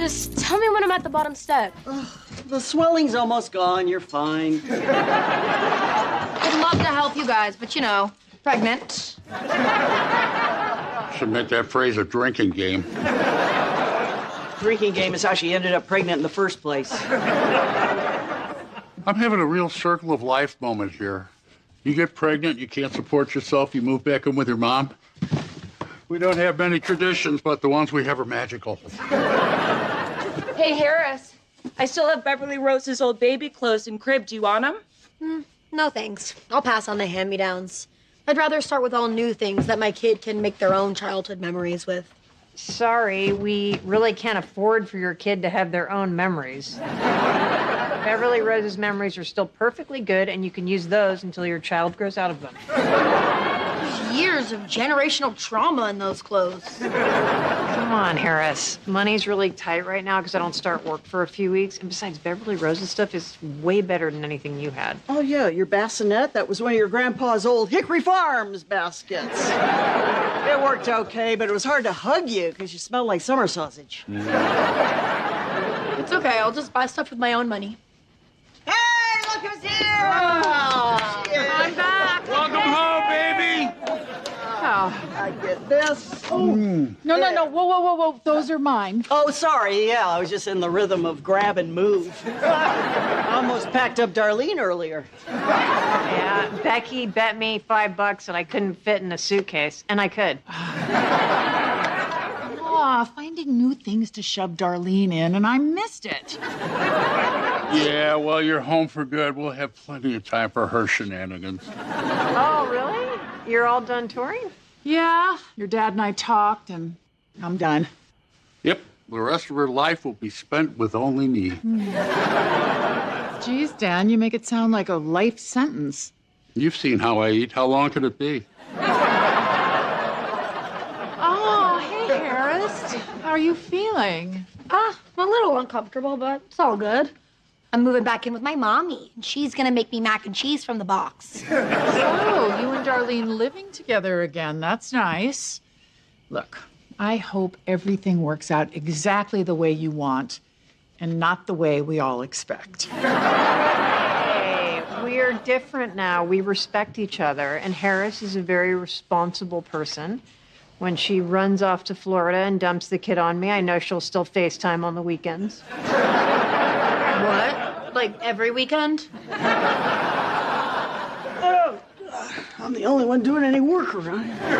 Just tell me when I'm at the bottom step. The swelling's almost gone. You're fine. I'd love to help you guys, but you know, pregnant. Should make that phrase a drinking game. Drinking game is how she ended up pregnant in the first place. I'm having a real circle of life moment here. You get pregnant, you can't support yourself, you move back in with your mom. We don't have many traditions, but the ones we have are magical. Hey, Harris, I still have Beverly Rose's old baby clothes and crib. Do you want them? No thanks. I'll pass on the hand-me-downs. I'd rather start with all new things that my kid can make their own childhood memories with. Sorry, we really can't afford for your kid to have their own memories. Beverly Rose's memories are still perfectly good, and you can use those until your child grows out of them. Years of generational trauma in those clothes. Come on, Harris. Money's really tight right now because I don't start work for a few weeks. And besides, Beverly Rose's stuff is way better than anything you had. Oh, yeah, your bassinet. That was one of your grandpa's old Hickory Farms baskets. It worked okay, but it was hard to hug you because you smelled like summer sausage. It's okay. I'll just buy stuff with my own money. Hey, look who's here! Oh, I'm back. Welcome home, baby! Oh. I get this. No. Whoa. Those are mine. Oh, sorry. Yeah, I was just in the rhythm of grab and move. I almost packed up Darlene earlier. Yeah, Becky bet me $5 and I couldn't fit in a suitcase, and I could. Aw, finding new things to shove Darlene in, and I missed it. Yeah, well, you're home for good. We'll have plenty of time for her shenanigans. Oh, really? You're all done touring? Yeah, your dad and I talked, and I'm done. Yep, the rest of her life will be spent with only me. Geez, Dan, you make it sound like a life sentence. You've seen how I eat. How long could it be? Oh, hey, Harris. How are you feeling? I'm a little uncomfortable, but it's all good. I'm moving back in with my mommy, and she's gonna make me mac and cheese from the box. Oh, you and Darlene living together again. That's nice. Look, I hope everything works out exactly the way you want and not the way we all expect. Hey, we're different now. We respect each other, and Harris is a very responsible person. When she runs off to Florida and dumps the kid on me, I know she'll still FaceTime on the weekends. What? Like every weekend? Oh, I'm the only one doing any work around here.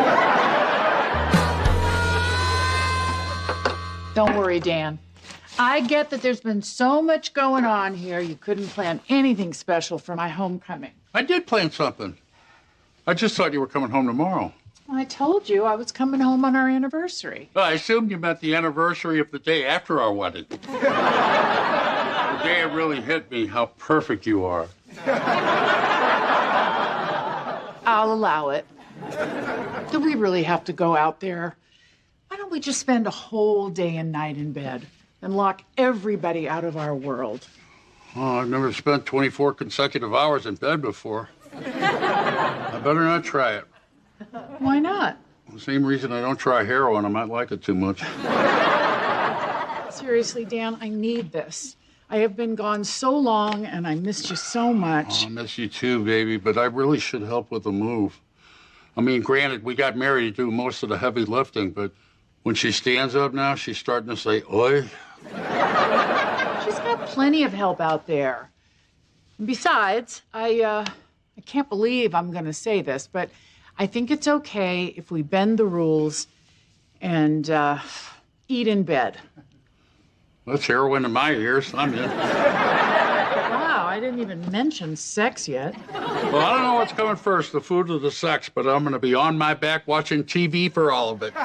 Don't worry, Dan. I get that there's been so much going on here, you couldn't plan anything special for my homecoming. I did plan something. I just thought you were coming home tomorrow. I told you I was coming home on our anniversary. Well, I assumed you meant the anniversary of the day after our wedding. The day it really hit me how perfect you are. I'll allow it. Do we really have to go out there? Why don't we just spend a whole day and night in bed and lock everybody out of our world? Oh, I've never spent 24 consecutive hours in bed before. I better not try it. Why not? The same reason I don't try heroin. I might like it too much. Seriously, Dan, I need this. I have been gone so long, and I missed you so much. Oh, I miss you too, baby, but I really should help with the move. I mean, granted, we got married to do most of the heavy lifting, but when she stands up now, she's starting to say, oi. She's got plenty of help out there. Besides, I can't believe I'm going to say this, but I think it's okay if we bend the rules and eat in bed. That's heroin in my ears. I'm in. Wow, I didn't even mention sex yet. Well, I don't know what's coming first, the food or the sex, but I'm going to be on my back watching TV for all of it. The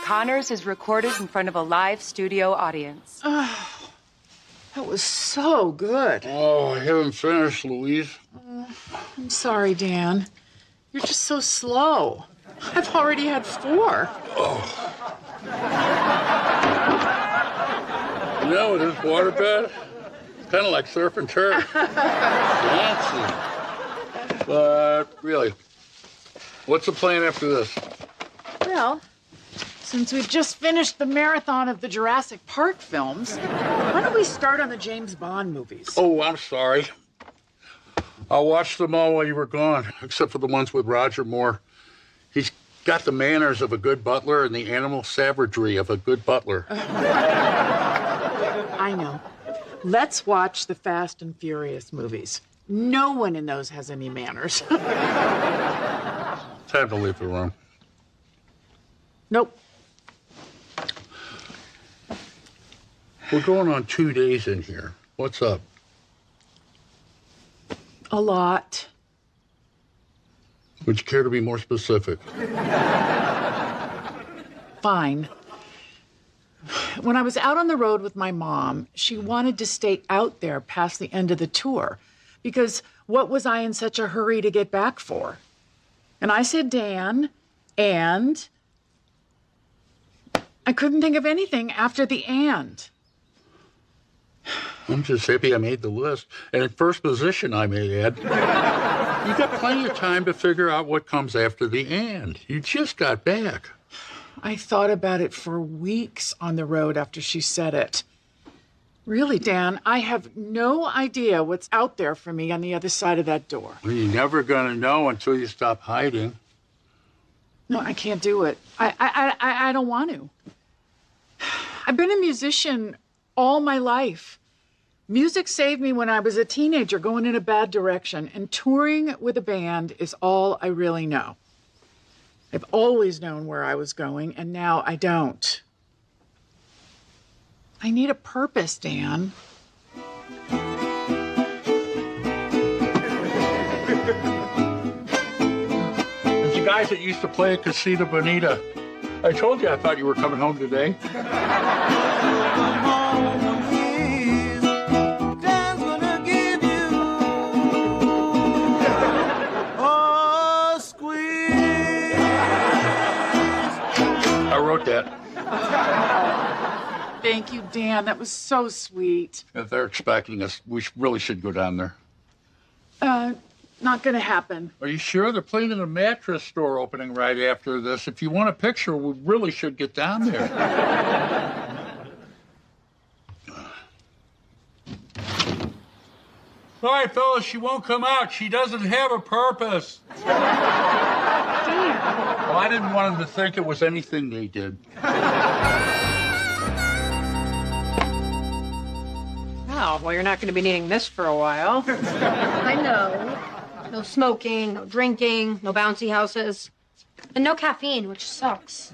Connors is recorded in front of a live studio audience. That was so good. Oh, I haven't finished, Louise. I'm sorry, Dan. You're just so slow. I've already had 4. You know, this waterbed, it's kind of like surf and turf. Fancy. But really, what's the plan after this? Well, Since we've just finished the marathon of the Jurassic Park films, why don't we start on the James Bond movies? Oh, I'm sorry. I watched them all while you were gone, except for the ones with Roger Moore. He's got the manners of a good butler and the animal savagery of a good butler. I know. Let's watch the Fast and Furious movies. No one in those has any manners. Time to leave the room. Nope. We're going on 2 days in here. What's up? A lot. Would you care to be more specific? Fine. When I was out on the road with my mom, she wanted to stay out there past the end of the tour because what was I in such a hurry to get back for? And I said, Dan, and I couldn't think of anything after the and. I'm just happy I made the list. And in first position, I may add. You got plenty of time to figure out what comes after the and. You just got back. I thought about it for weeks on the road after she said it. Really, Dan, I have no idea what's out there for me on the other side of that door. Well, you're never going to know until you stop hiding. No, I can't do it. I don't want to. I've been a musician all my life. Music saved me when I was a teenager going in a bad direction, and touring with a band is all I really know. I've always known where I was going, and now I don't. I need a purpose, Dan. It's the guys that used to play at Casita Bonita. I told you I thought you were coming home today. I wrote that. Thank you, Dan. That was so sweet. If they're expecting us, we really should go down there. Not gonna happen. Are you sure? They're playing in a mattress store opening right after this. If you want a picture, we really should get down there. All right, fellas, she won't come out. She doesn't have a purpose. Well, I didn't want them to think it was anything they did. Oh, well, you're not going to be needing this for a while. I know. No smoking, no drinking, no bouncy houses. And no caffeine, which sucks.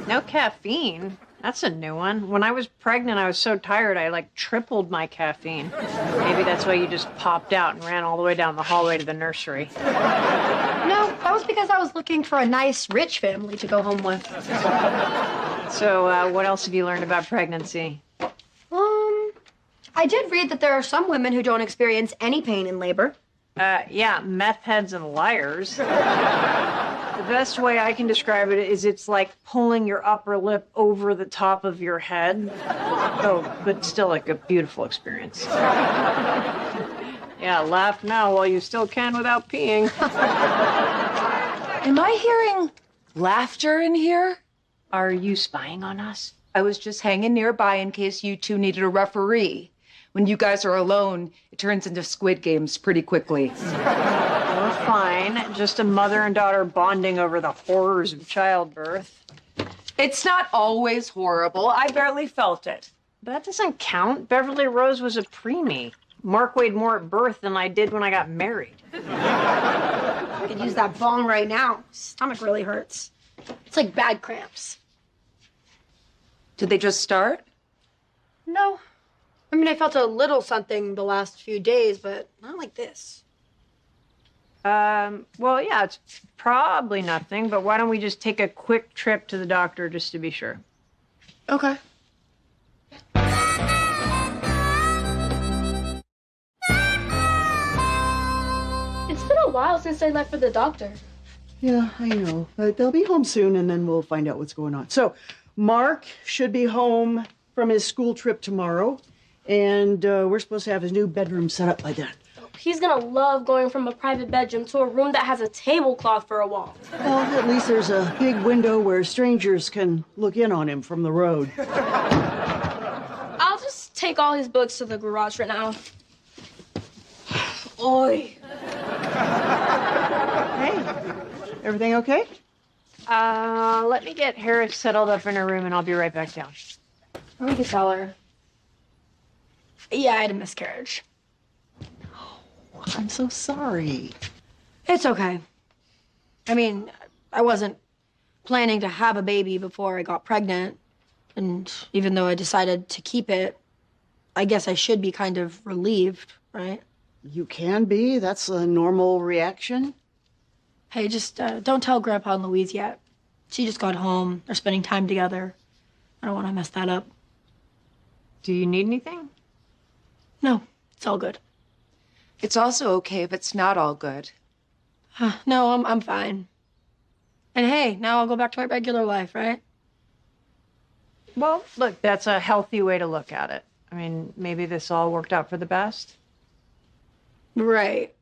No caffeine? That's a new one. When I was pregnant, I was so tired, I tripled my caffeine. Maybe that's why you just popped out and ran all the way down the hallway to the nursery. No, that was because I was looking for a nice, rich family to go home with. So, what else have you learned about pregnancy? I did read that there are some women who don't experience any pain in labor. Yeah, meth heads and liars. The best way I can describe it is it's like pulling your upper lip over the top of your head. Oh, but still a beautiful experience. Yeah, laugh now while you still can without peeing. Am I hearing laughter in here? Are you spying on us? I was just hanging nearby in case you two needed a referee. When you guys are alone, it turns into Squid Games pretty quickly. We're fine. Just a mother and daughter bonding over the horrors of childbirth. It's not always horrible. I barely felt it. But that doesn't count. Beverly Rose was a preemie. Mark weighed more at birth than I did when I got married. I could use that bong right now. Stomach really hurts. It's like bad cramps. Did they just start? No. I mean, I felt a little something the last few days, but not like this. Well, yeah, it's probably nothing, but why don't we just take a quick trip to the doctor just to be sure? Okay. It's been a while since I left for the doctor. Yeah, I know. But they'll be home soon, and then we'll find out what's going on. So, Mark should be home from his school trip tomorrow, and we're supposed to have his new bedroom set up by then. He's gonna love going from a private bedroom to a room that has a tablecloth for a wall. Well, at least there's a big window where strangers can look in on him from the road. I'll just take all his books to the garage for now. Oi. Hey, everything okay? Let me get Harris settled up in her room, and I'll be right back down. Or we could tell her. Yeah, I had a miscarriage. I'm so sorry. It's okay. I mean, I wasn't planning to have a baby before I got pregnant. And even though I decided to keep it, I guess I should be kind of relieved, right? You can be. That's a normal reaction. Hey, just don't tell Grandpa and Louise yet. She just got home. They're spending time together. I don't want to mess that up. Do you need anything? No, it's all good. It's also okay if it's not all good. No, I'm fine. And hey, now I'll go back to my regular life, right? Well, look, that's a healthy way to look at it. I mean, maybe this all worked out for the best. Right.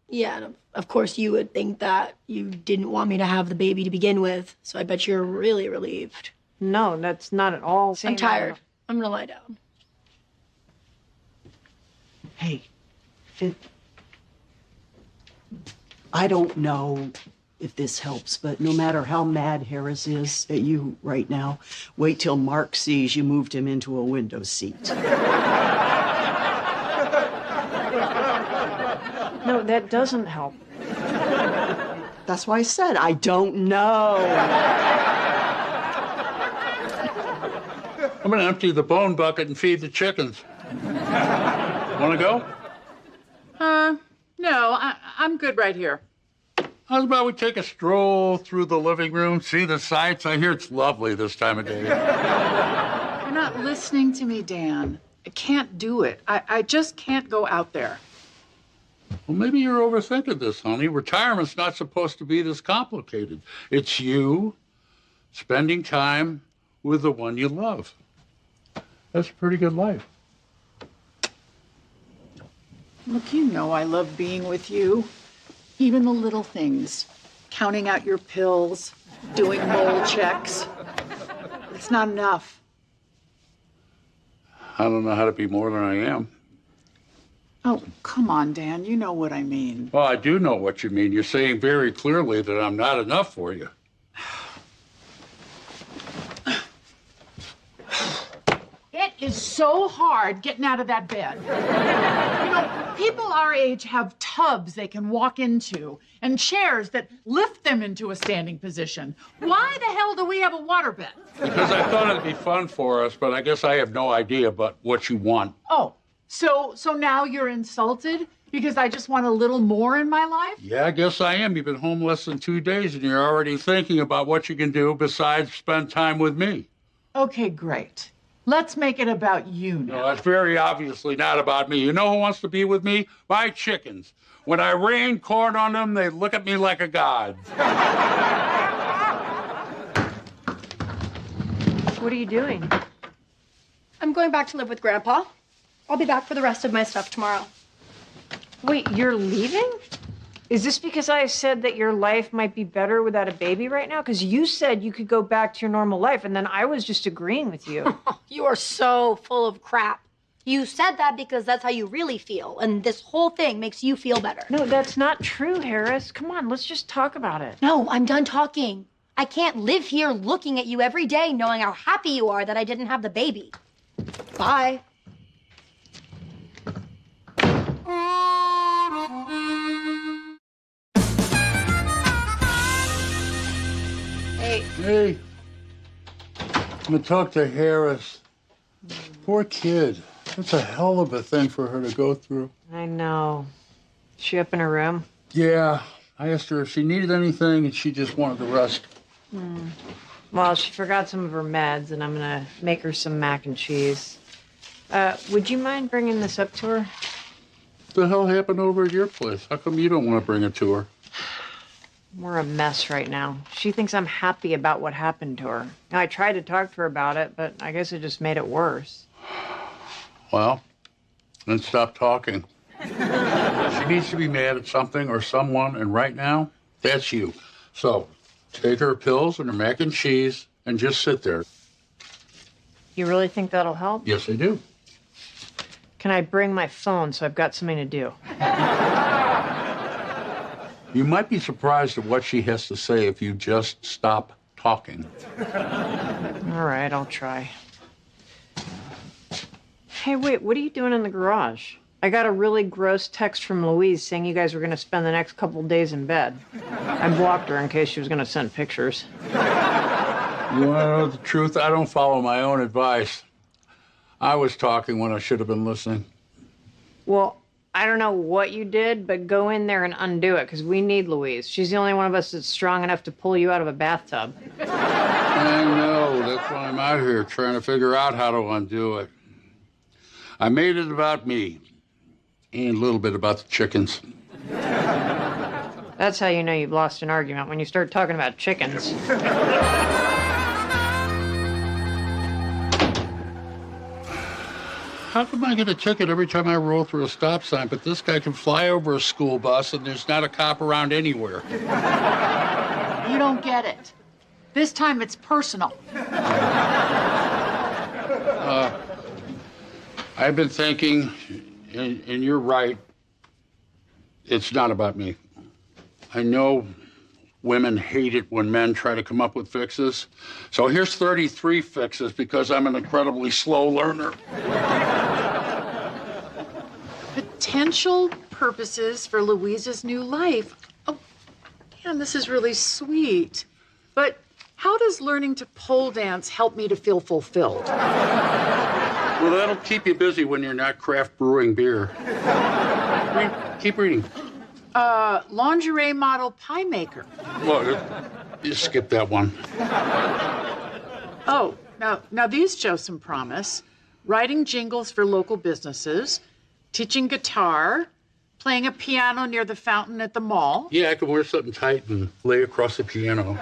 Yeah, and of course you would think that you didn't want me to have the baby to begin with, so I bet you're really relieved. No, that's not at all. I'm tired. I'm gonna lie down. Hey, I don't know if this helps, but no matter how mad Harris is at you right now, wait till Mark sees you moved him into a window seat. No, that doesn't help. That's why I said I don't know. I'm gonna empty the bone bucket and feed the chickens. Wanna go? No, I'm good right here. How's about we take a stroll through the living room, see the sights? I hear it's lovely this time of day. You're not listening to me, Dan. I can't do it. I just can't go out there. Well, maybe you're overthinking this, honey. Retirement's not supposed to be this complicated. It's you spending time with the one you love. That's a pretty good life. Look, you know I love being with you. Even the little things. Counting out your pills, doing mole checks. It's not enough. I don't know how to be more than I am. Oh, come on, Dan. You know what I mean. Well, I do know what you mean. You're saying very clearly that I'm not enough for you. It is so hard getting out of that bed. You know, people our age have tubs they can walk into and chairs that lift them into a standing position. Why the hell do we have a waterbed? Because I thought it'd be fun for us, but I guess I have no idea about what you want. Oh, so now you're insulted because I just want a little more in my life? Yeah, I guess I am. You've been home less than 2 days, and you're already thinking about what you can do besides spend time with me. Okay, great. Let's make it about you now. No, that's very obviously not about me. You know who wants to be with me? My chickens. When I rain corn on them, they look at me like a god. What are you doing? I'm going back to live with Grandpa. I'll be back for the rest of my stuff tomorrow. Wait, you're leaving? Is this because I said that your life might be better without a baby right now? Because you said you could go back to your normal life, and then I was just agreeing with you. You are so full of crap. You said that because that's how you really feel, and this whole thing makes you feel better. No, that's not true, Harris. Come on, let's just talk about it. No, I'm done talking. I can't live here looking at you every day knowing how happy you are that I didn't have the baby. Bye. Hey, I'm gonna talk to Harris. Poor kid. That's a hell of a thing for her to go through. I know. Is she up in her room? Yeah, I asked her if she needed anything, and she just wanted to rest. Well, she forgot some of her meds, and I'm gonna make her some mac and cheese. Would you mind bringing this up to her? What the hell happened over at your place? How come you don't want to bring it to her? We're a mess right now. She thinks I'm happy about what happened to her. Now, I tried to talk to her about it, but I guess it just made it worse. Well, then stop talking. She needs to be mad at something or someone, and right now, that's you. So, take her pills and her mac and cheese and just sit there. You really think that'll help? Yes, I do. Can I bring my phone so I've got something to do? You might be surprised at what she has to say if you just stop talking. All right, I'll try. Hey, wait, what are you doing in the garage? I got a really gross text from Louise saying you guys were going to spend the next couple days in bed. I blocked her in case she was going to send pictures. You want to know the truth? I don't follow my own advice. I was talking when I should have been listening. Well, I don't know what you did, but go in there and undo it, because we need Louise. She's the only one of us that's strong enough to pull you out of a bathtub. I know. That's why I'm out here trying to figure out how to undo it. I made it about me and a little bit about the chickens. That's how you know you've lost an argument, when you start talking about chickens. How come I get a ticket every time I roll through a stop sign, but this guy can fly over a school bus and there's not a cop around anywhere? You don't get it. This time it's personal. I've been thinking, and you're right, it's not about me. I know women hate it when men try to come up with fixes. So here's 33 fixes because I'm an incredibly slow learner. Potential purposes for Louise's new life. Oh, damn, this is really sweet. But how does learning to pole dance help me to feel fulfilled? Well, that'll keep you busy when you're not craft brewing beer. Keep reading. Lingerie model pie maker. Well, you skip that one. Oh, now these show some promise. Writing jingles for local businesses, teaching guitar, playing a piano near the fountain at the mall. Yeah, I can wear something tight and lay across the piano.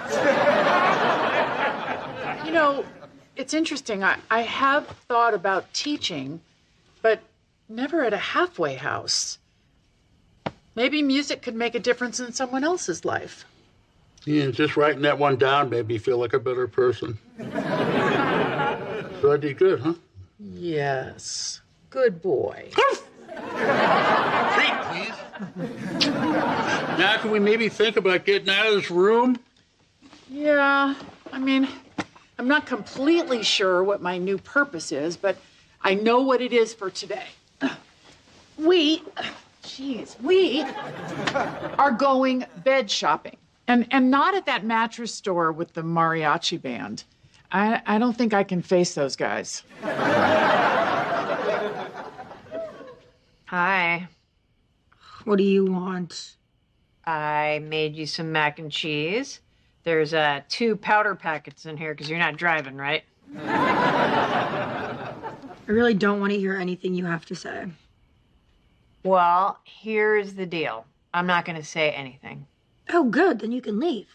You know, it's interesting. I have thought about teaching, but never at a halfway house. Maybe music could make a difference in someone else's life. Yeah, just writing that one down made me feel like a better person. So I did good, huh? Yes. Good boy. Treat, please. Now can we maybe think about getting out of this room? Yeah, I mean, I'm not completely sure what my new purpose is, but I know what it is for today. We are going bed shopping. And not at that mattress store with the mariachi band. I don't think I can face those guys. Hi. What do you want? I made you some mac and cheese. There's 2 powder packets in here because you're not driving, right? I really don't want to hear anything you have to say. Well, here's the deal. I'm not going to say anything. Oh, good. Then you can leave.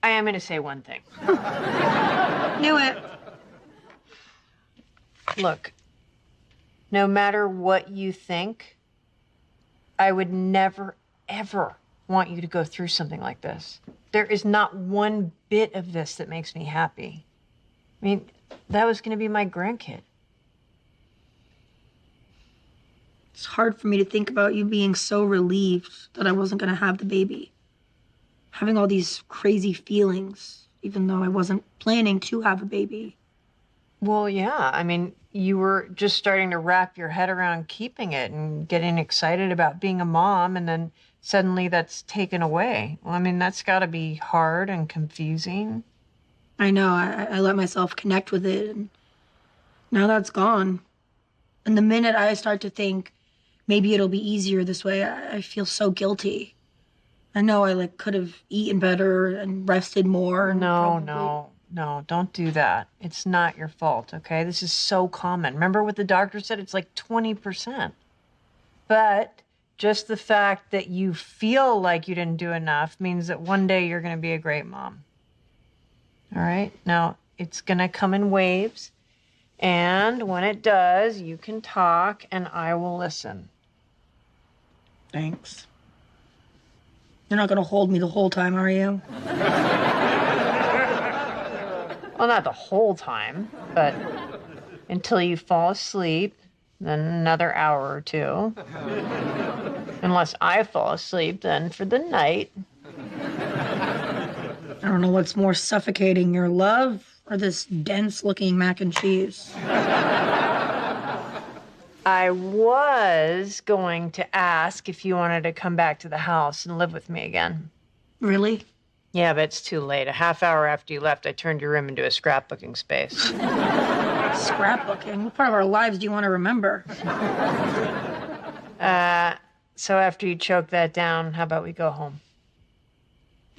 I am going to say one thing. Knew it. Look, no matter what you think, I would never, ever want you to go through something like this. There is not one bit of this that makes me happy. I mean, that was going to be my grandkid. It's hard for me to think about you being so relieved that I wasn't going to have the baby. Having all these crazy feelings, even though I wasn't planning to have a baby. Well, yeah. I mean, you were just starting to wrap your head around keeping it and getting excited about being a mom, and then suddenly that's taken away. Well, I mean, that's got to be hard and confusing. I know. I let myself connect with it, and now that's gone. And the minute I start to think, maybe it'll be easier this way, I feel so guilty. I know I could have eaten better and rested more. And No, don't do that. It's not your fault, okay? This is so common. Remember what the doctor said? It's like 20%. But just the fact that you feel like you didn't do enough means that one day you're going to be a great mom. All right? Now, it's going to come in waves. And when it does, you can talk and I will listen. Thanks. You're not gonna hold me the whole time, are you? Well, not the whole time, but until you fall asleep, then another hour or two. Unless I fall asleep, then for the night. I don't know what's more suffocating, your love or this dense-looking mac and cheese. I was going to ask if you wanted to come back to the house and live with me again. Really? Yeah, but it's too late. A half hour after you left, I turned your room into a scrapbooking space. Scrapbooking? What part of our lives do you want to remember? So after you choke that down, how about we go home?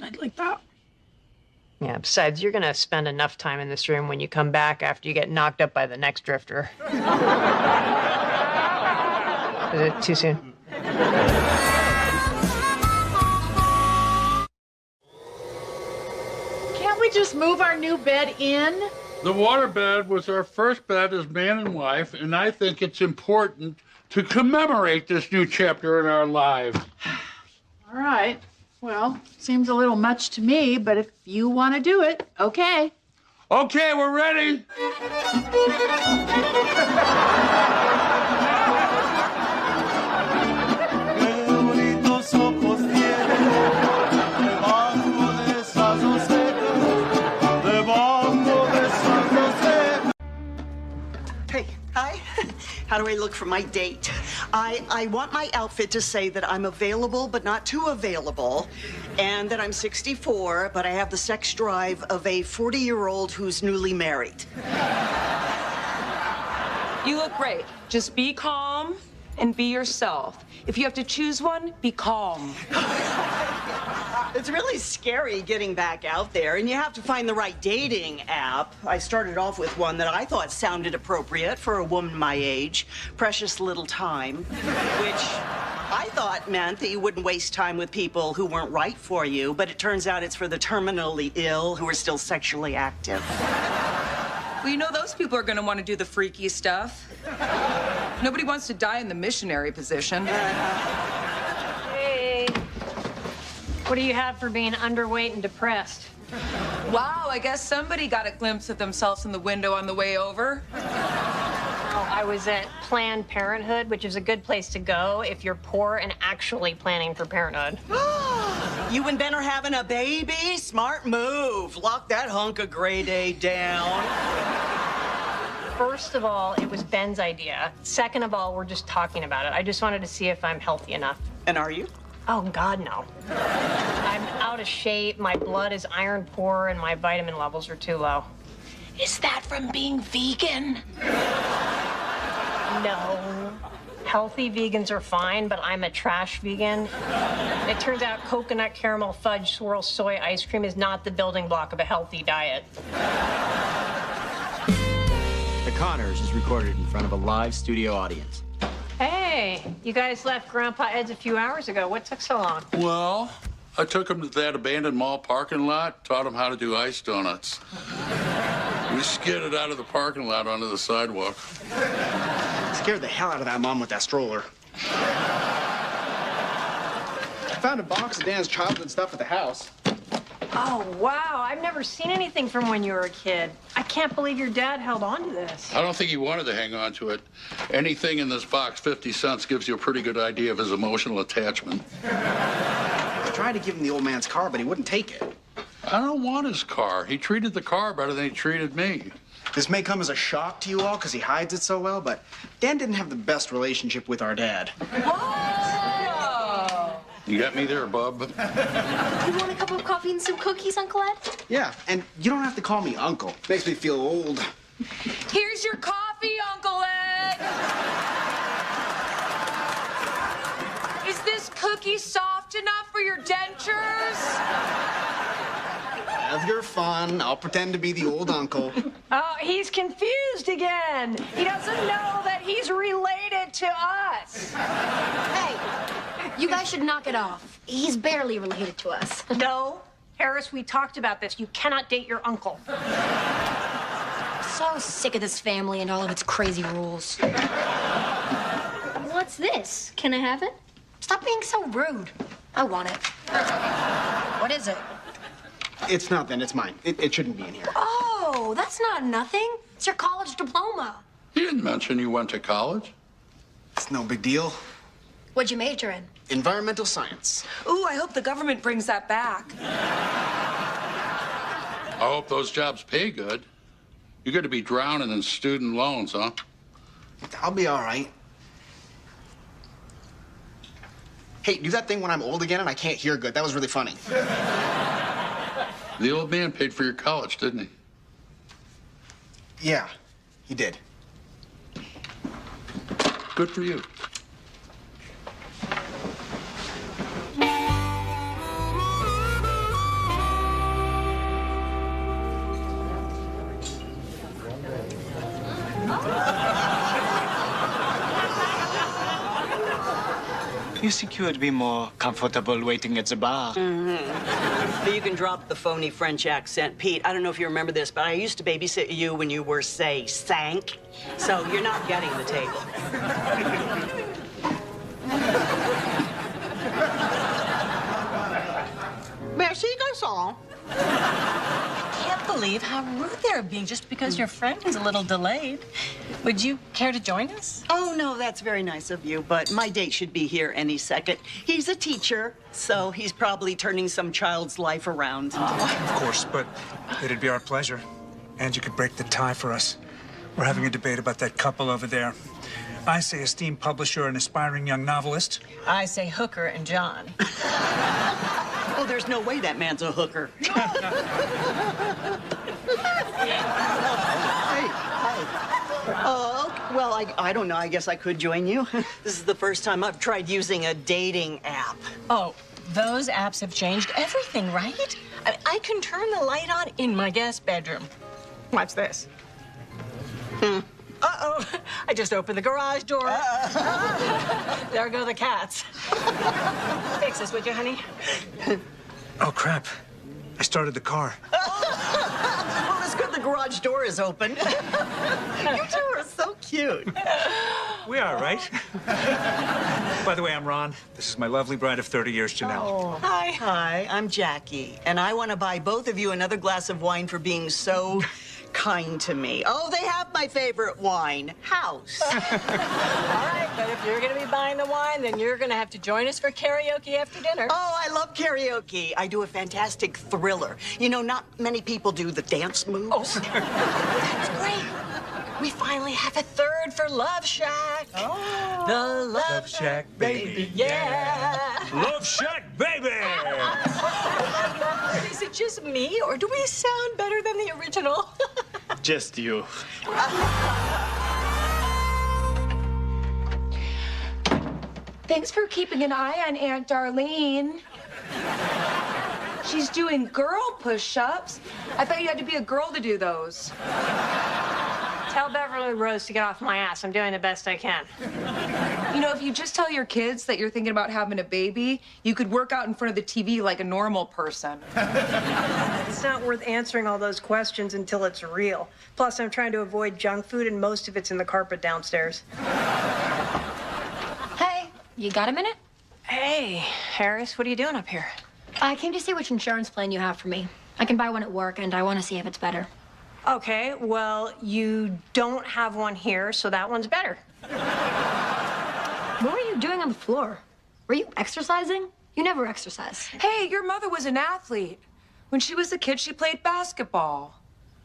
I'd like that. Yeah, besides, you're gonna spend enough time in this room when you come back after you get knocked up by the next drifter. Is it too soon? Can't we just move our new bed in? The waterbed was our first bed as man and wife, and I think it's important to commemorate this new chapter in our lives. All right. Well, seems a little much to me, but if you want to do it, okay. Okay, we're ready. Hey, hi. How do I look for my date? I want my outfit to say that I'm available, but not too available, and that I'm 64, but I have the sex drive of a 40-year-old who's newly married. You look great. Just be calm and be yourself. If you have to choose one, be calm. It's really scary getting back out there, and you have to find the right dating app. I started off with one that I thought sounded appropriate for a woman my age, Precious Little Time, which I thought meant that you wouldn't waste time with people who weren't right for you, but it turns out it's for the terminally ill who are still sexually active. Well, you know those people are going to want to do the freaky stuff. Nobody wants to die in the missionary position. Hey, what do you have for being underweight and depressed? Wow, I guess somebody got a glimpse of themselves in the window on the way over. Oh, I was at Planned Parenthood, which is a good place to go if you're poor and actually planning for parenthood. You and Ben are having a baby? Smart move. Lock that hunk of Grade A down. First of all, it was Ben's idea. Second of all, we're just talking about it. I just wanted to see if I'm healthy enough. And are you? Oh, God, no. I'm out of shape, my blood is iron poor, and my vitamin levels are too low. Is that from being vegan? No. Healthy vegans are fine, but I'm a trash vegan. It turns out coconut caramel fudge swirl soy ice cream is not the building block of a healthy diet. The Connors is recorded in front of a live studio audience. Hey, you guys left Grandpa Ed's a few hours ago. What took so long? Well, I took him to that abandoned mall parking lot, taught him how to do ice donuts. We skidded out of the parking lot onto the sidewalk. Scared the hell out of that mom with that stroller. I found a box of Dan's childhood stuff at the house. Oh, wow. I've never seen anything from when you were a kid. I can't believe your dad held on to this. I don't think he wanted to hang on to it. Anything in this box, 50 cents, gives you a pretty good idea of his emotional attachment. I tried to give him the old man's car, but he wouldn't take it. I don't want his car. He treated the car better than he treated me. This may come as a shock to you all because he hides it so well, but Dan didn't have the best relationship with our dad. You got me there, bub. You want a cup of coffee and some cookies, Uncle Ed? Yeah, and you don't have to call me uncle. Makes me feel old. Here's your coffee, Uncle Ed. Is this cookie soft enough for your dentures? Have your fun. I'll pretend to be the old uncle. Oh, he's confused again. He doesn't know that he's related to us. Hey, you guys should knock it off. He's barely related to us. No, Harris, we talked about this. You cannot date your uncle. So sick of this family and all of its crazy rules. What's this? Can I have it? Stop being so rude. I want it. What is it? It's nothing. It's mine. It shouldn't be in here. Oh, that's not nothing. It's your college diploma. You didn't mention you went to college. It's no big deal. What'd you major in? Environmental science. Ooh, I hope the government brings that back. I hope those jobs pay good. You're going to be drowning in student loans, huh? I'll be all right. Hey, do that thing when I'm old again and I can't hear good. That was really funny. The old man paid for your college, didn't he? Yeah, he did. Good for you. You think you would be more comfortable waiting at the bar? But you can drop the phony French accent. Pete, I don't know if you remember this, but I used to babysit you when you were, say, sank. So you're not getting the table. Merci, garçon. Can't believe how rude they're being just because your friend is a little delayed. Would you care to join us? Oh, no, that's very nice of you, but my date should be here any second. He's a teacher, so he's probably turning some child's life around. Of course, but it'd be our pleasure. And you could break the tie for us. We're having a debate about that couple over there. I say esteemed publisher and aspiring young novelist. I say Hooker and John. Oh, there's no way that man's a hooker. Well, I don't know. I guess I could join you. This is the first time I've tried using a dating app. Oh, those apps have changed everything, right? I can turn the light on in my guest bedroom. Watch this. Uh-oh, I just opened the garage door. There go the cats. Fix this, would you, honey? Oh, crap. I started the car. Well, it's good the garage door is open. You two are so cute. We are, right? By the way, I'm Ron. This is my lovely bride of 30 years, Janelle. Oh. Hi. Hi, I'm Jackie, and I want to buy both of you another glass of wine for being so kind to me. Oh, they have my favorite wine, House. All right, but if you're going to be buying the wine, then you're going to have to join us for karaoke after dinner. Oh, I love karaoke. I do a fantastic Thriller. You know, not many people do the dance moves. Oh, that's great. We finally have a third for Love Shack. Oh. The Love Shack, baby. Yeah. Love Shack, baby! Is it just me, or do we sound better than the original? Just you. Thanks for keeping an eye on Aunt Darlene. She's doing girl push-ups. I thought you had to be a girl to do those. Tell Beverly Rose to get off my ass. I'm doing the best I can. You know, if you just tell your kids that you're thinking about having a baby, you could work out in front of the TV like a normal person. It's not worth answering all those questions until it's real. Plus, I'm trying to avoid junk food, and most of it's in the carpet downstairs. Hey, you got a minute? Hey, Harris, what are you doing up here? I came to see which insurance plan you have for me. I can buy one at work, and I want to see if it's better. Okay, well, you don't have one here, so that one's better. What were you doing on the floor? Were you exercising? You never exercise. Hey, your mother was an athlete. When she was a kid, she played basketball.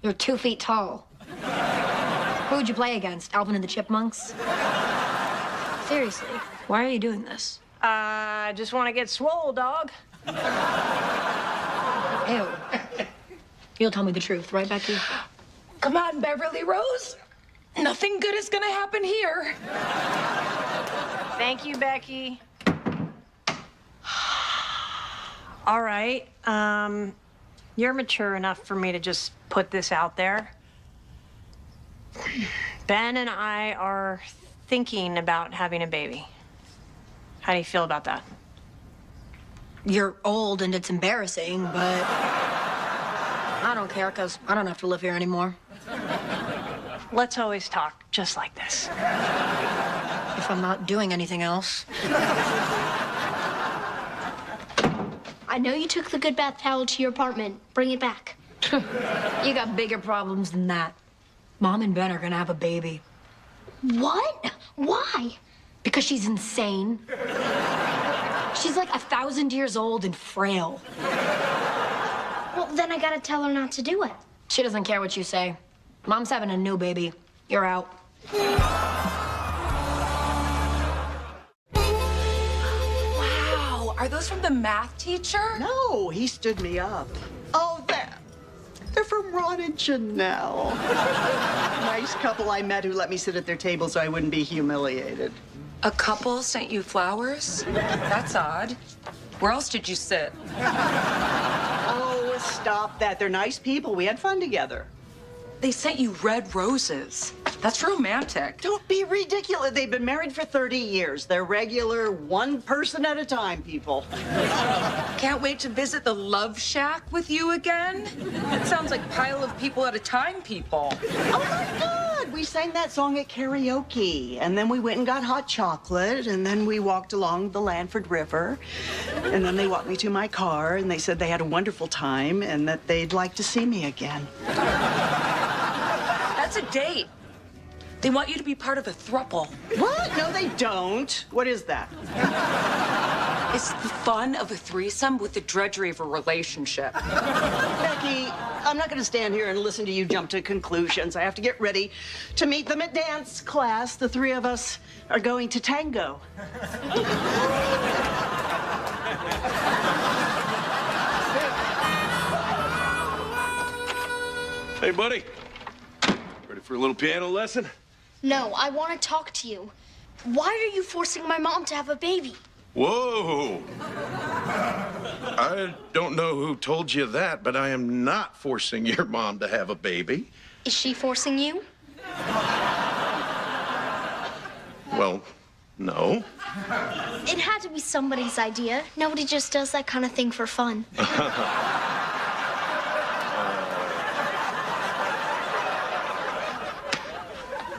You're 2 feet tall. Who would you play against? Alvin and the Chipmunks? Seriously, why are you doing this? I just want to get swole, dog. Ew. You'll tell me the truth, right, Becky? Come on, Beverly Rose. Nothing good is gonna happen here. Thank you, Becky. All right, you're mature enough for me to just put this out there. Ben and I are thinking about having a baby. How do you feel about that? You're old and it's embarrassing, but I don't care because I don't have to live here anymore. Let's always talk just like this. If I'm not doing anything else. I know you took the good bath towel to your apartment. Bring it back. You got bigger problems than that. Mom and Ben are gonna have a baby. What? Why? Because she's insane. She's like 1,000 years old and frail. Well, then I gotta tell her not to do it. She doesn't care what you say. Mom's having a new baby. You're out. Wow, are those from the math teacher? No, he stood me up. Oh, they're from Ron and Janelle. Nice couple I met who let me sit at their table so I wouldn't be humiliated. A couple sent you flowers? That's odd. Where else did you sit? Oh, stop that. They're nice people. We had fun together. They sent you red roses. That's romantic. Don't be ridiculous. They've been married for 30 years. They're regular, one person at a time people. Can't wait to visit the Love Shack with you again. It sounds like pile of people at a time people. Oh my God! We sang that song at karaoke, and then we went and got hot chocolate, and then we walked along the Lanford River, and then they walked me to my car, and they said they had a wonderful time and that they'd like to see me again. That's a date. They want you to be part of a throuple. What? No, they don't. What is that? It's the fun of a threesome with the drudgery of a relationship. Becky, I'm not going to stand here and listen to you jump to conclusions. I have to get ready to meet them at dance class. The three of us are going to tango. Hey, buddy. Ready for a little piano lesson? No, I want to talk to you. Why are you forcing my mom to have a baby? Whoa! I don't know who told you that, but I am not forcing your mom to have a baby. Is she forcing you? Well, no. It had to be somebody's idea. Nobody just does that kind of thing for fun.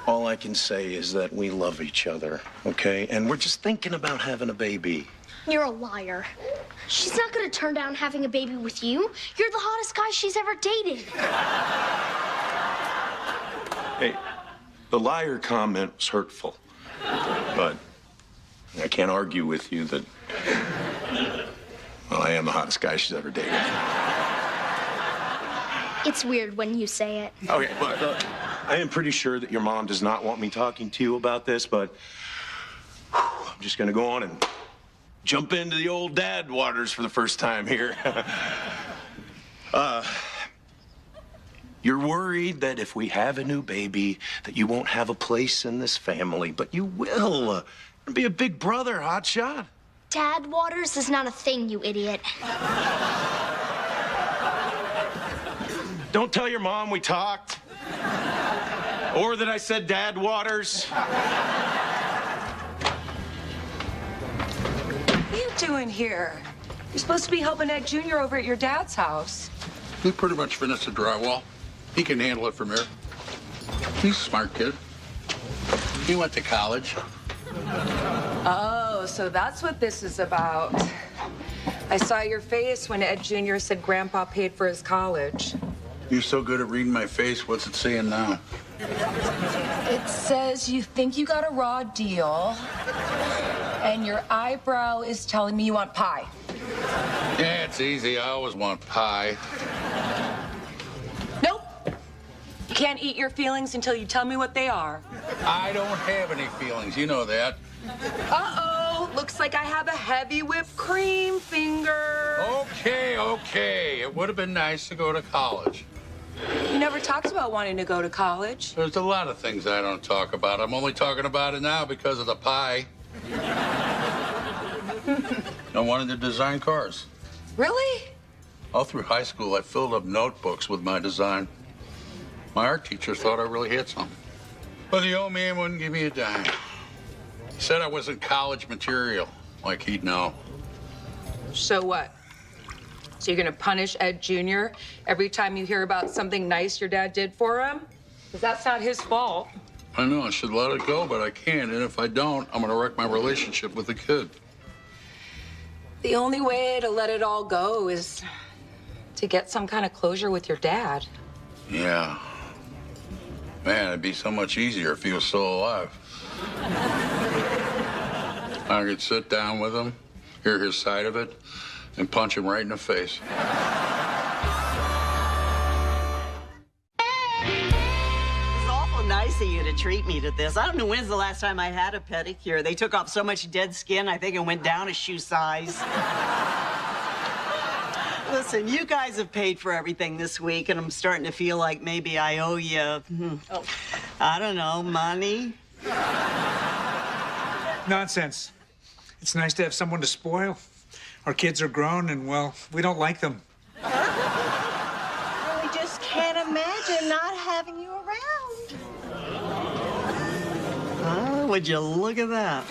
All I can say is that we love each other, okay? And we're just thinking about having a baby. You're a liar. She's not going to turn down having a baby with you. You're the hottest guy she's ever dated. Hey, the liar comment was hurtful. But I can't argue with you that, well, I am the hottest guy she's ever dated. It's weird when you say it. Okay, but I am pretty sure that your mom does not want me talking to you about this, but I'm just gonna go on and jump into the old dad waters for the first time here. You're worried that if we have a new baby, that you won't have a place in this family, but you will. You'll be a big brother, hotshot. Dad waters is not a thing, you idiot. Don't tell your mom we talked. Or that I said dad waters. What are you doing here? You're supposed to be helping Ed Jr. over at your dad's house. He pretty much finished the drywall. He can handle it from here. He's a smart kid. He went to college. Oh, so that's what this is about. I saw your face when Ed Jr. said Grandpa paid for his college. You're so good at reading my face. What's it saying now? It says you think you got a raw deal, and your eyebrow is telling me you want pie. Yeah, it's easy. I always want pie. Nope. You can't eat your feelings until you tell me what they are. I don't have any feelings. You know that. Uh-oh. Looks like I have a heavy whipped cream finger. Okay. It would have been nice to go to college. You never talked about wanting to go to college. There's a lot of things I don't talk about. I'm only talking about it now because of the pie. I wanted to design cars. Really? All through high school, I filled up notebooks with my design. My art teacher thought I really had something. But the old man wouldn't give me a dime. He said I wasn't college material, like he'd know. So what? So you're gonna punish Ed Jr. every time you hear about something nice your dad did for him? Because that's not his fault. I know I should let it go, but I can't. And if I don't, I'm gonna wreck my relationship with the kid. The only way to let it all go is to get some kind of closure with your dad. Yeah. Man, it'd be so much easier if he was still alive. I could sit down with him, hear his side of it, and punch him right in the face. It's awful nice of you to treat me to this. I don't know when's the last time I had a pedicure. They took off so much dead skin, I think it went down a shoe size. Listen, you guys have paid for everything this week, and I'm starting to feel like maybe I owe you, I don't know, money? Nonsense. It's nice to have someone to spoil. Our kids are grown and, well, we don't like them. I just can't imagine not having you around. Oh, would you look at that?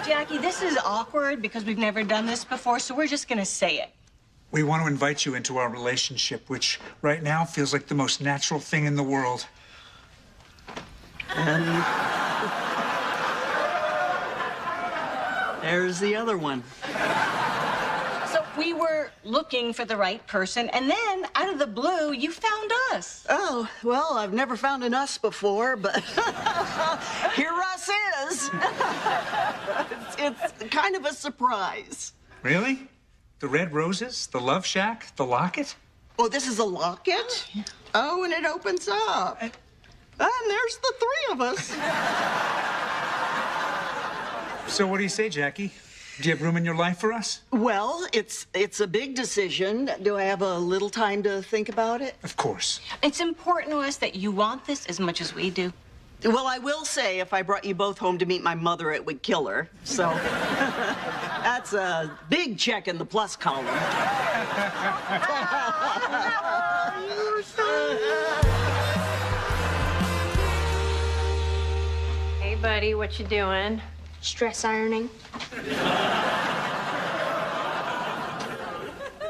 Jackie, this is awkward because we've never done this before, so we're just gonna say it. We want to invite you into our relationship, which right now feels like the most natural thing in the world. And there's the other one. So we were looking for the right person, and then out of the blue, you found us. Oh, well, I've never found an us before, but here us is. It's kind of a surprise. Really? The red roses, the love shack, the locket? Oh, this is a locket? Oh, and it opens up. And there's the three of us. So what do you say, Jackie? Do you have room in your life for us? Well, it's a big decision. Do I have a little time to think about it? Of course. It's important to us that you want this as much as we do. Well, I will say if I brought you both home to meet my mother, it would kill her. So that's a big check in the plus column. Hey, buddy, what you doing? Stress ironing.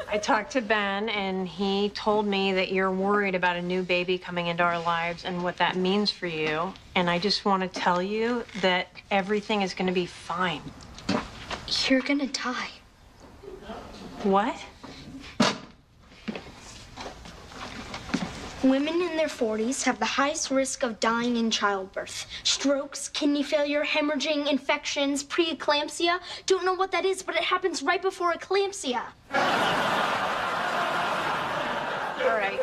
I talked to Ben, and he told me that you're worried about a new baby coming into our lives and what that means for you. And I just want to tell you that everything is going to be fine. You're gonna die. What? Women in their 40s have the highest risk of dying in childbirth. Strokes, kidney failure, hemorrhaging, infections, preeclampsia. Don't know what that is, but it happens right before eclampsia. All right,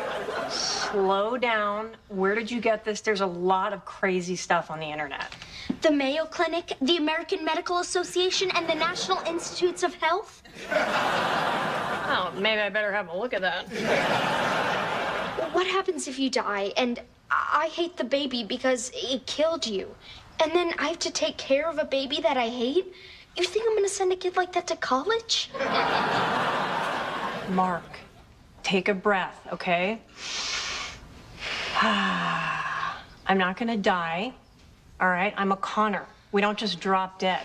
slow down. Where did you get this? There's a lot of crazy stuff on the internet. The Mayo Clinic, the American Medical Association, and the National Institutes of Health. Oh, maybe I better have a look at that. What happens if you die and I hate the baby because it killed you? And then I have to take care of a baby that I hate? You think I'm gonna send a kid like that to college? Mark, take a breath, okay? I'm not gonna die, all right? I'm a Connor. We don't just drop dead.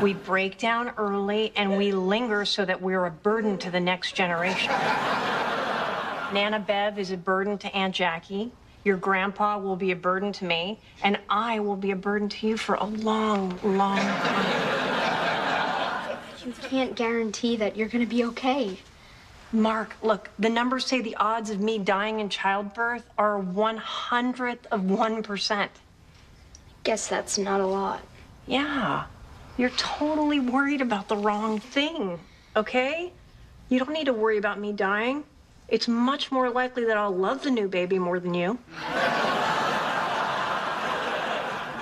We break down early and we linger so that we're a burden to the next generation. Nana Bev is a burden to Aunt Jackie. Your grandpa will be a burden to me, and I will be a burden to you for a long, long time. You can't guarantee that you're gonna be okay. Mark, look, the numbers say the odds of me dying in childbirth are 1/100th of 1%. Guess that's not a lot. Yeah, you're totally worried about the wrong thing, okay? You don't need to worry about me dying. It's much more likely that I'll love the new baby more than you.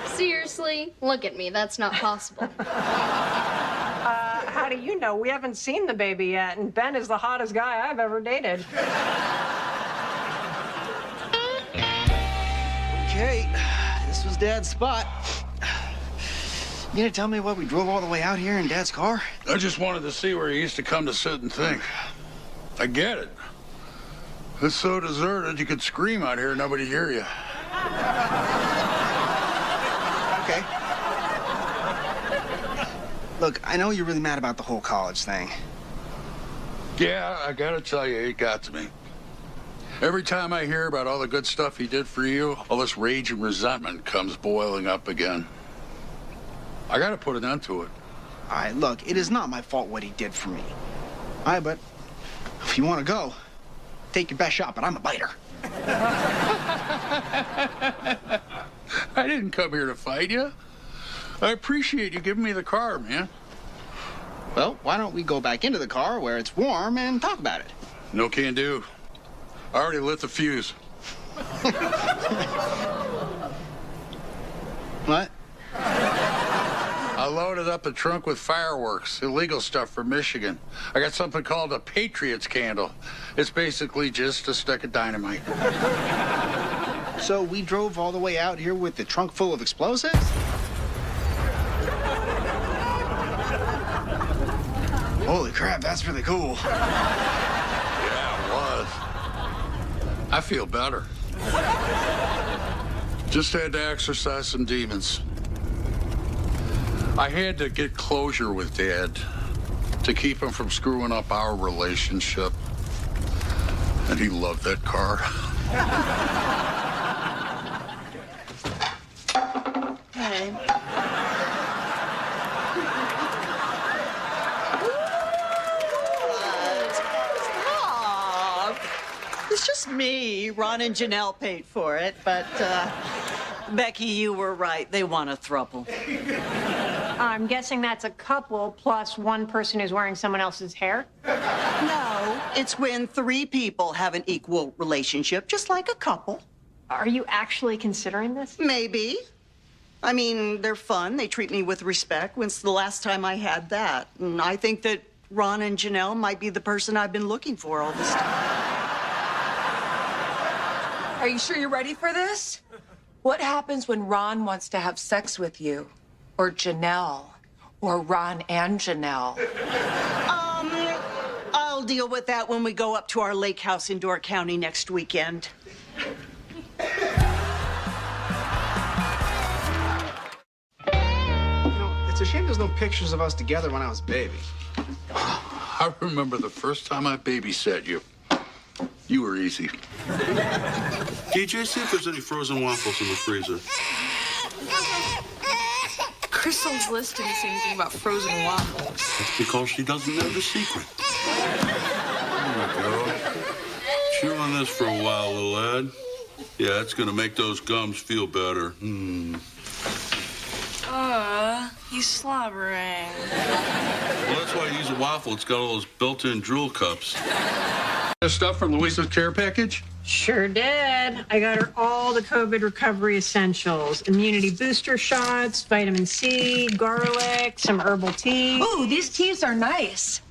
Seriously? Look at me, that's not possible. How do you know? We haven't seen the baby yet, and Ben is the hottest guy I've ever dated. Okay, this was Dad's spot. You gonna tell me why we drove all the way out here in Dad's car? I just wanted to see where he used to come to sit and think. I get it. It's so deserted you could scream out here and nobody'd hear you. Okay. Look, I know you're really mad about the whole college thing. Yeah, I gotta tell you, it got to me. Every time I hear about all the good stuff he did for you, all this rage and resentment comes boiling up again. I gotta put an end to it. All right, look, it is not my fault what he did for me. All right, but if you want to go, take your best shot, but I'm a biter. I didn't come here to fight you. I appreciate you giving me the car, man. Well, why don't we go back into the car where it's warm and talk about it? No can do. I already lit the fuse. What? I loaded up the trunk with fireworks, illegal stuff from Michigan. I got something called a Patriot's candle. It's basically just a stick of dynamite. So we drove all the way out here with the trunk full of explosives? Holy crap, that's really cool. Yeah, it was. I feel better. Just had to exorcise some demons. I had to get closure with Dad to keep him from screwing up our relationship. And he loved that car. Hey. Stop. It's just me. Ron and Janelle paid for it, but Becky, you were right. They want a throuple. I'm guessing that's a couple plus one person who's wearing someone else's hair? No, it's when 3 people have an equal relationship, just like a couple. Are you actually considering this? Maybe. I mean, they're fun. They treat me with respect. When's the last time I had that? And I think that Ron and Janelle might be the person I've been looking for all this time. Are you sure you're ready for this? What happens when Ron wants to have sex with you? Or Janelle? Or Ron and Janelle? I'll deal with that when we go up to our lake house in Door County next weekend. It's a shame there's no pictures of us together when I was a baby. I remember the first time I babysat you. You were easy. DJ, see if there's any frozen waffles in the freezer. Crystal's list didn't say anything about frozen waffles. That's because she doesn't know the secret. There we go. Chew on this for a while, little lad. Yeah, it's gonna make those gums feel better. He's slobbering. Well, that's why I use a waffle. It's got all those built-in drool cups. Stuff from Louisa's care package? Sure did. I got her all the COVID recovery essentials. Immunity booster shots, vitamin C, garlic, some herbal tea. Ooh, these teas are nice.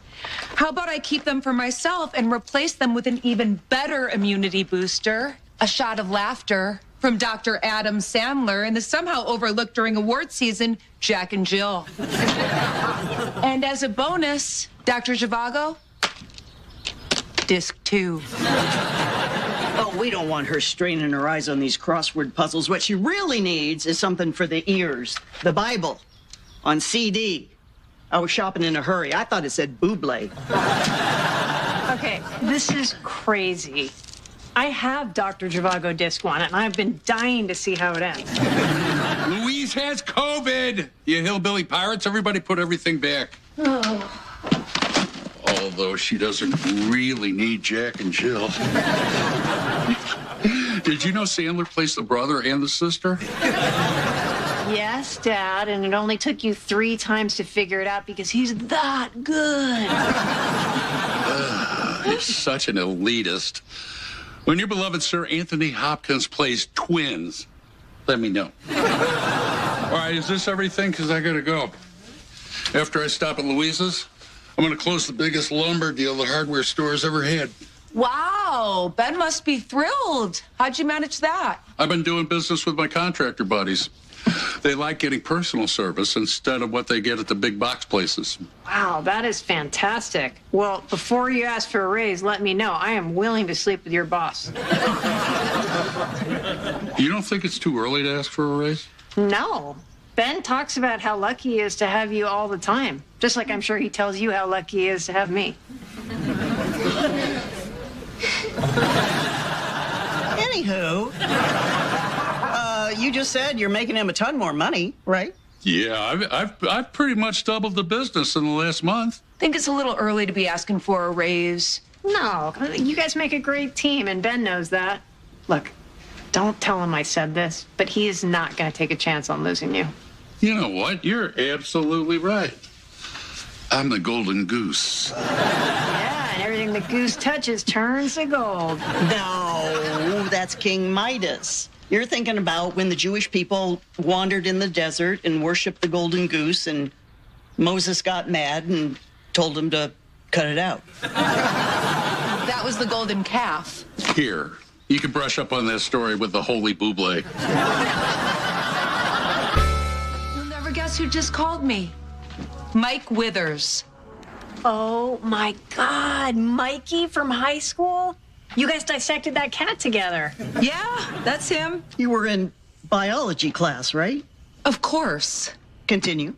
How about I keep them for myself and replace them with an even better immunity booster? A shot of laughter from Dr. Adam Sandler and the somehow overlooked during award season, Jack and Jill. And as a bonus, Dr. Zhivago, disc 2. Oh, we don't want her straining her eyes on these crossword puzzles. What she really needs is something for the ears. The Bible on CD. I was shopping in a hurry. I thought it said Buble. Okay, this is crazy. I have Dr. Zhivago disc 1, and I've been dying to see how it ends. Louise has COVID! You hillbilly pirates, everybody put everything back. Although she doesn't really need Jack and Jill. Did you know Sandler plays the brother and the sister? Yes, Dad, and it only took you 3 times to figure it out because he's that good. You're such an elitist. When your beloved Sir Anthony Hopkins plays twins, let me know. All right, is this everything? Because I gotta go. After I stop at Louisa's, I'm gonna close the biggest lumber deal the hardware store's ever had. Wow, Ben must be thrilled. How'd you manage that? I've been doing business with my contractor buddies. They like getting personal service instead of what they get at the big box places. Wow, that is fantastic. Well, before you ask for a raise, let me know. I am willing to sleep with your boss. You don't think it's too early to ask for a raise? No. Ben talks about how lucky he is to have you all the time. Just like I'm sure he tells you how lucky he is to have me. Anywho, you just said you're making him a ton more money, right? Yeah, I've pretty much doubled the business in the last month. Think it's a little early to be asking for a raise. No, you guys make a great team, and Ben knows that. Look, don't tell him I said this, but he is not going to take a chance on losing you. You know what? You're absolutely right. I'm the golden goose. Yeah, and everything the goose touches turns to gold. No, that's King Midas. You're thinking about when the Jewish people wandered in the desert and worshiped the golden goose, and Moses got mad and told him to cut it out. That was the golden calf. Here, you can brush up on that story with the holy buble. You'll never guess who just called me. Mike Withers. Oh my God, Mikey from high school? You guys dissected that cat together. Yeah, that's him. You were in biology class, right? Of course. Continue.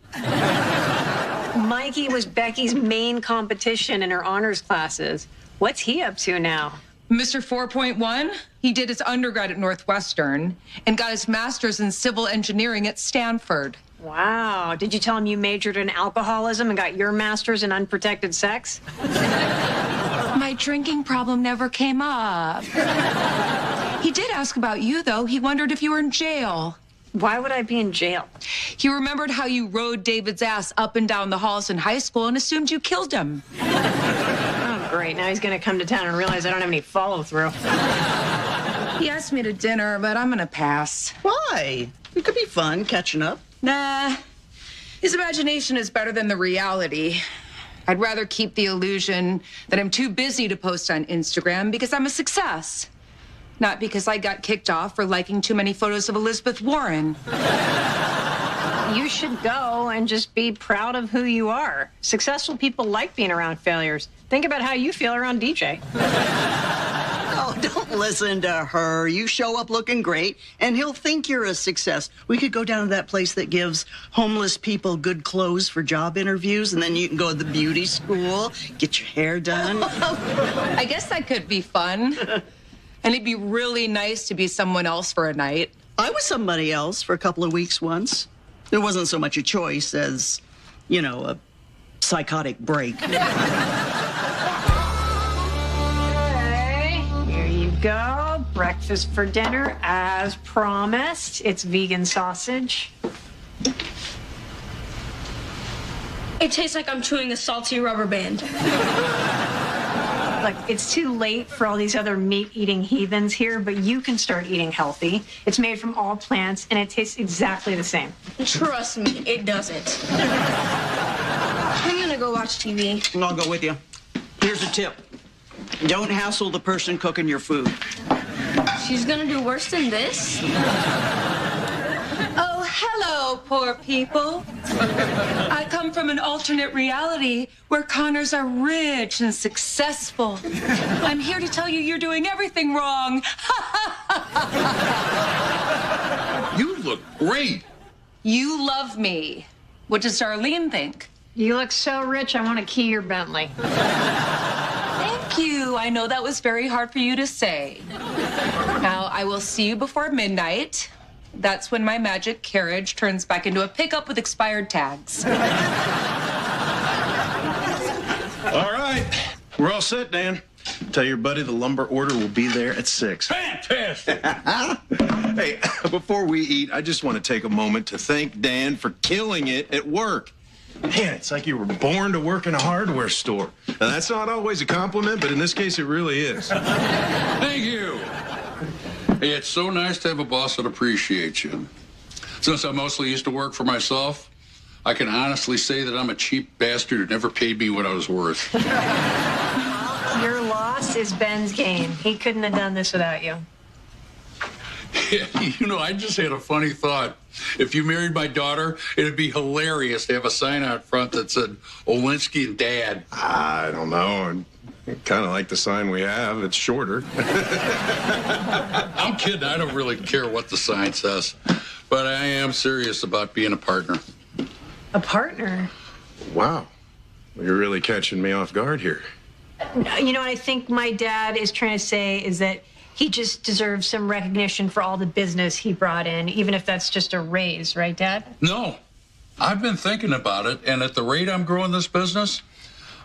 Mikey was Becky's main competition in her honors classes. What's he up to now? Mr. 4.1, he did his undergrad at Northwestern and got his master's in civil engineering at Stanford. Wow. Did you tell him you majored in alcoholism and got your master's in unprotected sex? My drinking problem never came up. He did ask about you, though. He wondered if you were in jail. Why would I be in jail? He remembered how you rode David's ass up and down the halls in high school and assumed you killed him. Oh, great. Now he's going to come to town and realize I don't have any follow-through. He asked me to dinner, but I'm going to pass. Why? It could be fun catching up. Nah. His imagination is better than the reality. I'd rather keep the illusion that I'm too busy to post on Instagram because I'm a success. Not because I got kicked off for liking too many photos of Elizabeth Warren. You should go and just be proud of who you are. Successful people like being around failures. Think about how you feel around DJ. Oh, don't listen to her. You show up looking great, and he'll think you're a success. We could go down to that place that gives homeless people good clothes for job interviews, and then you can go to the beauty school, get your hair done. I guess that could be fun. And it'd be really nice to be someone else for a night. I was somebody else for a couple of weeks once. There wasn't so much a choice as, you know, a psychotic break. Here you go. Breakfast for dinner, as promised. It's vegan sausage. It tastes like I'm chewing a salty rubber band. Look, it's too late for all these other meat-eating heathens here, but you can start eating healthy. It's made from all plants, and it tastes exactly the same. Trust me, it doesn't. I'm gonna go watch TV. And I'll go with you. Here's a tip. Don't hassle the person cooking your food. She's gonna do worse than this? Oh, hello, poor people. I come from an alternate reality where Connors are rich and successful. I'm here to tell you you're doing everything wrong. You look great. You love me. What does Darlene think? You look so rich, I want to key your Bentley. Thank you. I know that was very hard for you to say. Now, I will see you before midnight. That's when my magic carriage turns back into a pickup with expired tags. All right. We're all set, Dan. Tell your buddy the lumber order will be there at 6. Fantastic. Hey, before we eat, I just want to take a moment to thank Dan for killing it at work. Man, it's like you were born to work in a hardware store. Now, that's not always a compliment, but in this case, it really is. Thank you. Hey, it's so nice to have a boss that appreciates you. Since I mostly used to work for myself, I can honestly say that I'm a cheap bastard who never paid me what I was worth. Your loss is Ben's gain. He couldn't have done this without you. You know, I just had a funny thought. If you married my daughter, it'd be hilarious to have a sign out front that said Olinsky and Dad. I don't know. Kind of like the sign we have. It's shorter. I'm kidding. I don't really care what the sign says. But I am serious about being a partner. A partner? Wow. You're really catching me off guard here. You know what I think my dad is trying to say is that he just deserves some recognition for all the business he brought in, even if that's just a raise, right, Dad? No. I've been thinking about it, and at the rate I'm growing this business,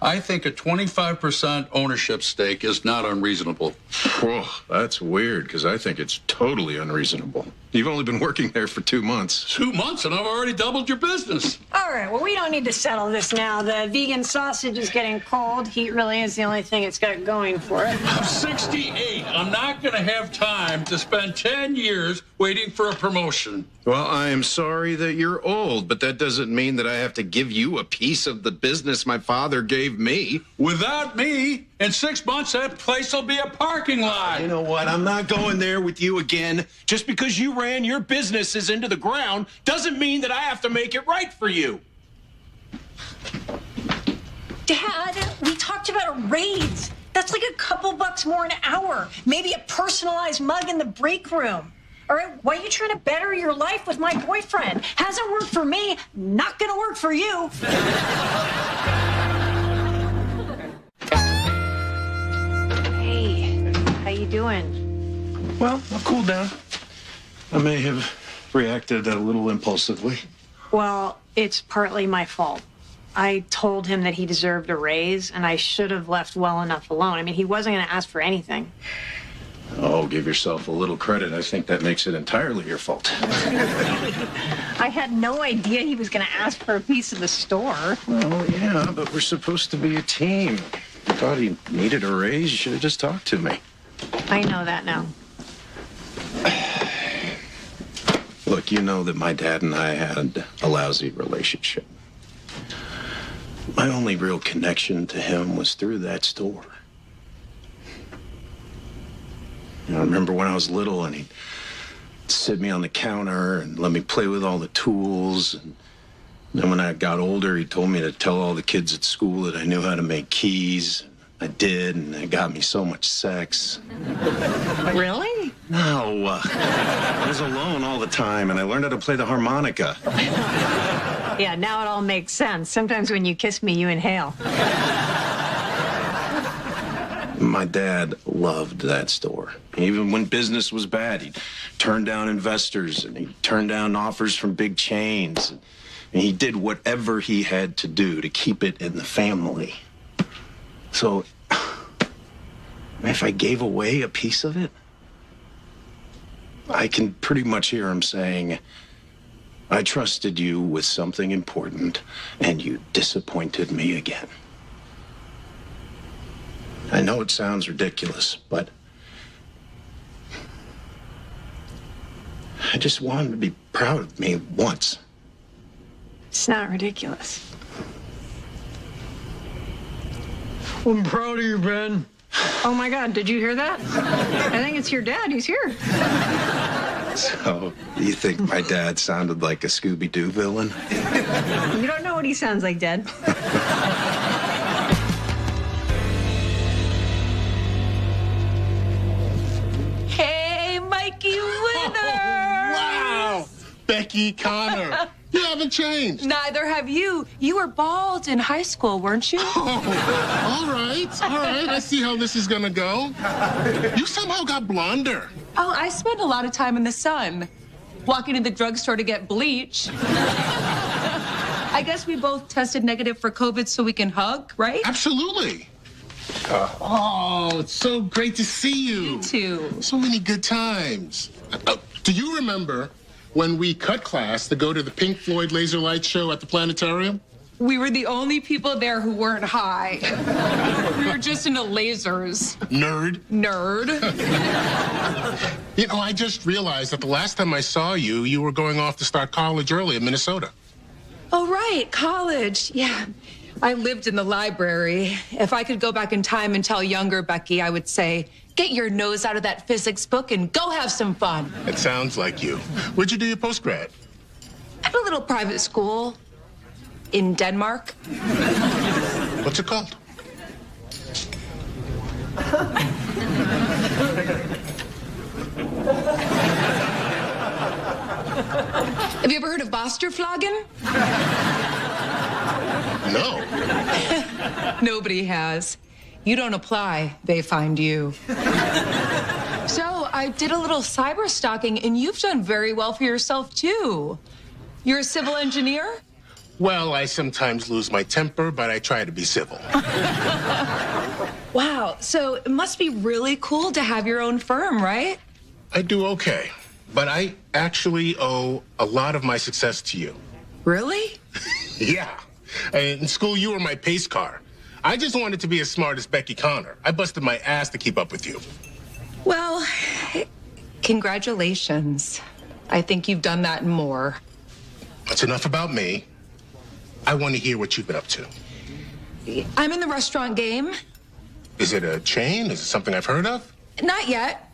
I think a 25% ownership stake is not unreasonable. Whoa, that's weird, because I think it's totally unreasonable. You've only been working there for 2 months. 2 months, and I've already doubled your business. All right, well, we don't need to settle this now. The vegan sausage is getting cold. Heat really is the only thing it's got going for it. I'm 68. I'm not going to have time to spend 10 years waiting for a promotion. Well, I am sorry that you're old, but that doesn't mean that I have to give you a piece of the business my father gave me. Without me, in 6 months, that place will be a parking lot. You know what? I'm not going there with you again. Just because you ran your businesses into the ground doesn't mean that I have to make it right for you. Dad, we talked about a raise. That's like a couple bucks more an hour. Maybe a personalized mug in the break room. All right, why are you trying to better your life with my boyfriend? Hasn't worked for me, not gonna work for you. Hey, how you doing? Well, I'll cool down. I may have reacted a little impulsively. Well, it's partly my fault. I told him that he deserved a raise, and I should have left well enough alone. I mean, he wasn't going to ask for anything. Oh, give yourself a little credit. I think that makes it entirely your fault. I had no idea he was going to ask for a piece of the store. Well, yeah, but we're supposed to be a team. I thought he needed a raise. You should have just talked to me. I know that now. Look, you know that my dad and I had a lousy relationship. My only real connection to him was through that store. You know, I remember when I was little and he'd sit me on the counter and let me play with all the tools. And then when I got older, he told me to tell all the kids at school that I knew how to make keys. I did, and it got me so much sex. Really? No. I was alone all the time, and I learned how to play the harmonica. Yeah, now it all makes sense. Sometimes when you kiss me, you inhale. My dad loved that store. Even when business was bad, he'd turn down investors, and he'd turn down offers from big chains. And he did whatever he had to do to keep it in the family. So, if I gave away a piece of it, I can pretty much hear him saying, I trusted you with something important, and you disappointed me again. I know it sounds ridiculous, but I just wanted him to be proud of me once. It's not ridiculous. I'm proud of you, Ben. Oh my God, did you hear that? I think it's your dad. He's here. So, you think my dad sounded like a Scooby-Doo villain? You don't know what he sounds like, Dad. Hey, Mikey Winner! Wow! Becky Connor. You haven't changed. Neither have you. You were bald in high school, weren't you? Oh, all right. I see how this is gonna go. You somehow got blonder. Oh, I spent a lot of time in the sun, walking to the drugstore to get bleach. I guess we both tested negative for COVID so we can hug, right? Absolutely. Oh, it's so great to see you. You too. So many good times. Do you remember when we cut class to go to the Pink Floyd laser light show at the planetarium? We were the only people there who weren't high. We were just into lasers. Nerd. You know, I just realized that the last time I saw you, you were going off to start college early in Minnesota. Oh, right, college. Yeah. I lived in the library. If I could go back in time and tell younger Becky, I would say, get your nose out of that physics book and go have some fun. It sounds like you. Where'd you do your postgrad? At a little private school in Denmark. What's it called? Have you ever heard of Bosterflagen? No. Nobody has. You don't apply, they find you. So I did a little cyber stalking, and you've done very well for yourself, too. You're a civil engineer? Well, I sometimes lose my temper, but I try to be civil. Wow, so it must be really cool to have your own firm, right? I do okay, but I actually owe a lot of my success to you. Really? Yeah. In school, you were my pace car. I just wanted to be as smart as Becky Connor. I busted my ass to keep up with you. Well, congratulations. I think you've done that and more. That's enough about me. I want to hear what you've been up to. I'm in the restaurant game. Is it a chain? Is it something I've heard of? Not yet.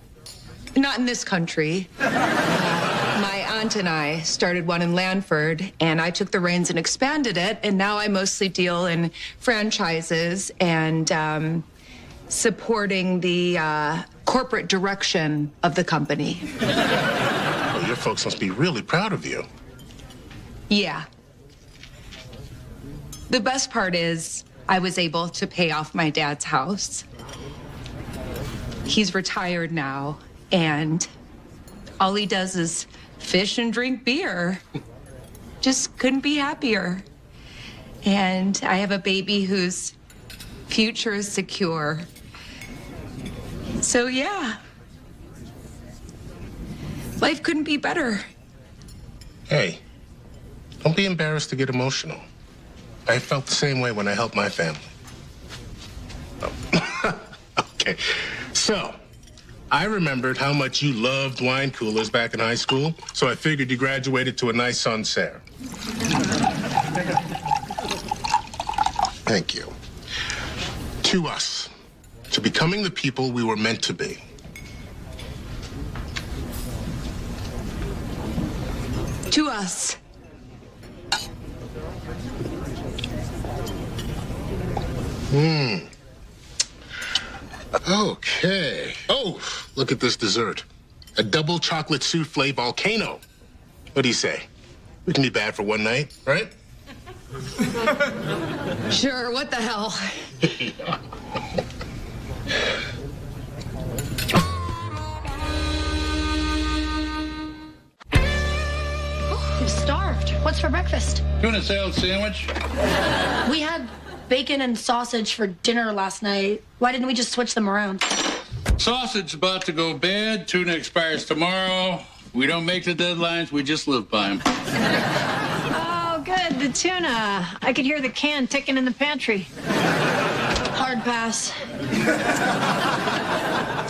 Not in this country. My aunt and I started one in Lanford, and I took the reins and expanded it, and now I mostly deal in franchises and supporting the corporate direction of the company. Well, your folks must be really proud of you. Yeah. The best part is I was able to pay off my dad's house. He's retired now, and all he does is fish and drink beer. Just couldn't be happier. And I have a baby whose future is secure. So, yeah. Life couldn't be better. Hey, don't be embarrassed to get emotional. I felt the same way when I helped my family. Oh. Okay, so I remembered how much you loved wine coolers back in high school, so I figured you graduated to a nice Sancerre. Thank you. To us, to becoming the people we were meant to be. To us. Okay. Oh, look at this dessert. A double chocolate souffle volcano. What do you say? We can be bad for one night, right? Sure, what the hell? I'm starved. What's for breakfast? Tuna salad sandwich. We had bacon and sausage for dinner last night. Why didn't we just switch them around? Sausage about to go bad. Tuna expires tomorrow. We don't make the deadlines. We just live by them. Oh, good. The tuna. I could hear the can ticking in the pantry. Hard pass.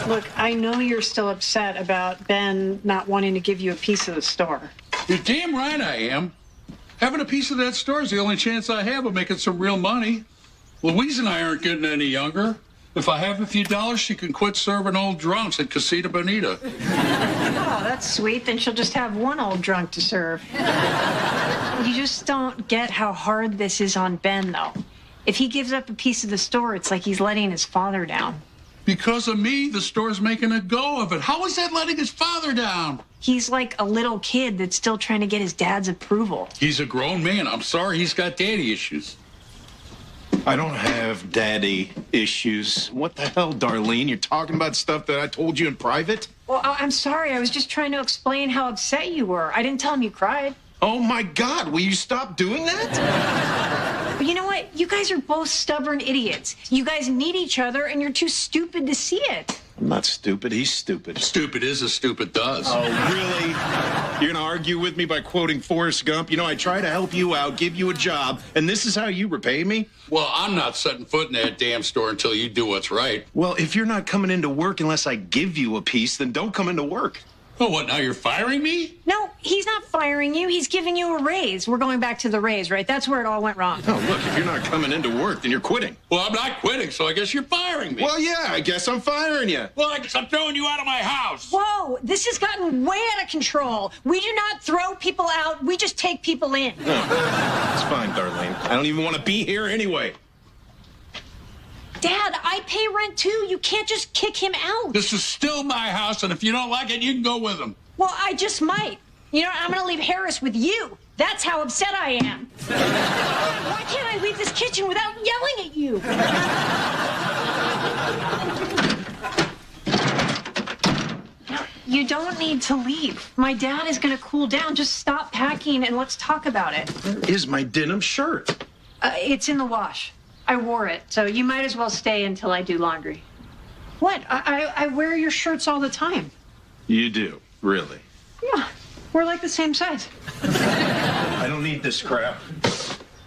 Look, I know you're still upset about Ben not wanting to give you a piece of the store. You're damn right I am. Having a piece of that store is the only chance I have of making some real money. Louise and I aren't getting any younger. If I have a few dollars, she can quit serving old drunks at Casita Bonita. Oh, that's sweet. Then she'll just have one old drunk to serve. You just don't get how hard this is on Ben, though. If he gives up a piece of the store, it's like he's letting his father down. Because of me, the store's making a go of it. How is that letting his father down? He's like a little kid that's still trying to get his dad's approval. He's a grown man. I'm sorry he's got daddy issues. I don't have daddy issues. What the hell, Darlene? You're talking about stuff that I told you in private? Well, I'm sorry. I was just trying to explain how upset you were. I didn't tell him you cried. Oh, my God. Will you stop doing that? But you know what? You guys are both stubborn idiots. You guys need each other, and you're too stupid to see it. I'm not stupid. He's stupid. Stupid is as stupid does. Oh, really? You're going to argue with me by quoting Forrest Gump? You know, I try to help you out, give you a job, and this is how you repay me? Well, I'm not setting foot in that damn store until you do what's right. Well, if you're not coming into work unless I give you a piece, then don't come into work. Oh, what, now you're firing me? No, he's not firing you. He's giving you a raise. We're going back to the raise, right? That's where it all went wrong. Oh, look, if you're not coming into work, then you're quitting. Well, I'm not quitting, so I guess you're firing me. Well, yeah, I guess I'm firing you. Well, I guess I'm throwing you out of my house. Whoa, this has gotten way out of control. We do not throw people out. We just take people in. Oh, it's fine, Darlene. I don't even want to be here anyway. Dad, I pay rent too. You can't just kick him out. This is still my house, and if you don't like it, you can go with him. Well, I just might. You know, I'm going to leave Harris with you. That's how upset I am. Why can't I leave this kitchen without yelling at you? you don't need to leave. My dad is going to cool down. Just stop packing and let's talk about it. Where is my denim shirt? It's in the wash. I wore it, so you might as well stay until I do laundry. What? I wear your shirts all the time. You do, really? Yeah, we're like the same size. I don't need this crap.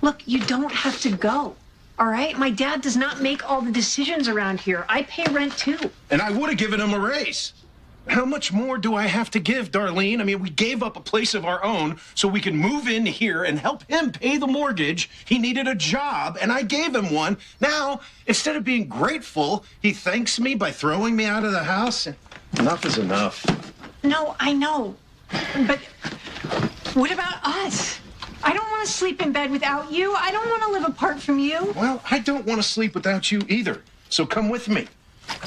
Look, you don't have to go. All right? My dad does not make all the decisions around here. I pay rent too. And I would have given him a raise. How much more do I have to give, Darlene? I mean, we gave up a place of our own so we can move in here and help him pay the mortgage. He needed a job, and I gave him one. Now, instead of being grateful, he thanks me by throwing me out of the house. Enough is enough. No, I know. But what about us? I don't want to sleep in bed without you. I don't want to live apart from you. Well, I don't want to sleep without you either. So come with me.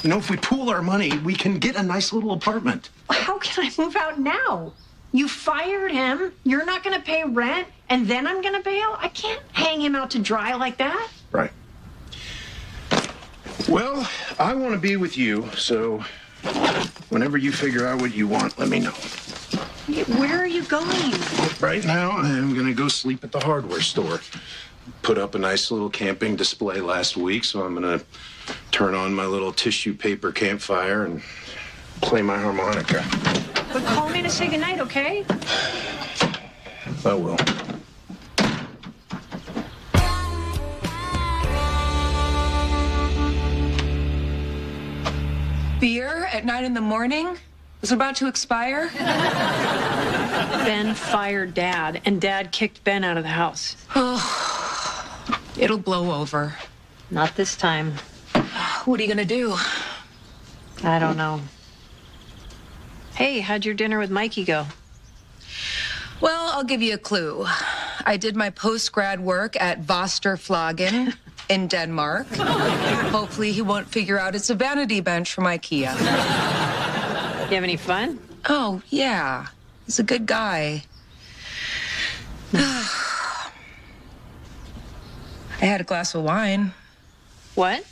You know, if we pool our money, we can get a nice little apartment. How can I move out now? You fired him. You're not going to pay rent, and then I'm going to bail? I can't hang him out to dry like that. Right. Well, I want to be with you, so whenever you figure out what you want, let me know. Where are you going? Right now, I'm going to go sleep at the hardware store. Put up a nice little camping display last week, so I'm going to turn on my little tissue paper campfire and play my harmonica. But call me to say goodnight, okay? I will. Beer at 9 in the morning? Was it about to expire? Ben fired Dad, and Dad kicked Ben out of the house. Oh, it'll blow over. Not this time. What are you gonna do? I don't know. Hey, how'd your dinner with Mikey go? Well, I'll give you a clue. I did my post-grad work at Vosterflagen in Denmark. Hopefully he won't figure out it's a vanity bench from IKEA. You have any fun? Oh, yeah. He's a good guy. I had a glass of wine. What?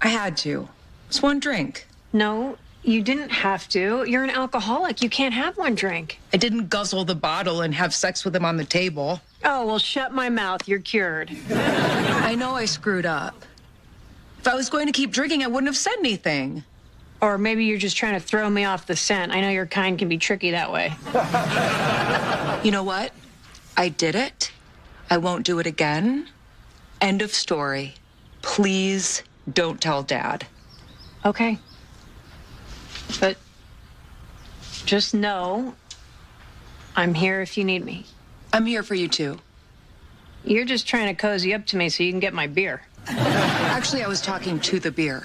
I had to. It's one drink. No, you didn't have to. You're an alcoholic. You can't have one drink. I didn't guzzle the bottle and have sex with him on the table. Oh, well, shut my mouth. You're cured. I know I screwed up. If I was going to keep drinking, I wouldn't have said anything. Or maybe you're just trying to throw me off the scent. I know your kind can be tricky that way. You know what? I did it. I won't do it again. End of story. Please don't tell Dad. Okay. But just know I'm here if you need me. I'm here for you too. You're just trying to cozy up to me so you can get my beer. Actually, I was talking to the beer.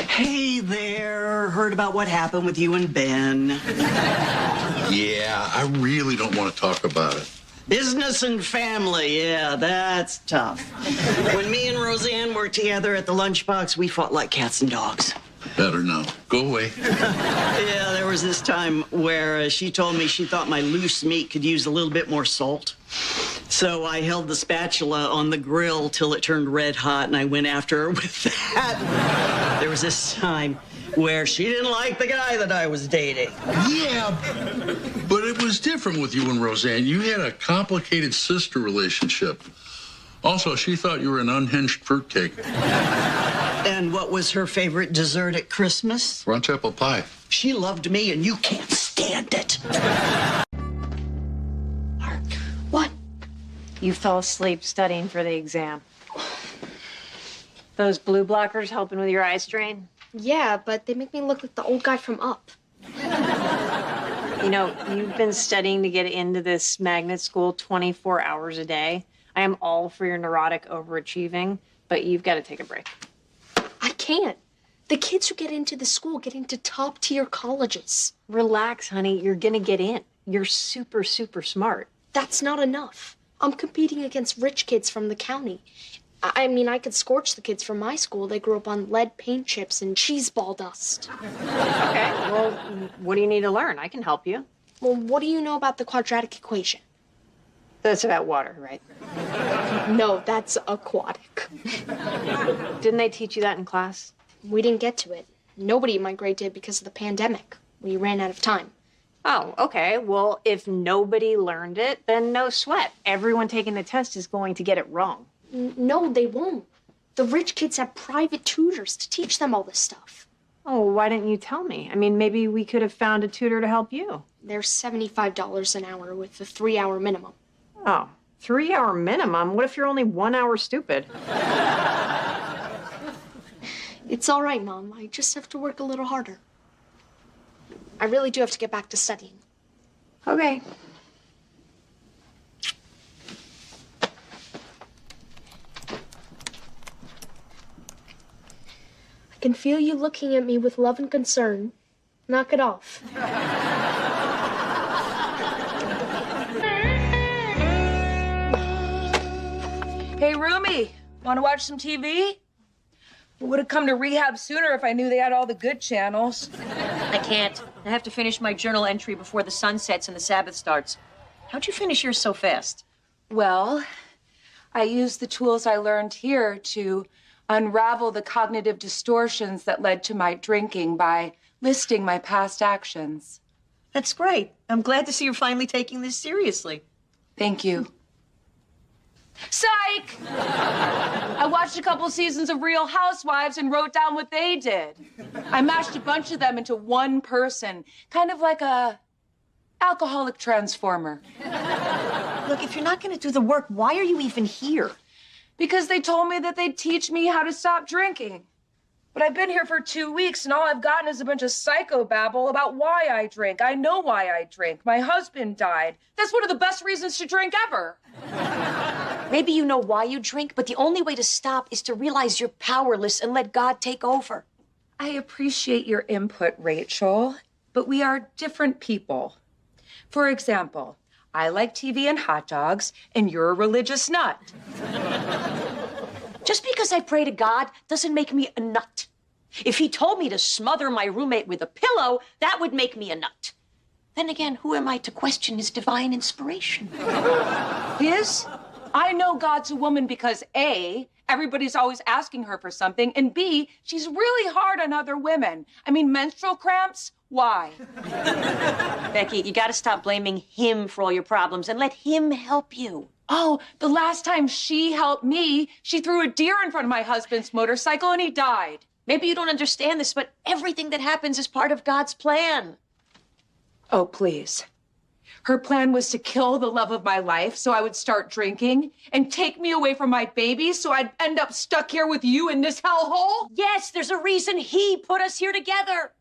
Hey there. Heard about what happened with you and Ben. Yeah, I really don't want to talk about it. Business and family, yeah, that's tough. When me and Roseanne worked together at the lunchbox, we fought like cats and dogs. Better now. Go away. Yeah, there was this time where she told me she thought my loose meat could use a little bit more salt. So I held the spatula on the grill till it turned red hot, and I went after her with that. There was this time where she didn't like the guy that I was dating. Yeah, but it was different with you and Roseanne. You had a complicated sister relationship. Also, she thought you were an unhinged fruitcake. And what was her favorite dessert at Christmas? Crunch apple pie. She loved me, and you can't stand it. What? You fell asleep studying for the exam. Those blue blockers helping with your eye strain? Yeah, but they make me look like the old guy from Up. You know, you've been studying to get into this magnet school 24 hours a day. I am all for your neurotic overachieving, but you've got to take a break. I can't. The kids who get into the school get into top-tier colleges. Relax, honey. You're going to get in. You're super, super smart. That's not enough. I'm competing against rich kids from the county. I mean, I could scorch the kids from my school. They grew up on lead paint chips and cheese ball dust. Okay, well, what do you need to learn? I can help you. Well, what do you know about the quadratic equation? That's about water, right? No, that's aquatic. Didn't they teach you that in class? We didn't get to it. Nobody in my grade did because of the pandemic. We ran out of time. Oh, okay. Well, if nobody learned it, then no sweat. Everyone taking the test is going to get it wrong. No, they won't. The rich kids have private tutors to teach them all this stuff. Oh, why didn't you tell me? I mean, maybe we could have found a tutor to help you. They're $75 an hour with a 3-hour minimum. Oh, 3-hour minimum? What if you're only 1 hour stupid? It's all right, Mom. I just have to work a little harder. I really do have to get back to studying. Okay. I can feel you looking at me with love and concern. Knock it off. Hey, Rumi, want to watch some TV? I would have come to rehab sooner if I knew they had all the good channels. I can't. I have to finish my journal entry before the sun sets and the Sabbath starts. How'd you finish yours so fast? Well, I used the tools I learned here to unravel the cognitive distortions that led to my drinking by listing my past actions. That's great. I'm glad to see you're finally taking this seriously. Thank you. Psych! I watched a couple seasons of Real Housewives and wrote down what they did. I mashed a bunch of them into one person, kind of like a alcoholic transformer. Look, if you're not going to do the work, why are you even here? Because they told me that they'd teach me how to stop drinking. But I've been here for 2 weeks, and all I've gotten is a bunch of psychobabble about why I drink. I know why I drink. My husband died. That's one of the best reasons to drink ever. Maybe you know why you drink, but the only way to stop is to realize you're powerless and let God take over. I appreciate your input, Rachel, but we are different people. For example, I like TV and hot dogs, and you're a religious nut. Just because I pray to God doesn't make me a nut. If he told me to smother my roommate with a pillow, that would make me a nut. Then again, who am I to question his divine inspiration? His? I know God's a woman because A, everybody's always asking her for something, and B, she's really hard on other women. I mean, menstrual cramps? Why? Becky, you gotta stop blaming him for all your problems and let him help you. Oh, the last time she helped me, she threw a deer in front of my husband's motorcycle and he died. Maybe you don't understand this, but everything that happens is part of God's plan. Oh, please. Her plan was to kill the love of my life so I would start drinking and take me away from my baby so I'd end up stuck here with you in this hellhole? Yes, there's a reason he put us here together.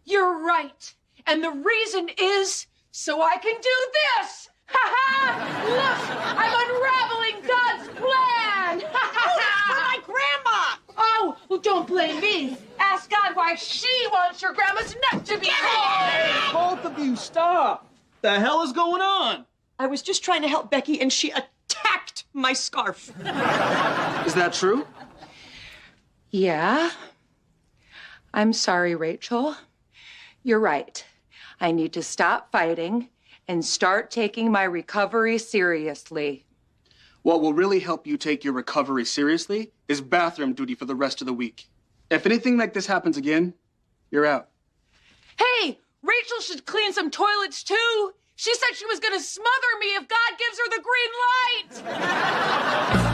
You're right. And the reason is so I can do this. Ha ha! Look, I'm unraveling God's plan. Ha ha! For my grandma. Oh, well, don't blame me. Ask God why she wants your grandma's neck to be cold. Both of you, stop. The hell is going on? I was just trying to help Becky and she attacked my scarf. Is that true? Yeah. I'm sorry, Rachel. You're right. I need to stop fighting and start taking my recovery seriously. What will really help you take your recovery seriously is bathroom duty for the rest of the week. If anything like this happens again, you're out. Hey, Rachel should clean some toilets too. She said she was gonna smother me if God gives her the green light.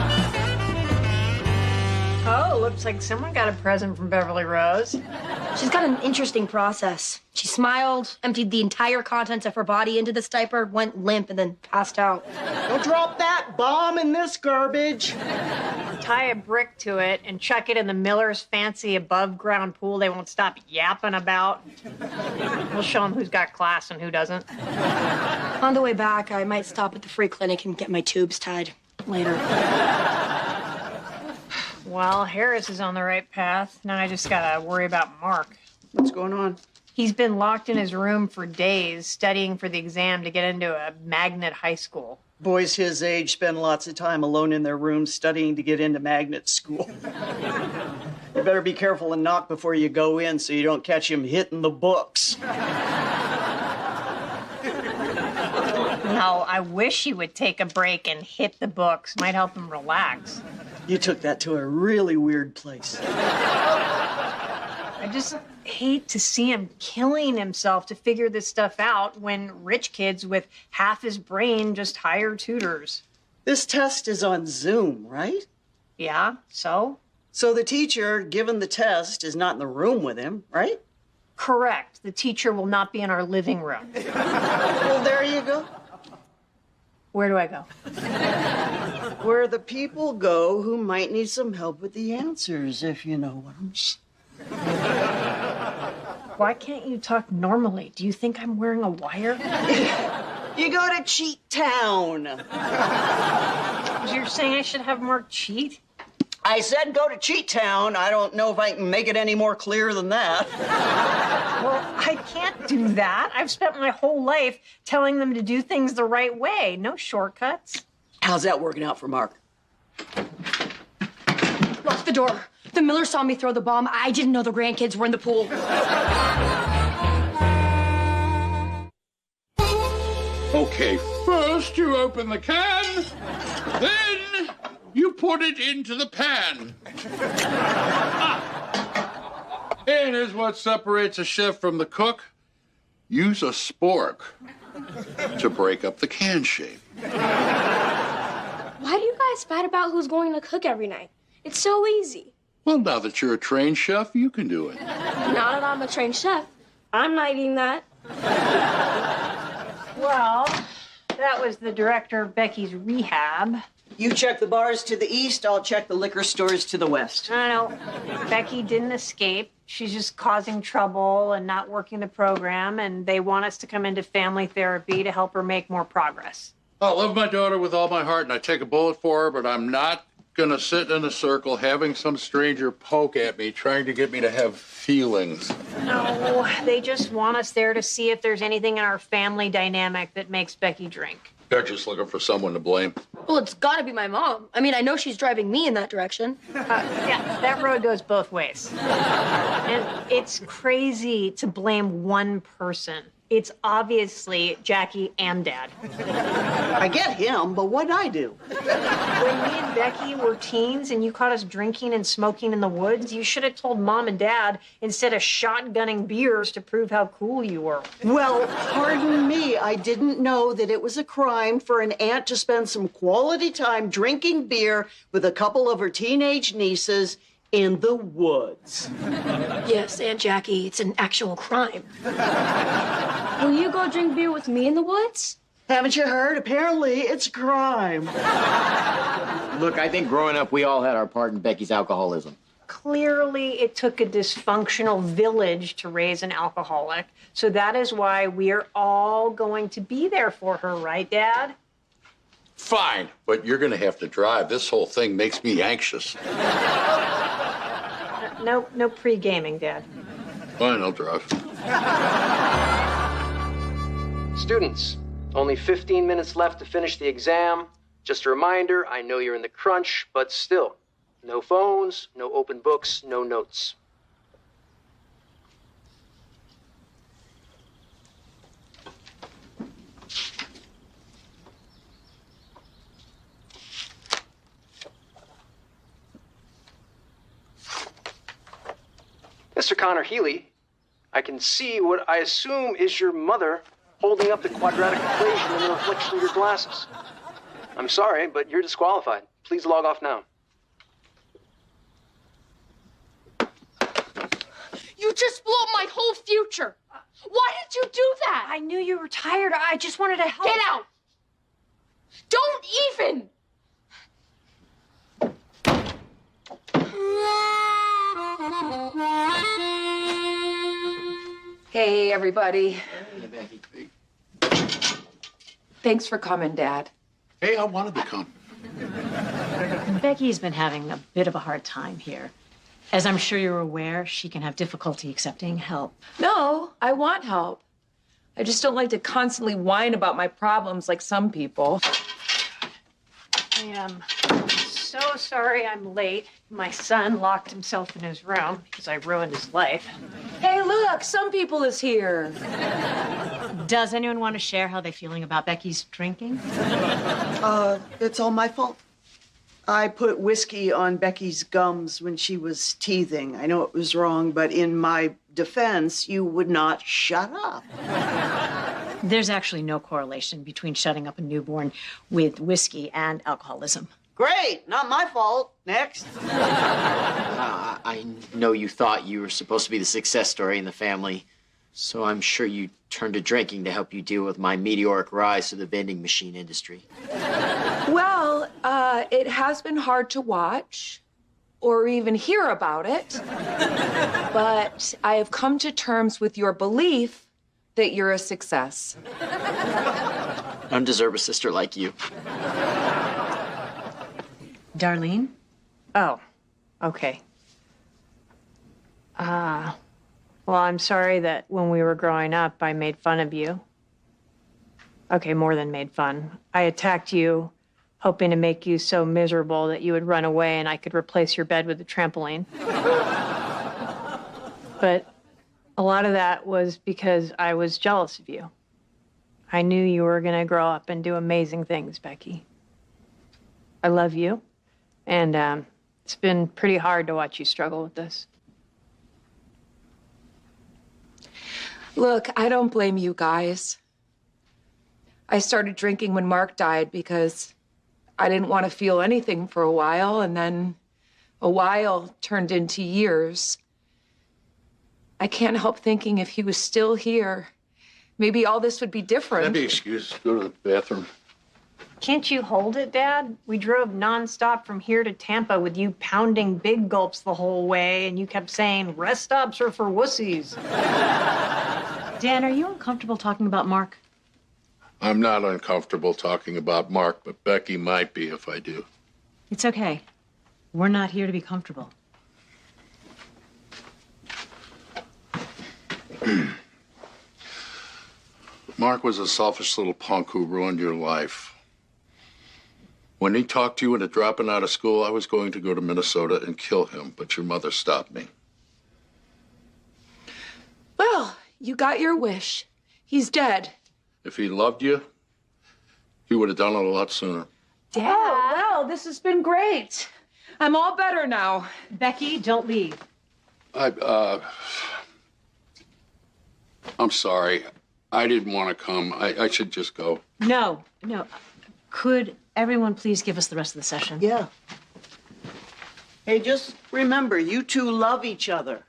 Oh, looks like someone got a present from Beverly Rose. She's got an interesting process. She smiled, emptied the entire contents of her body into this diaper, went limp, and then passed out. Don't drop that bomb in this garbage. Tie a brick to it and chuck it in the Miller's fancy above-ground pool they won't stop yapping about. We'll show them who's got class and who doesn't. On the way back, I might stop at the free clinic and get my tubes tied later. Well, Harris is on the right path. Now I just gotta worry about Mark. What's going on? He's been locked in his room for days, studying for the exam to get into a magnet high school. Boys his age spend lots of time alone in their rooms studying to get into magnet school. You better be careful and knock before you go in so you don't catch him hitting the books. Well, I wish he would take a break and hit the books. Might help him relax. You took that to a really weird place. I just hate to see him killing himself to figure this stuff out when rich kids with half his brain just hire tutors. This test is on Zoom, right? Yeah, so? So the teacher, given the test, is not in the room with him, right? Correct. The teacher will not be in our living room. Well, there you go. Where do I go? Where the people go who might need some help with the answers, if you know what I'm saying. Why can't you talk normally? Do you think I'm wearing a wire? You go to Cheat Town. You're saying I should have more cheat? I said go to Cheat Town. I don't know if I can make it any more clear than that. Well, I can't do that. I've spent my whole life telling them to do things the right way. No shortcuts. How's that working out for Mark? Lock the door. The Miller saw me throw the bomb. I didn't know the grandkids were in the pool. Okay, first you open the can, then you put it into the pan. And here's what separates a chef from the cook. Use a spork to break up the can shape. Why do you guys fight about who's going to cook every night? It's so easy. Well, now that you're a trained chef, you can do it. Now that I'm a trained chef, I'm not eating that. Well, that was the director of Becky's rehab. You check the bars to the east, I'll check the liquor stores to the west. I know. Becky didn't escape. She's just causing trouble and not working the program, and they want us to come into family therapy to help her make more progress. I love my daughter with all my heart, and I take a bullet for her, but I'm not gonna sit in a circle having some stranger poke at me, trying to get me to have feelings. No, they just want us there to see if there's anything in our family dynamic that makes Becky drink. They're just looking for someone to blame. Well, it's gotta be my mom. I mean, I know she's driving me in that direction. Yeah, that road goes both ways. And it's crazy to blame one person. It's obviously Jackie and Dad. I get him, but what'd I do? When me and Becky were teens and you caught us drinking and smoking in the woods, you should have told Mom and Dad instead of shotgunning beers to prove how cool you were. Well, pardon me, I didn't know that it was a crime for an aunt to spend some quality time drinking beer with a couple of her teenage nieces in the woods. Yes, Aunt Jackie, it's an actual crime. Will you go drink beer with me in the woods? Haven't you heard? Apparently, it's a crime. Look, I think growing up, we all had our part in Becky's alcoholism. Clearly, it took a dysfunctional village to raise an alcoholic. So that is why we're all going to be there for her, right, Dad? Fine, but you're gonna have to drive. This whole thing makes me anxious. No pre-gaming, Dad. Fine, I'll drive. Students, only 15 minutes left to finish the exam. Just a reminder, I know you're in the crunch, but still, no phones, no open books, no notes. Mr. Connor Healy, I can see what I assume is your mother holding up the quadratic equation in the reflection of your glasses. I'm sorry, but you're disqualified. Please log off now. You just blew up my whole future. Why did you do that? I knew you were tired. I just wanted to help. Get out. Don't even. Hey, everybody. Thanks for coming, Dad. Hey, I wanted to come. Becky's been having a bit of a hard time here. As I'm sure you're aware, she can have difficulty accepting help. No, I want help. I just don't like to constantly whine about my problems like some people. I am so sorry I'm late. My son locked himself in his room because I ruined his life. Hey, look! Look, some people is here. Does anyone want to share how they're feeling about Becky's drinking? It's all my fault. I put whiskey on Becky's gums when she was teething. I know it was wrong, but in my defense, you would not shut up. There's actually no correlation between shutting up a newborn with whiskey and alcoholism. Great, not my fault. Next. I know you thought you were supposed to be the success story in the family, so I'm sure you turned to drinking to help you deal with my meteoric rise to the vending machine industry. Well, it has been hard to watch or even hear about it, but I have come to terms with your belief that you're a success. I don't deserve a sister like you. Darlene? Oh, okay. Well, I'm sorry that when we were growing up, I made fun of you. Okay, more than made fun. I attacked you, hoping to make you so miserable that you would run away and I could replace your bed with a trampoline. But a lot of that was because I was jealous of you. I knew you were going to grow up and do amazing things, Becky. I love you, and it's been pretty hard to watch you struggle with this. Look, I don't blame you guys. I started drinking when Mark died because I didn't want to feel anything for a while, and then a while turned into years. I can't help thinking if he was still here, maybe all this would be different. That'd be excuse. Go to the bathroom. Can't you hold it, Dad? We drove nonstop from here to Tampa with you pounding big gulps the whole way, and you kept saying, rest stops are for wussies. Dan, are you uncomfortable talking about Mark? I'm not uncomfortable talking about Mark, but Becky might be if I do. It's okay. We're not here to be comfortable. Mark was a selfish little punk who ruined your life. When he talked you into dropping out of school, I was going to go to Minnesota and kill him, but your mother stopped me. Well, you got your wish. He's dead. If he loved you, he would have done it a lot sooner. Dad. Oh, well, this has been great. I'm all better now. Becky, don't leave. I'm sorry. I didn't want to come. I should just go. No. Could everyone please give us the rest of the session? Yeah. Hey, just remember, you two love each other.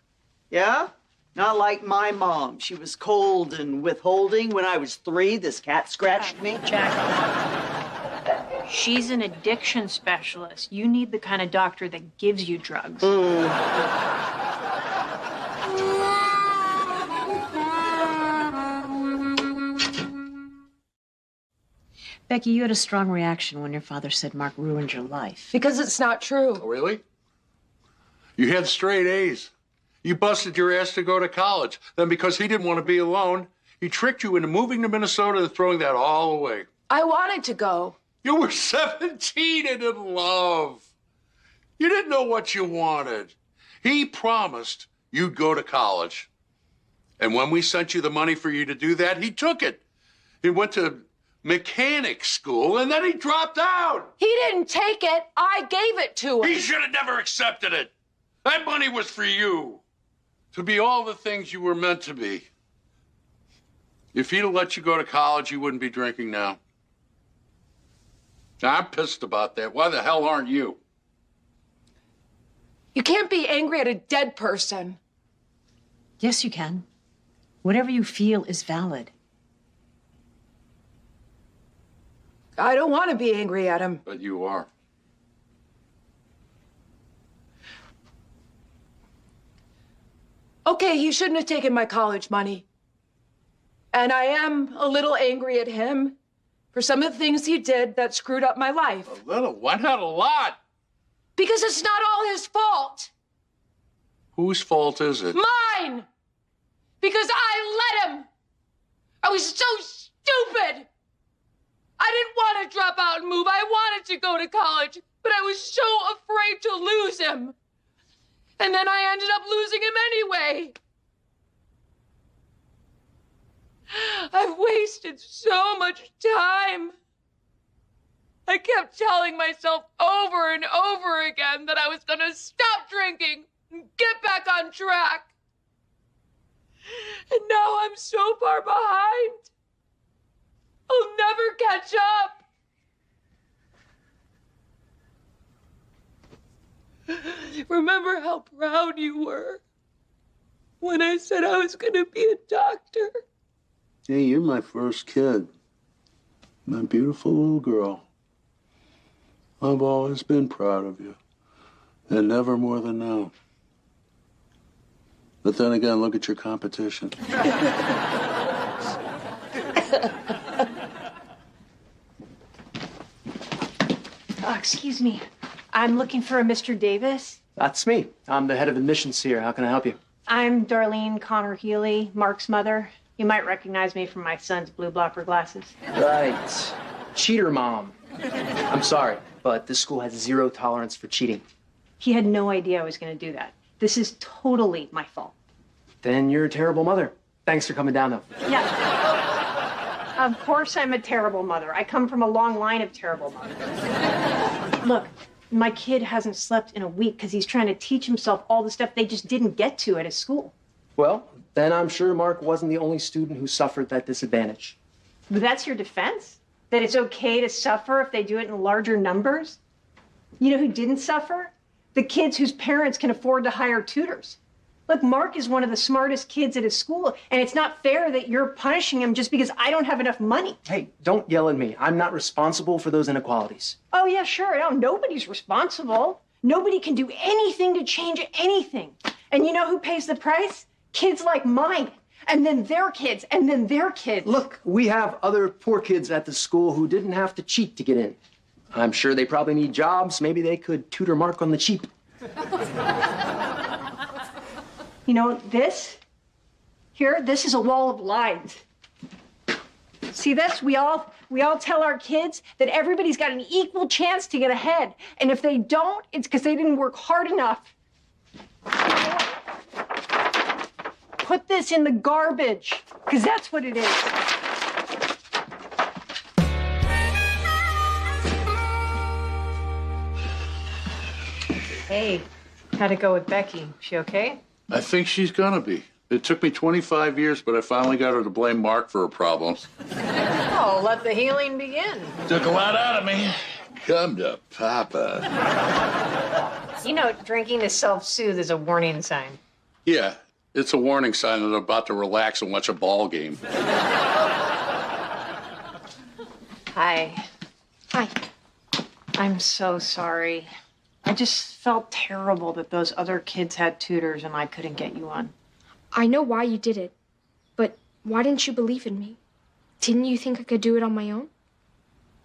Yeah? Not like my mom. She was cold and withholding. When I was 3, this cat scratched me. She's an addiction specialist. You need the kind of doctor that gives you drugs. Becky, you had a strong reaction when your father said Mark ruined your life. Because it's not true. Oh, really? You had straight A's. You busted your ass to go to college. Then because he didn't want to be alone, he tricked you into moving to Minnesota and throwing that all away. I wanted to go. You were 17 and in love. You didn't know what you wanted. He promised you'd go to college. And when we sent you the money for you to do that, he took it. He went to mechanic school, and then he dropped out. He didn't take it. I gave it to him. He should have never accepted it. That money was for you. To be all the things you were meant to be. If he'd have let you go to college, you wouldn't be drinking now. I'm pissed about that. Why the hell aren't you? You can't be angry at a dead person. Yes, you can. Whatever you feel is valid. I don't want to be angry at him. But you are. Okay, he shouldn't have taken my college money. And I am a little angry at him for some of the things he did that screwed up my life. A little? Why not a lot? Because it's not all his fault. Whose fault is it? Mine! Because I let him. I was so stupid. I didn't want to drop out and move. I wanted to go to college, but I was so afraid to lose him. And then I ended up losing him anyway. wasted so much time. I kept telling myself over and over again that I was gonna stop drinking and get back on track. And now I'm so far behind. I'll never catch up. Remember how proud you were when I said I was gonna be a doctor? Hey, you're my first kid. My beautiful little girl. I've always been proud of you. And never more than now. But then again, look at your competition. Excuse me. I'm looking for a Mr. Davis. That's me. I'm the head of admissions here. How can I help you? I'm Darlene Connor Healy, Mark's mother. You might recognize me from my son's blue blocker glasses. Right. Cheater mom. I'm sorry, but this school has zero tolerance for cheating. He had no idea I was going to do that. This is totally my fault. Then you're a terrible mother. Thanks for coming down, though. Yeah. Of course I'm a terrible mother. I come from a long line of terrible mothers. Look, my kid hasn't slept in a week because he's trying to teach himself all the stuff they just didn't get to at his school. Well, then I'm sure Mark wasn't the only student who suffered that disadvantage. But that's your defense? That it's okay to suffer if they do it in larger numbers? You know who didn't suffer? The kids whose parents can afford to hire tutors. Look, Mark is one of the smartest kids at his school, and it's not fair that you're punishing him just because I don't have enough money. Hey, don't yell at me. I'm not responsible for those inequalities. Oh, yeah, sure. No, nobody's responsible. Nobody can do anything to change anything. And you know who pays the price? Kids like mine. And then their kids, and then their kids. Look, we have other poor kids at the school who didn't have to cheat to get in. I'm sure they probably need jobs. Maybe they could tutor Mark on the cheap. You know, this is a wall of lies. See this? We all tell our kids that everybody's got an equal chance to get ahead. And if they don't, it's because they didn't work hard enough. Put this in the garbage, because that's what it is. Hey, how'd it go with Becky? She okay? I think she's gonna be. It took me 25 years, but I finally got her to blame Mark for her problems. Oh, let the healing begin. Took a lot out of me. Come to Papa. You know, drinking to self-soothe is a warning sign. Yeah, it's a warning sign that I'm about to relax and watch a ball game. Hi. Hi. I'm so sorry. I just felt terrible that those other kids had tutors and I couldn't get you on. I know why you did it, but why didn't you believe in me? Didn't you think I could do it on my own?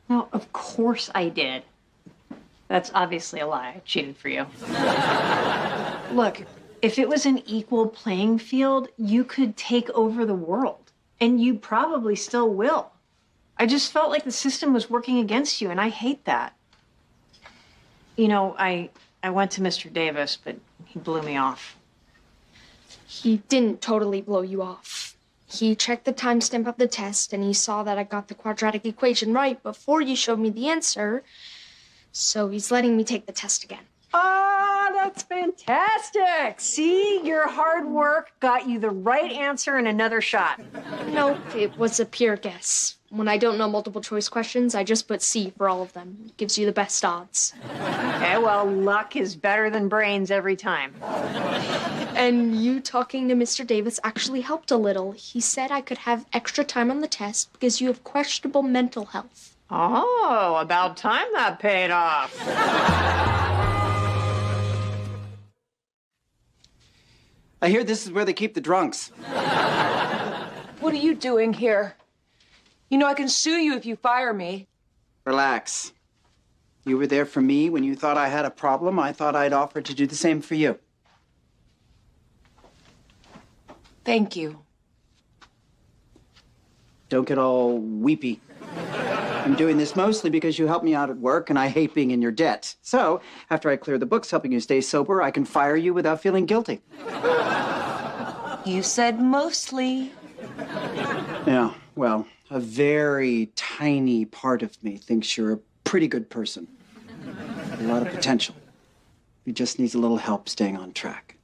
Well, of course I did. That's obviously a lie. I cheated for you. Look, if it was an equal playing field, you could take over the world. And you probably still will. I just felt like the system was working against you, and I hate that. You know, I went to Mr. Davis, but he blew me off. He didn't totally blow you off. He checked the timestamp of the test, and he saw that I got the quadratic equation right before you showed me the answer. So he's letting me take the test again. Ah, that's fantastic. See, your hard work got you the right answer in another shot. Nope, it was a pure guess. When I don't know multiple choice questions, I just put C for all of them. It gives you the best odds. Okay, well, luck is better than brains every time. And you talking to Mr. Davis actually helped a little. He said I could have extra time on the test because you have questionable mental health. Oh, about time that paid off. I hear this is where they keep the drunks. What are you doing here? You know I can sue you if you fire me. Relax. You were there for me when you thought I had a problem. I thought I'd offer to do the same for you. Thank you. Don't get all weepy. I'm doing this mostly because you helped me out at work, and I hate being in your debt. So, after I clear the books helping you stay sober, I can fire you without feeling guilty. You said mostly. Yeah, well, a very tiny part of me thinks you're a pretty good person. A lot of potential. He just needs a little help staying on track.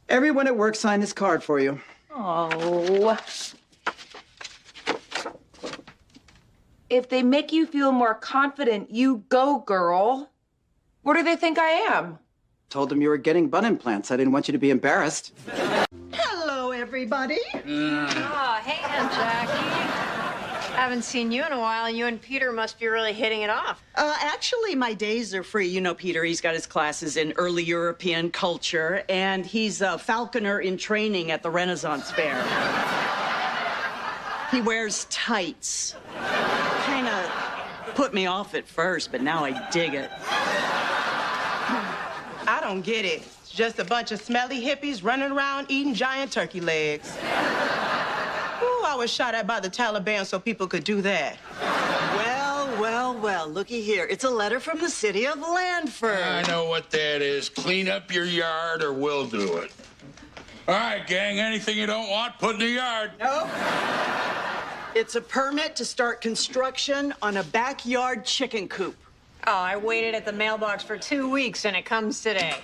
Everyone at work signed this card for you. Oh. If they make you feel more confident, you go, girl. What do they think I am? Told them you were getting butt implants. I didn't want you to be embarrassed. Hello, everybody. Oh, hey, Aunt Jackie. Haven't seen you in a while, and you and Peter must be really hitting it off. Actually, my days are free. You know, Peter, he's got his classes in early European culture, and he's a falconer in training at the Renaissance Fair. He wears tights. Kind of put me off at first, but now I dig it. I don't get it. It's just a bunch of smelly hippies running around eating giant turkey legs. Ooh, I was shot at by the Taliban so people could do that. Well, looky here. It's a letter from the city of Landford. I know what that is. Clean up your yard or we'll do it. All right, gang, anything you don't want, put in the yard. Nope. It's a permit to start construction on a backyard chicken coop. Oh, I waited at the mailbox for 2 weeks, and it comes today.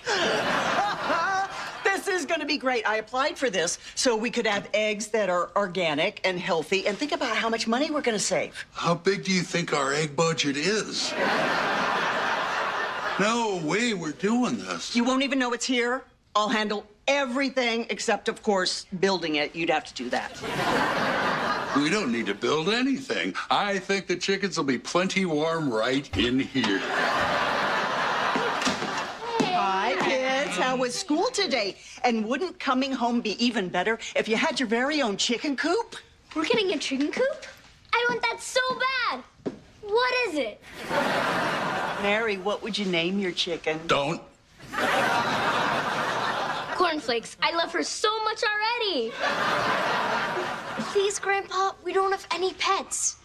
This is going to be great. I applied for this so we could have eggs that are organic and healthy, and think about how much money we're going to save. How big do you think our egg budget is? No way we're doing this. You won't even know it's here. I'll handle everything except, of course, building it. You'd have to do that. We don't need to build anything. I think the chickens will be plenty warm right in here. Hi, kids. How was school today? And wouldn't coming home be even better if you had your very own chicken coop? We're getting a chicken coop? I want that so bad. What is it? Mary, what would you name your chicken? Don't. Cornflakes. I love her so much already. Please, Grandpa, we don't have any pets.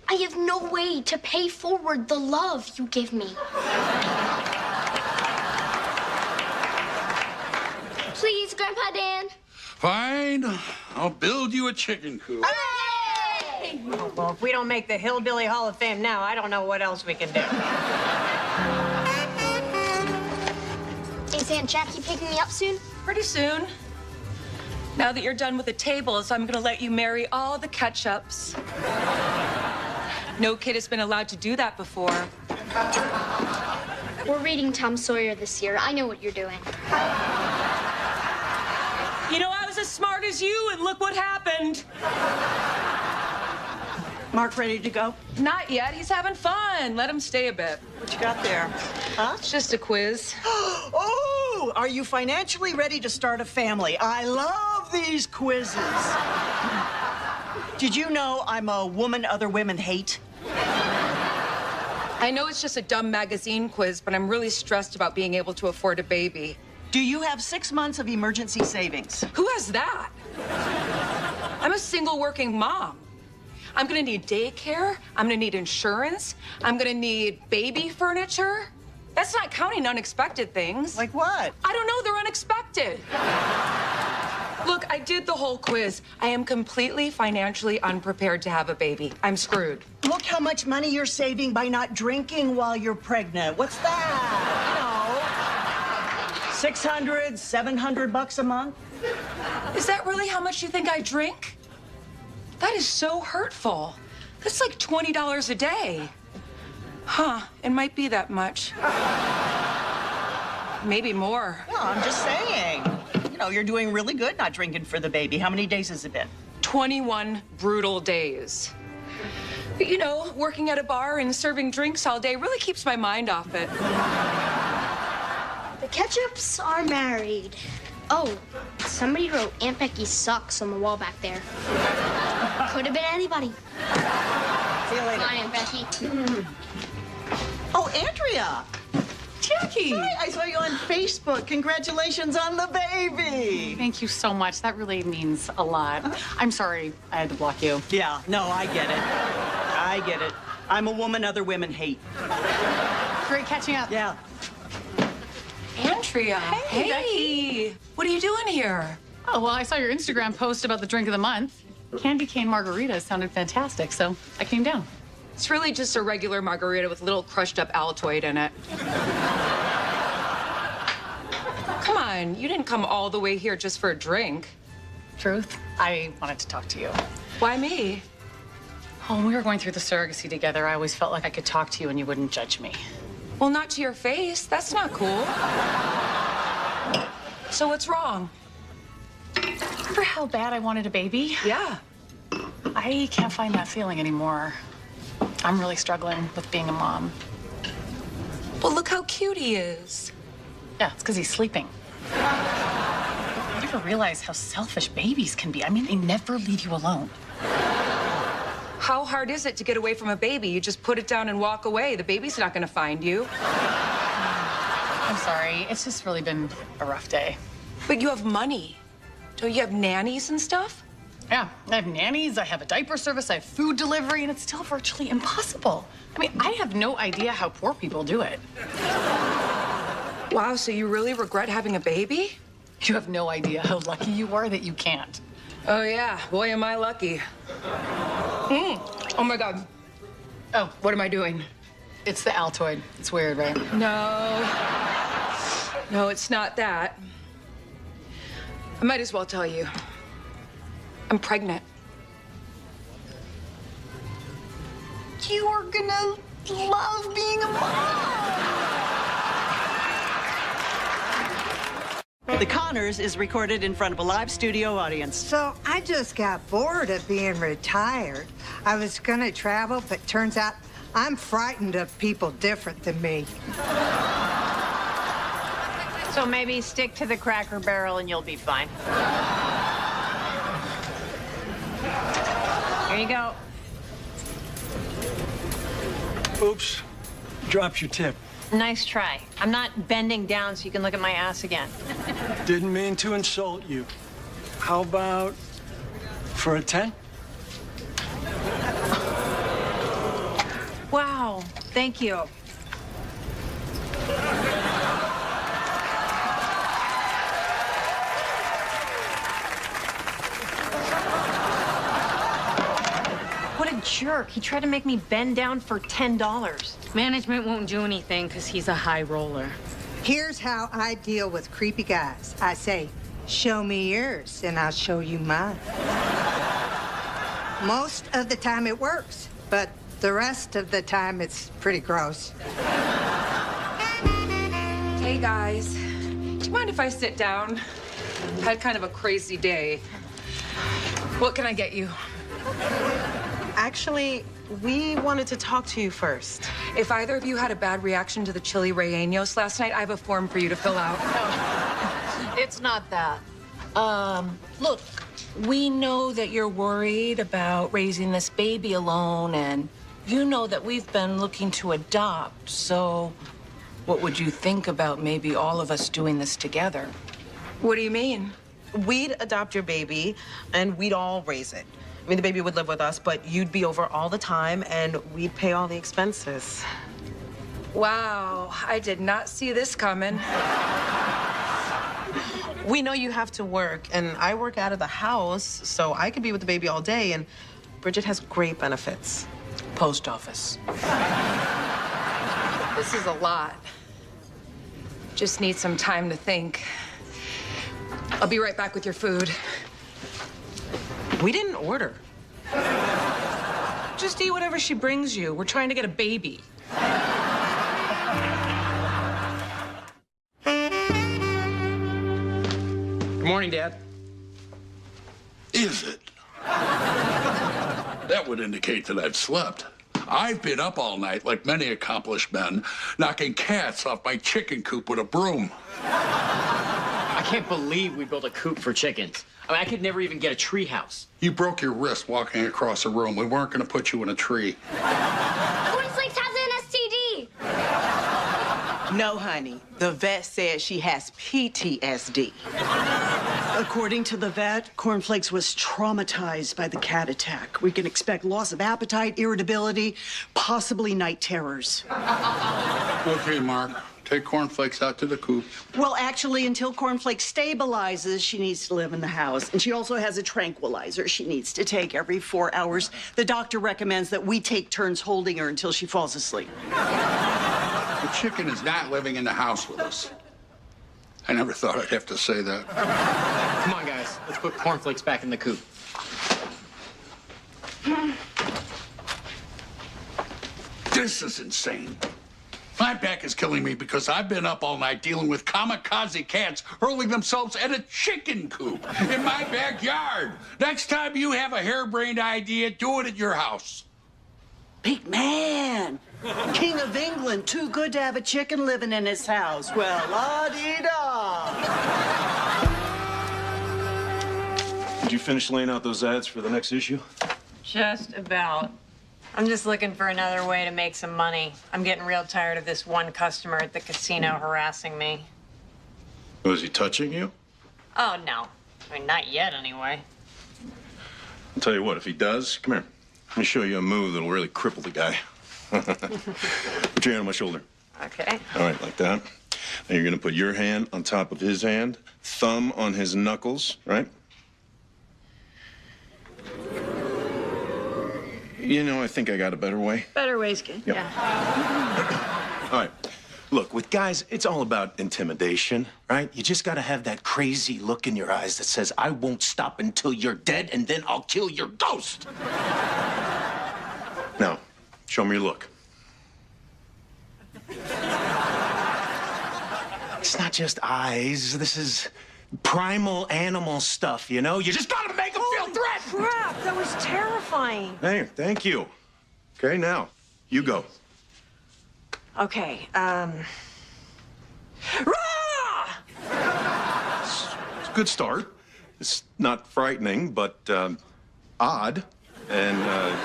I have no way to pay forward the love you give me. Please, Grandpa Dan. Fine. I'll build you a chicken coop. Hooray! Oh, well, if we don't make the Hillbilly Hall of Fame now, I don't know what else we can do. Is Aunt Jackie picking me up soon? Pretty soon. Now that you're done with the tables, I'm gonna let you marry all the catch-ups. No kid has been allowed to do that before. We're reading Tom Sawyer this year. I know what you're doing. You know, I was as smart as you, and look what happened. Mark ready to go? Not yet. He's having fun. Let him stay a bit. What you got there? Huh? It's just a quiz. Oh, are you financially ready to start a family? I love these quizzes. Did you know I'm a woman other women hate? I know it's just a dumb magazine quiz, but I'm really stressed about being able to afford a baby. Do you have 6 months of emergency savings? Who has that? I'm a single working mom. I'm gonna need daycare, I'm gonna need insurance, I'm gonna need baby furniture. That's not counting unexpected things. Like what? I don't know, they're unexpected. Look, I did the whole quiz. I am completely financially unprepared to have a baby. I'm screwed. Look how much money you're saving by not drinking while you're pregnant. What's that? You know, 600, 700 bucks a month? Is that really how much you think I drink? That is so hurtful. That's like $20 a day. Huh, it might be that much. Maybe more. No, I'm just saying. You know, you're doing really good not drinking for the baby. How many days has it been? 21 brutal days. But you know, working at a bar and serving drinks all day really keeps my mind off it. The Ketchups are married. Oh, somebody wrote Aunt Becky sucks on the wall back there. Could have been anybody. See you later. Bye, Aunt Becky. Oh, Andrea. Jackie. Hi, I saw you on Facebook. Congratulations on the baby. Thank you so much. That really means a lot. I'm sorry I had to block you. Yeah, no, I get it. I get it. I'm a woman other women hate. Great catching up. Yeah. Andrea. Hey, What are you doing here? Oh, well, I saw your Instagram post about the drink of the month. Candy cane margarita sounded fantastic, so I came down. It's really just a regular margarita with a little crushed up Altoid in it. Come on, you didn't come all the way here just for a drink. Truth, I wanted to talk to you. Why me? Oh, when we were going through the surrogacy together, I always felt like I could talk to you and you wouldn't judge me. Well, not to your face. That's not cool. So what's wrong? Remember how bad I wanted a baby? Yeah. I can't find that feeling anymore. I'm really struggling with being a mom. Well, look how cute he is. Yeah, it's because he's sleeping. You ever realize how selfish babies can be? I mean, they never leave you alone. How hard is it to get away from a baby? You just put it down and walk away. The baby's not going to find you. I'm sorry. It's just really been a rough day. But you have money. Don't you have nannies and stuff? Yeah, I have nannies, I have a diaper service, I have food delivery, and it's still virtually impossible. I mean, I have no idea how poor people do it. Wow, so you really regret having a baby? You have no idea how lucky you are that you can't. Oh, yeah. Boy, am I lucky. Oh, my God. Oh, what am I doing? It's the Altoid. It's weird, right? No. No, it's not that. I might as well tell you. I'm pregnant. You are gonna love being a mom. The Connors is recorded in front of a live studio audience. So I just got bored of being retired. I was gonna travel, but turns out I'm frightened of people different than me. So maybe stick to the Cracker Barrel and you'll be fine. Here you go. Oops. Dropped your tip. Nice try. I'm not bending down so you can look at my ass again. Didn't mean to insult you. How about for a 10? Wow. Thank you. What a jerk. He tried to make me bend down for $10. Management won't do anything because he's a high roller. Here's how I deal with creepy guys. I say, show me yours, and I'll show you mine. Most of the time it works, but the rest of the time it's pretty gross. Hey, guys. Do you mind if I sit down? Had kind of a crazy day. What can I get you? Actually, we wanted to talk to you first. If either of you had a bad reaction to the chili rellenos last night, I have a form for you to fill out. It's not that. Look, we know that you're worried about raising this baby alone, and you know that we've been looking to adopt, so what would you think about maybe all of us doing this together? What do you mean? We'd adopt your baby, and we'd all raise it. I mean, the baby would live with us, but you'd be over all the time, and we'd pay all the expenses. Wow, I did not see this coming. We know you have to work, and I work out of the house, so I could be with the baby all day, and Bridget has great benefits. Post office. This is a lot. Just need some time to think. I'll be right back with your food. We didn't order. Just eat whatever she brings you. We're trying to get a baby. Good morning, Dad. Is it? That would indicate that I've slept. I've been up all night, like many accomplished men, knocking cats off my chicken coop with a broom. I can't believe we built a coop for chickens. I mean, I could never even get a tree house. You broke your wrist walking across a room. We weren't going to put you in a tree. Cornflakes has an STD. No, honey. The vet said she has PTSD. According to the vet, Cornflakes was traumatized by the cat attack. We can expect loss of appetite, irritability, possibly night terrors. Okay, Mark. Take Cornflakes out to the coop. Well, actually, until Cornflake stabilizes, she needs to live in the house. And she also has a tranquilizer she needs to take every 4 hours. The doctor recommends that we take turns holding her until she falls asleep. The chicken is not living in the house with us. I never thought I'd have to say that. Come on, guys. Let's put Cornflakes back in the coop. This is insane. My back is killing me because I've been up all night dealing with kamikaze cats hurling themselves at a chicken coop in my backyard. Next time you have a harebrained idea, do it at your house. Big man, King of England, too good to have a chicken living in his house. Well, la-dee-da. Did you finish laying out those ads for the next issue? Just about. I'm just looking for another way to make some money. I'm getting real tired of this one customer at the casino harassing me. Was he touching you? Oh, no. I mean, not yet, anyway. I'll tell you what, if he does, come here. Let me show you a move that'll really cripple the guy. Put your hand on my shoulder. Okay. All right, like that. Now you're gonna put your hand on top of his hand, thumb on his knuckles, right? You know, I think I got a better way. Better way's good. Yep. Yeah. All right. Look, with guys, it's all about intimidation, right? You just gotta have that crazy look in your eyes that says, I won't stop until you're dead, and then I'll kill your ghost. Now, show me your look. It's not just eyes. This is primal animal stuff, you know? You just gotta make them feel threatened. Crap, that was terrifying. Hey, thank you. Okay, now, you go. Okay, It's a good start. It's not frightening, but odd and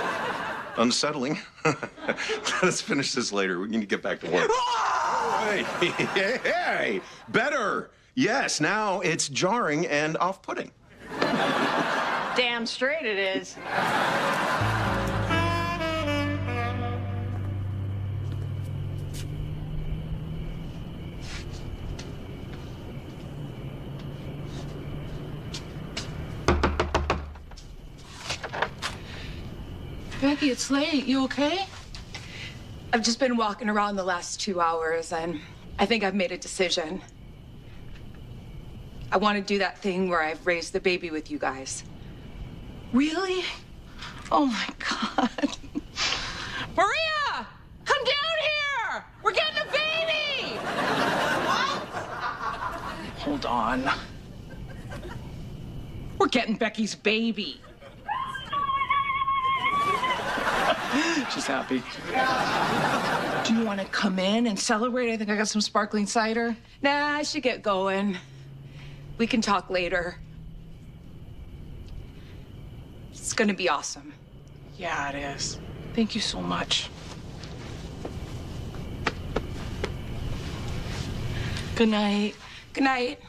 unsettling. Let's finish this later. We need to get back to work. Hey, hey, better. Yes, now it's jarring and off-putting. Damn straight it is. Becky, it's late. You okay? I've just been walking around the last 2 hours, and I think I've made a decision. I want to do that thing where I've raised the baby with you guys. Really? Oh my God. Maria! Come down here! We're getting a baby! Hold on. We're getting Becky's baby. She's happy. Do you want to come in and celebrate? I think I got some sparkling cider. Nah, I should get going. We can talk later. It's gonna be awesome. Yeah, it is. Thank you so much. Good night. Good night.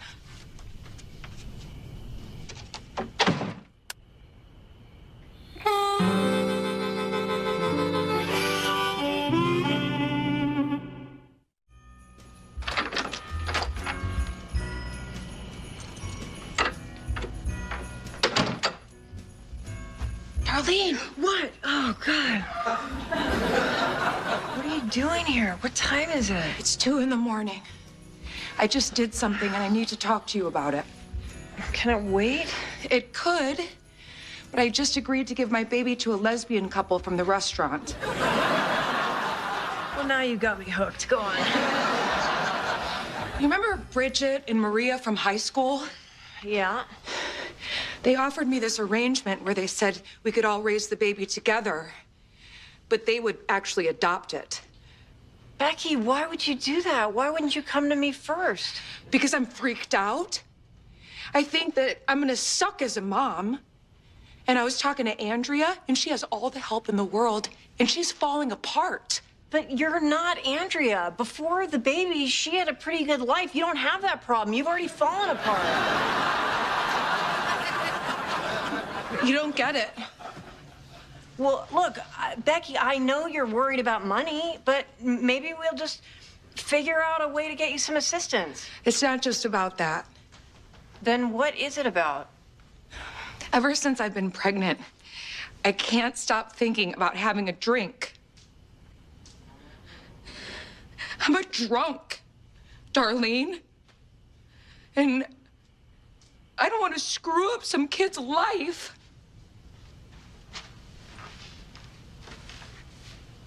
Darlene! What? Oh, God. What are you doing here? What time is it? It's 2 in the morning. I just did something and I need to talk to you about it. Can it wait? It could, but I just agreed to give my baby to a lesbian couple from the restaurant. Well, now you got me hooked. Go on. You remember Bridget and Maria from high school? Yeah. They offered me this arrangement where they said we could all raise the baby together, but they would actually adopt it. Becky, why would you do that? Why wouldn't you come to me first? Because I'm freaked out. I think that I'm gonna suck as a mom. And I was talking to Andrea, and she has all the help in the world, and she's falling apart. But you're not Andrea. Before the baby, she had a pretty good life. You don't have that problem. You've already fallen apart. You don't get it. Well, look, Becky, I know you're worried about money, but maybe we'll just figure out a way to get you some assistance. It's not just about that. Then what is it about? Ever since I've been pregnant, I can't stop thinking about having a drink. I'm a drunk, Darlene. And I don't want to screw up some kid's life.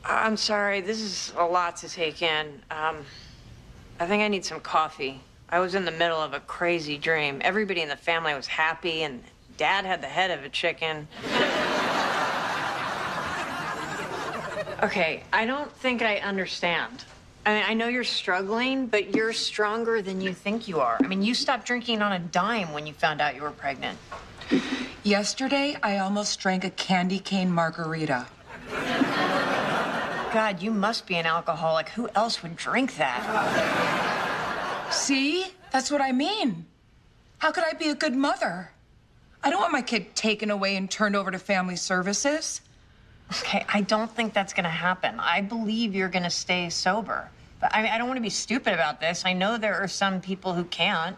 I'm sorry, this is a lot to take in. I think I need some coffee. I was in the middle of a crazy dream. Everybody in the family was happy, and Dad had the head of a chicken. Okay, I don't think I understand. I mean, I know you're struggling, but you're stronger than you think you are. I mean, you stopped drinking on a dime when you found out you were pregnant. Yesterday, I almost drank a candy cane margarita. God, you must be an alcoholic. Who else would drink that? See? That's what I mean. How could I be a good mother? I don't want my kid taken away and turned over to family services. Okay, I don't think that's gonna happen. I believe you're gonna stay sober. But I don't want to be stupid about this. I know there are some people who can't.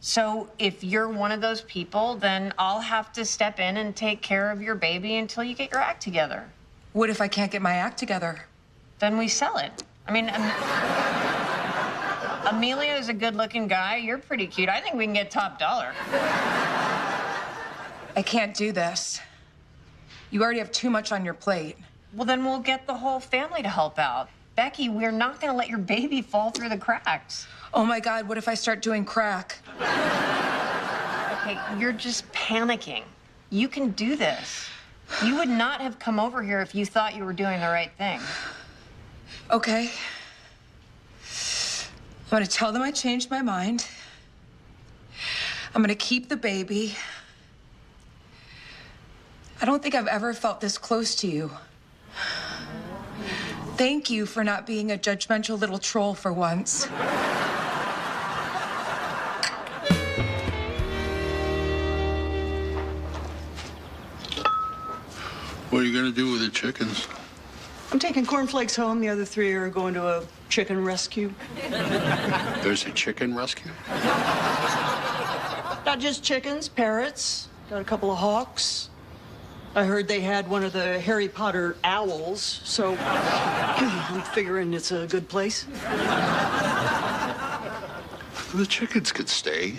So if you're one of those people, then I'll have to step in and take care of your baby until you get your act together. What if I can't get my act together? Then we sell it. I mean, Emilio is a good-looking guy. You're pretty cute. I think we can get top dollar. I can't do this. You already have too much on your plate. Well, then we'll get the whole family to help out. Becky, we're not gonna let your baby fall through the cracks. Oh my God, what if I start doing crack? Okay, you're just panicking. You can do this. You would not have come over here if you thought you were doing the right thing. Okay. I'm gonna tell them I changed my mind. I'm gonna keep the baby. I don't think I've ever felt this close to you. Thank you for not being a judgmental little troll for once. What are you gonna do with the chickens? I'm taking cornflakes home. The other 3 are going to a chicken rescue. There's a chicken rescue? Not just chickens, parrots. Got a couple of hawks. I heard they had one of the Harry Potter owls, so I'm figuring it's a good place. The chickens could stay.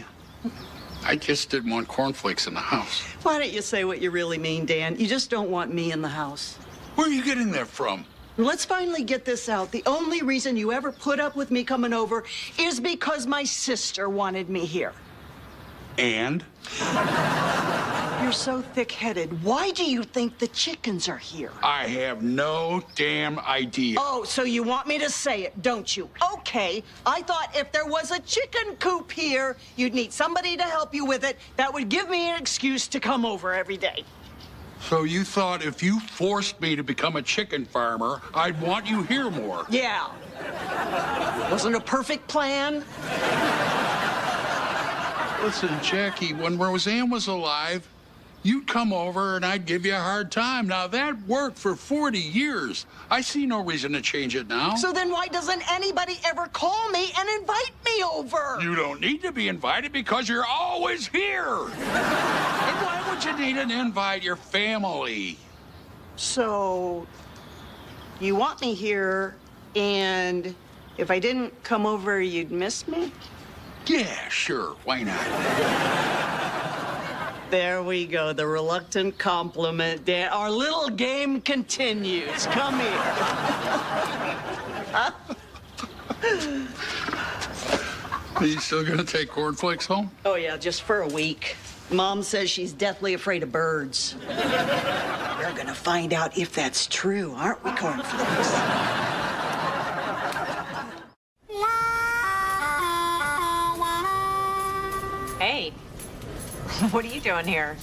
I just didn't want cornflakes in the house. Why don't you say what you really mean, Dan? You just don't want me in the house. Where are you getting that from? Let's finally get this out. The only reason you ever put up with me coming over is because my sister wanted me here. And? You're so thick-headed. Why do you think the chickens are here? I have no damn idea. Oh, so you want me to say it, don't you? Okay, I thought if there was a chicken coop here, you'd need somebody to help you with it. That would give me an excuse to come over every day. So you thought if you forced me to become a chicken farmer, I'd want you here more? Yeah. Wasn't a perfect plan. Listen, Jackie, when Roseanne was alive, you'd come over and I'd give you a hard time. Now, that worked for 40 years. I see no reason to change it now. So then why doesn't anybody ever call me and invite me over? You don't need to be invited because you're always here. And why would you need an invite? Your family. So, you want me here, and if I didn't come over, you'd miss me? Yeah, sure. Why not? There we go, the reluctant compliment. Dan, our little game continues. Come here. Are you still gonna take cornflakes home? Oh, yeah, just for a week. Mom says she's deathly afraid of birds. We're gonna find out if that's true, aren't we, cornflakes? Hey, what are you doing here?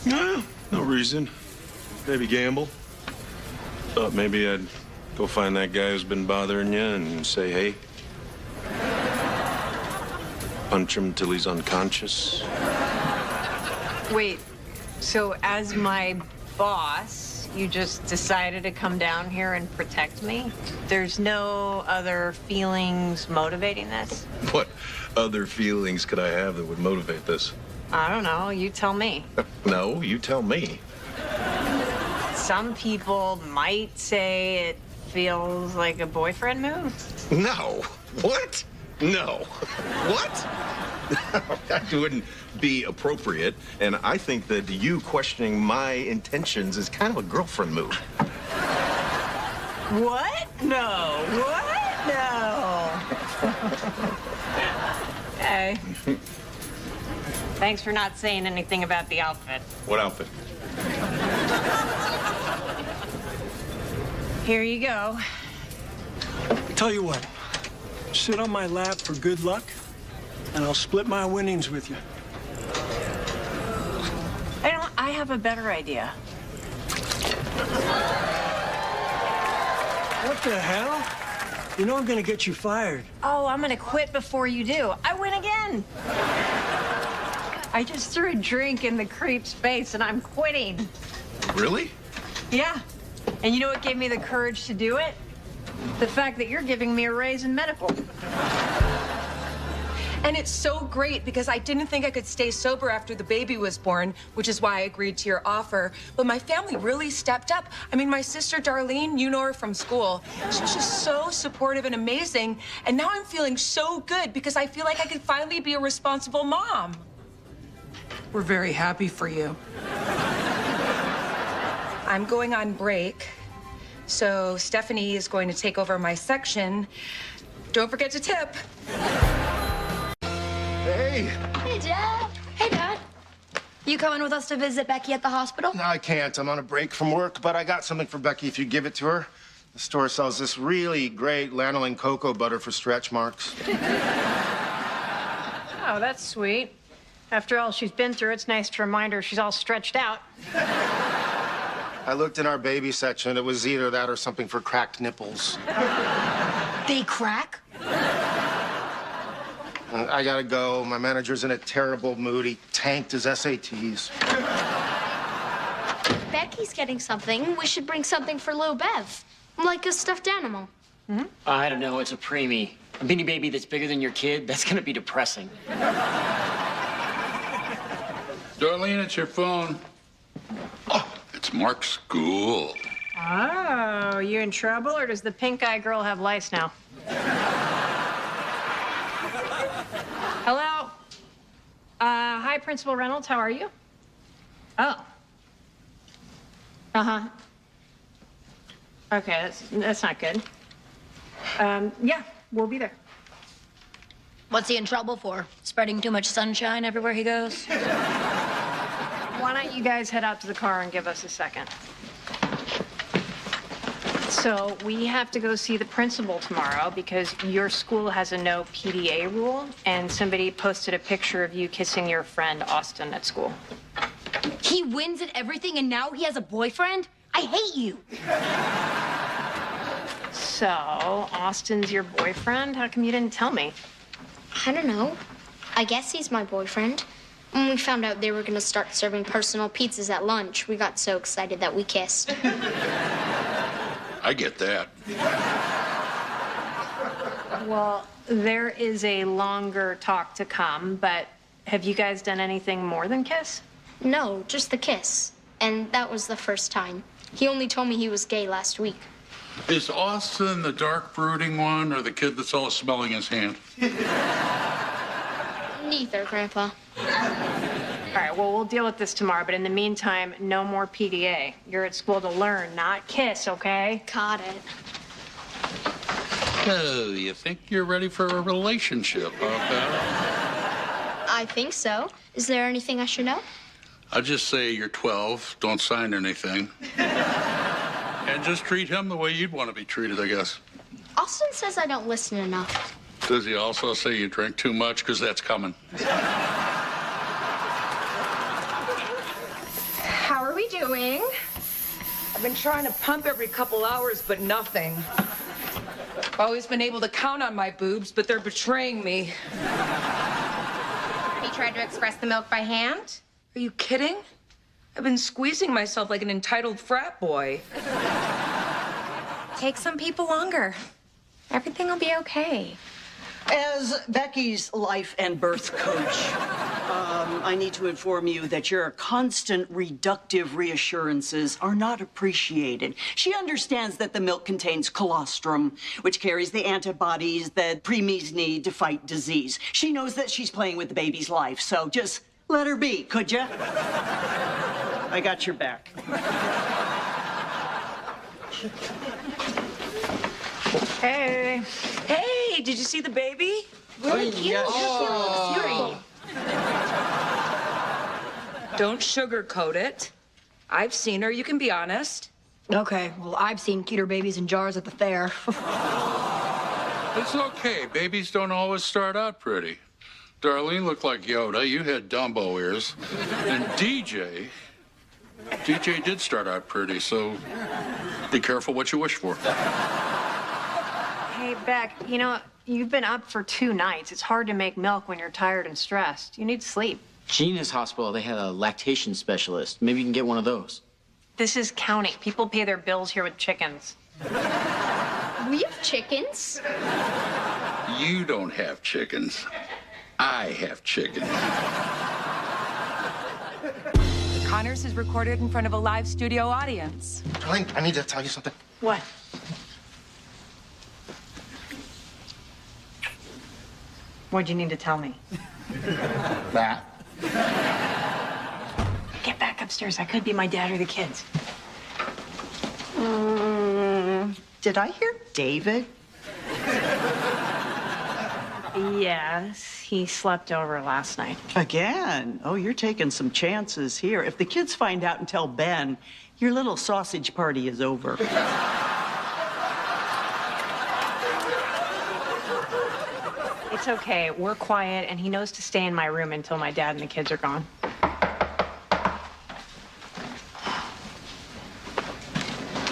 No reason. Maybe gamble. Thought maybe I'd go find that guy who's been bothering you and say, hey. Punch him till he's unconscious. Wait, so as my boss, You just decided to come down here and protect me? There's no other feelings motivating this? What other feelings could I have that would motivate this? I don't know. You tell me. No, you tell me. Some people might say it feels like a boyfriend move. No. What? No. What? That wouldn't be appropriate. And I think that you questioning my intentions is kind of a girlfriend move. What? No. What? No. Okay. Thanks for not saying anything about the outfit. What outfit? Here you go. Tell you what, sit on my lap for good luck, and I'll split my winnings with you. I have a better idea. What the hell? You know I'm gonna get you fired. Oh, I'm gonna quit before you do. I win again. I just threw a drink in the creep's face and I'm quitting. Really? Yeah. And you know what gave me the courage to do it? The fact that you're giving me a raise in medical. And it's so great because I didn't think I could stay sober after the baby was born, which is why I agreed to your offer. But my family really stepped up. I mean, my sister Darlene, you know her from school. She was just so supportive and amazing. And now I'm feeling so good because I feel like I can finally be a responsible mom. We're very happy for you. I'm going on break, so Stephanie is going to take over my section. Don't forget to tip. Hey. Hey, Dad. Hey, Dad. You coming with us to visit Becky at the hospital? No, I can't. I'm on a break from work, but I got something for Becky if you give it to her. The store sells this really great lanolin cocoa butter for stretch marks. Oh, that's sweet. After all she's been through, it's nice to remind her she's all stretched out. I looked in our baby section. It was either that or something for cracked nipples. They crack? I gotta go. My manager's in a terrible mood. He tanked his SATs. Becky's getting something. We should bring something for Lil Bev. Like a stuffed animal. Mm-hmm. I don't know. It's a preemie. A beanie baby that's bigger than your kid, that's gonna be depressing. Darlene, it's your phone. Oh, it's Mark's school. Oh, you in trouble, or does the pink eye girl have lice now? Hello? Hi, Principal Reynolds. How are you? Oh. Uh-huh. Okay, that's not good. Yeah, we'll be there. What's he in trouble for? Spreading too much sunshine everywhere he goes? Why don't you guys head out to the car and give us a second? So we have to go see the principal tomorrow because your school has a no PDA rule, and somebody posted a picture of you kissing your friend Austin at school. He wins at everything and now he has a boyfriend? I hate you. So, Austin's your boyfriend? How come you didn't tell me? I don't know. I guess he's my boyfriend. When we found out they were gonna start serving personal pizzas at lunch, we got so excited that we kissed. I get that. Well, there is a longer talk to come, but have you guys done anything more than kiss? No, just the kiss. And that was the first time. He only told me he was gay last week. Is Austin the dark brooding one or the kid that's always smelling his hand? Neither, Grandpa. All right, well, we'll deal with this tomorrow, but in the meantime, no more PDA. You're at school to learn, not kiss, okay? Got it. Oh, you think you're ready for a relationship, huh, pal? I think so. Is there anything I should know? I'll just say you're 12, don't sign anything. And just treat him the way you'd want to be treated, I guess. Austin says I don't listen enough. Does he also say you drink too much? Because that's coming. How are we doing? I've been trying to pump every couple hours, but nothing. I've always been able to count on my boobs, but they're betraying me. Have you tried to express the milk by hand? Are you kidding? I've been squeezing myself like an entitled frat boy. Take some people longer. Everything will be okay. As Becky's life and birth coach, I need to inform you that your constant reductive reassurances are not appreciated. She understands that the milk contains colostrum, which carries the antibodies that preemies need to fight disease. She knows that she's playing with the baby's life, so just let her be, could ya? I got your back. Hey. Hey, did you see the baby? Really cute. Oh. Don't sugarcoat it. I've seen her. You can be honest. Okay, well, I've seen cuter babies in jars at the fair. It's okay. Babies don't always start out pretty. Darlene looked like Yoda. You had Dumbo ears. And DJ did start out pretty, so be careful what you wish for. Hey, Beck, you know, you've been up for 2 nights. It's hard to make milk when you're tired and stressed. You need sleep. Gina's hospital, they had a lactation specialist. Maybe you can get one of those. This is county. People pay their bills here with chickens. We have chickens. You don't have chickens. I have chickens. Connors is recorded in front of a live studio audience. Darlene, I need to tell you something. What? What'd you need to tell me? That. Get back upstairs. I could be my dad or the kids. Did I hear David? Yes, he slept over last night. Again? Oh, you're taking some chances here. If the kids find out and tell Ben, your little sausage party is over. It's okay. We're quiet, and he knows to stay in my room until my dad and the kids are gone.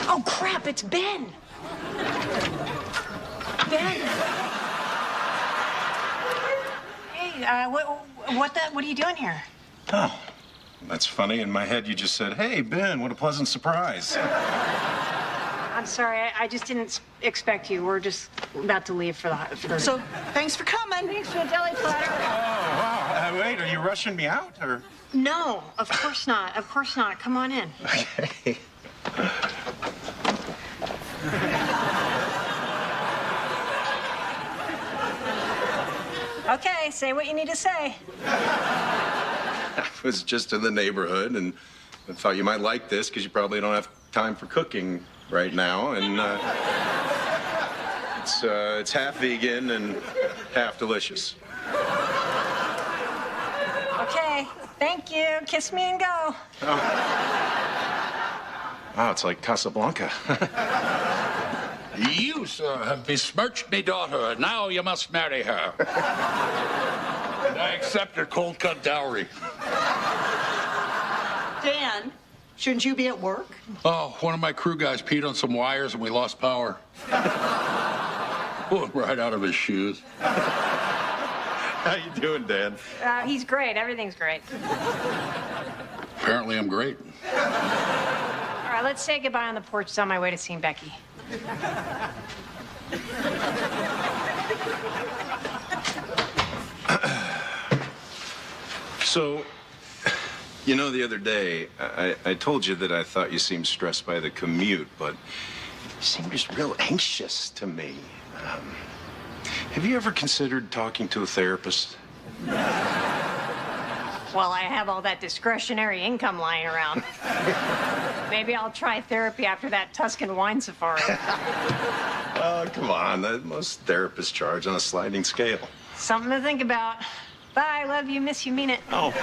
Oh, crap, it's Ben. Ben. Hey, what are you doing here? Oh, that's funny. In my head, you just said, "Hey, Ben, what a pleasant surprise." I'm sorry, I just didn't expect you. We're just about to leave for the... So, thanks for coming. Thanks for the deli platter. Oh, wow. Wait, are you rushing me out, or? No, of course not. Of course not. Come on in. Okay. Okay, say what you need to say. I was just in the neighborhood, and I thought you might like this because you probably don't have time for cooking right now, and it's half vegan and half delicious. Okay, thank you. Kiss me and go. Oh. Wow, it's like Casablanca. You, sir, have besmirched me daughter. Now you must marry her. And I accept your cold-cut dowry. Dan, shouldn't you be at work? Oh, one of my crew guys peed on some wires and we lost power. Pulled right out of his shoes. How you doing, Dan? He's great. Everything's great. Apparently I'm great. All right, let's say goodbye on the porch. It's on my way to seeing Becky. So, you know, the other day, I told you that I thought you seemed stressed by the commute, but you seemed just real anxious to me. Have you ever considered talking to a therapist? Well, I have all that discretionary income lying around. Maybe I'll try therapy after that Tuscan wine safari. Oh, come on. Most therapists charge on a sliding scale. Something to think about. Bye, love you, miss you, mean it. Oh.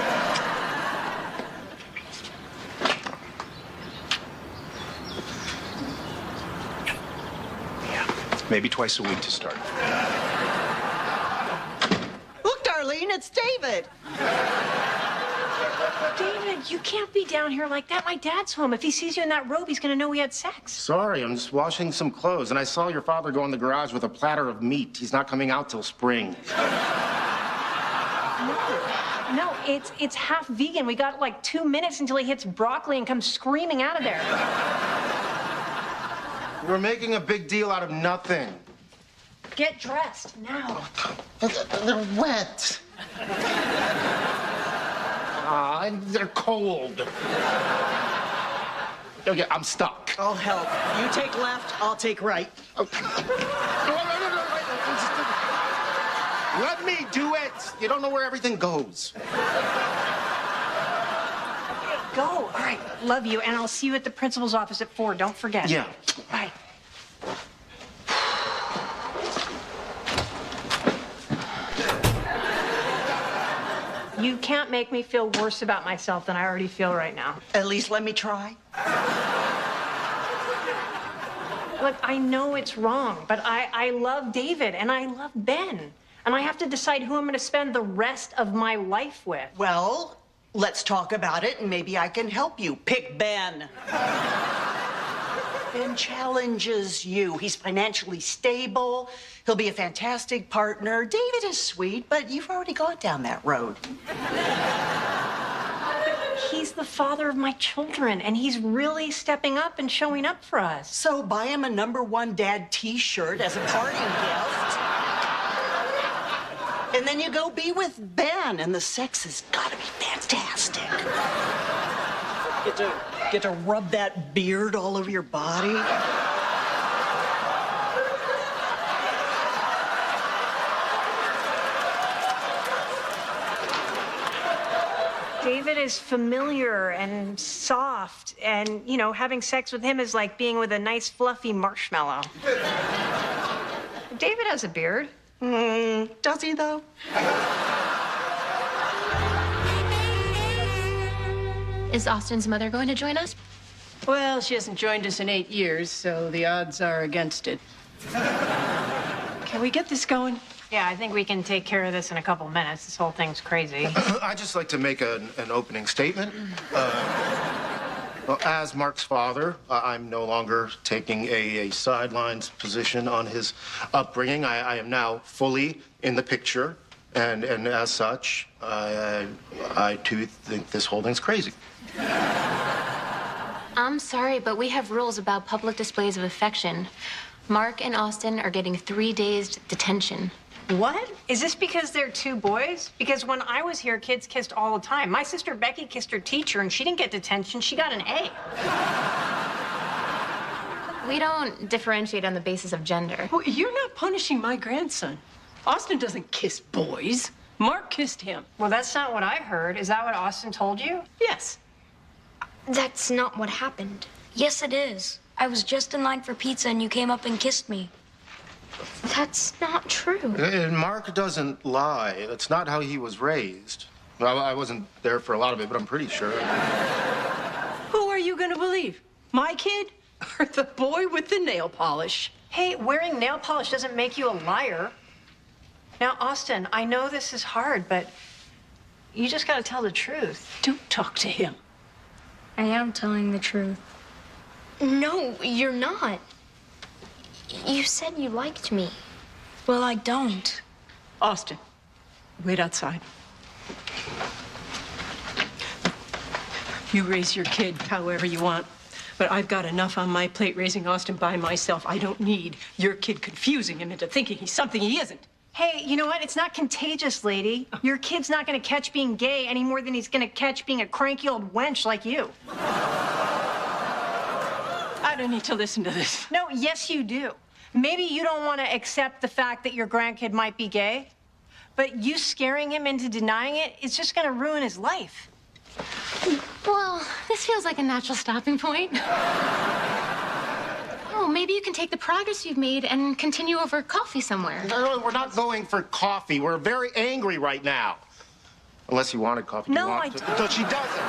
Yeah, maybe twice a week to start. Look, Darlene, it's David. David, you can't be down here like that. My dad's home. If he sees you in that robe, he's gonna know we had sex. Sorry, I'm just washing some clothes, and I saw your father go in the garage with a platter of meat. He's not coming out till spring. No. No, it's half vegan. We got like 2 minutes until he hits broccoli and comes screaming out of there. We're making a big deal out of nothing. Get dressed now. They're wet. They're cold. Okay, I'm stuck. I'll help. You take left, I'll take right. Let me do it. You don't know where everything goes. Go. All right. Love you. And I'll see you at the principal's office at 4. Don't forget. Yeah. Bye. You can't make me feel worse about myself than I already feel right now. At least let me try. Look, I know it's wrong, but I love David and I love Ben. And I have to decide who I'm going to spend the rest of my life with. Well, let's talk about it and maybe I can help you. Pick Ben. Ben challenges you. He's financially stable. He'll be a fantastic partner. David is sweet, but you've already gone down that road. He's the father of my children, and he's really stepping up and showing up for us. So buy him a #1 dad t-shirt as a parting gift. And then you go be with Ben, and the sex has got to be fantastic. Get to rub that beard all over your body. David is familiar and soft, and, you know, having sex with him is like being with a nice, fluffy marshmallow. David has a beard. Does he, though? Is Austin's mother going to join us? Well, she hasn't joined us in 8 years, so the odds are against it. Can we get this going? Yeah, I think we can take care of this in a couple minutes. This whole thing's crazy. I'd just like to make an opening statement. Well, as Mark's father, I'm no longer taking a sidelines position on his upbringing. I am now fully in the picture, and as such, I too think this whole thing's crazy. I'm sorry, but we have rules about public displays of affection. Mark and Austin are getting 3 days detention. What? Is this because they're 2 boys? Because when I was here, kids kissed all the time. My sister Becky kissed her teacher, and she didn't get detention. She got an A. We don't differentiate on the basis of gender. Well, you're not punishing my grandson. Austin doesn't kiss boys. Mark kissed him. Well, that's not what I heard. Is that what Austin told you? Yes. That's not what happened. Yes, it is. I was just in line for pizza and you came up and kissed me. That's not true. And Mark doesn't lie. That's not how he was raised. Well, I wasn't there for a lot of it, but I'm pretty sure. Who are you going to believe? My kid or the boy with the nail polish? Hey, wearing nail polish doesn't make you a liar. Now, Austin, I know this is hard, but you just got to tell the truth. Don't talk to him. I am telling the truth. No, you're not. You said you liked me. Well, I don't. Austin, wait outside. You raise your kid however you want, but I've got enough on my plate raising Austin by myself. I don't need your kid confusing him into thinking he's something he isn't. Hey, you know what? It's not contagious, lady. Your kid's not going to catch being gay any more than he's going to catch being a cranky old wench like you. I don't need to listen to this. No, yes, you do. Maybe you don't want to accept the fact that your grandkid might be gay, but you scaring him into denying it is just going to ruin his life. Well, this feels like a natural stopping point. Oh, maybe you can take the progress you've made and continue over coffee somewhere. No, we're not going for coffee. We're very angry right now. Unless you wanted coffee. No, I don't. So she doesn't.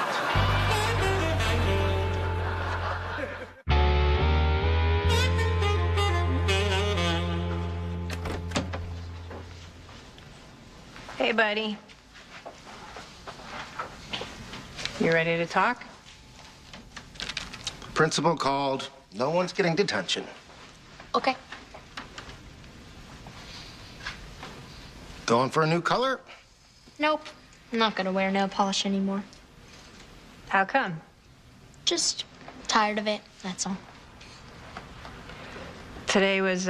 Hey, buddy. You ready to talk? Principal called. No one's getting detention. Okay. Going for a new color? Nope. I'm not gonna wear nail polish anymore. How come? Just tired of it, that's all. Today was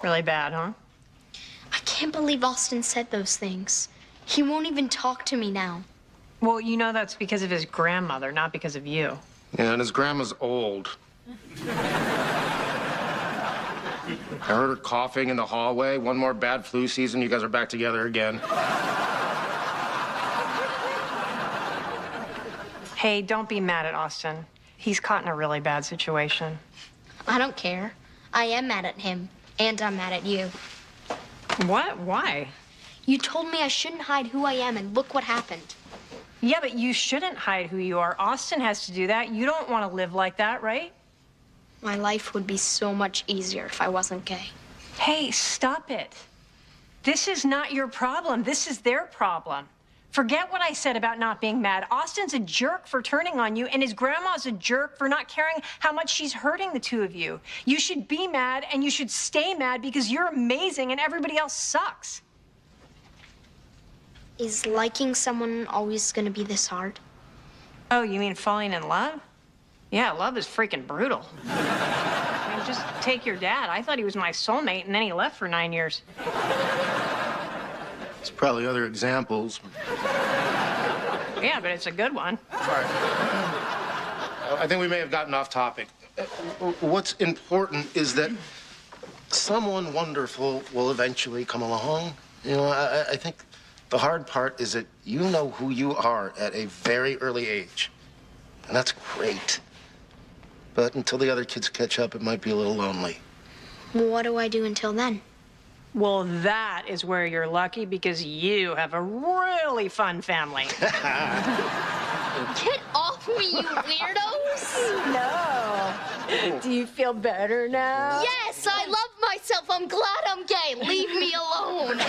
really bad, huh? I can't believe Austin said those things. He won't even talk to me now. Well, you know that's because of his grandmother, not because of you. Yeah, and his grandma's old. I heard her coughing in the hallway. One more bad flu season, you guys are back together again. Hey, don't be mad at Austin. He's caught in a really bad situation. I don't care. I am mad at him, and I'm mad at you. What? Why? You told me I shouldn't hide who I am, and look what happened. Yeah, but you shouldn't hide who you are. Austin has to do that. You don't want to live like that, right? My life would be so much easier if I wasn't gay. Hey, stop it. This is not your problem. This is their problem. Forget what I said about not being mad. Austin's a jerk for turning on you, and his grandma's a jerk for not caring how much she's hurting the two of you. You should be mad, and you should stay mad because you're amazing and everybody else sucks. Is liking someone always gonna be this hard? Oh, you mean falling in love? Yeah, love is freaking brutal. I mean, just take your dad. I thought he was my soulmate, and then he left for 9 years. There's probably other examples. Yeah, but it's a good one. All right. I think we may have gotten off topic. What's important is that someone wonderful will eventually come along. You know, I think the hard part is that you know who you are at a very early age. And that's great. But until the other kids catch up, it might be a little lonely. What do I do until then? Well, that is where you're lucky because you have a really fun family. Get off me, you weirdos! No. Do you feel better now? Yes, I love myself. I'm glad I'm gay. Leave me alone.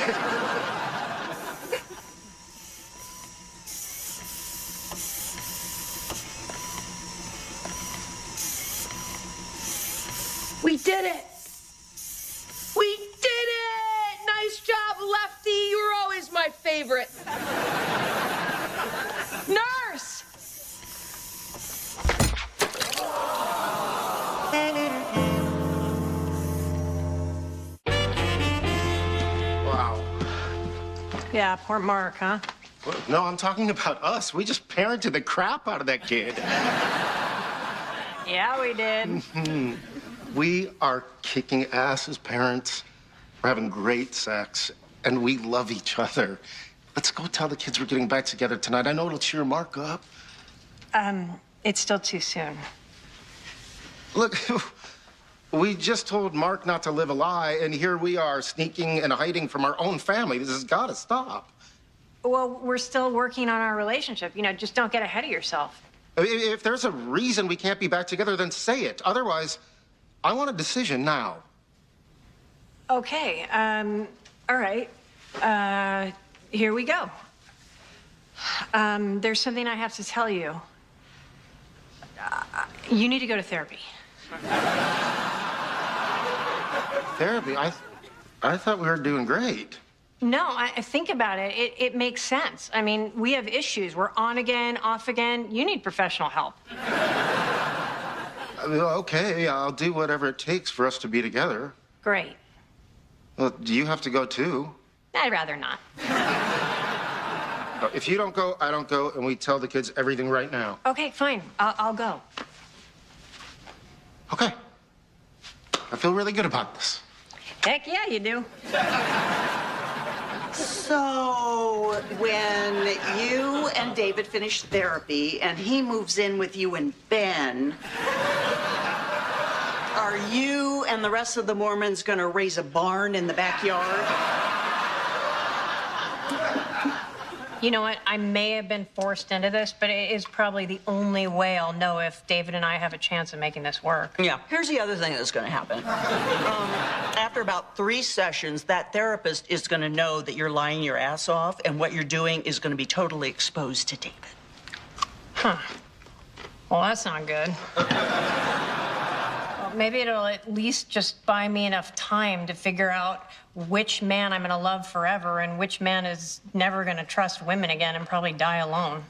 We did it! We did it! Nice job, Lefty. You were always my favorite. Nurse! Wow. Yeah, poor Mark, huh? Well, no, I'm talking about us. We just parented the crap out of that kid. Yeah, we did. We are kicking ass as parents. We're having great sex, and we love each other. Let's go tell the kids we're getting back together tonight. I know it'll cheer Mark up. It's still too soon. Look, we just told Mark not to live a lie, and here we are sneaking and hiding from our own family. This has got to stop. Well, we're still working on our relationship. You know, just don't get ahead of yourself. If there's a reason we can't be back together, then say it. Otherwise, I want a decision now. Okay, all right. Here we go. There's something I have to tell you. You need to go to therapy. Therapy? I thought we were doing great. No, I think about it. It makes sense. I mean, we have issues. We're on again, off again. You need professional help. Okay, I'll do whatever it takes for us to be together. Great. Well, do you have to go too? I'd rather not. If you don't go, I don't go, and we tell the kids everything right now. Okay, fine. I'll go. Okay. I feel really good about this. Heck yeah, you do. So, when you and David finish therapy and he moves in with you and Ben, are you and the rest of the Mormons going to raise a barn in the backyard? You know what? I may have been forced into this, but it is probably the only way I'll know if David and I have a chance of making this work. Yeah. Here's the other thing that's going to happen. After about 3 sessions, that therapist is going to know that you're lying your ass off, and what you're doing is going to be totally exposed to David. Huh. Well, that's not good. maybe it'll at least just buy me enough time to figure out which man I'm gonna love forever and which man is never gonna trust women again and probably die alone.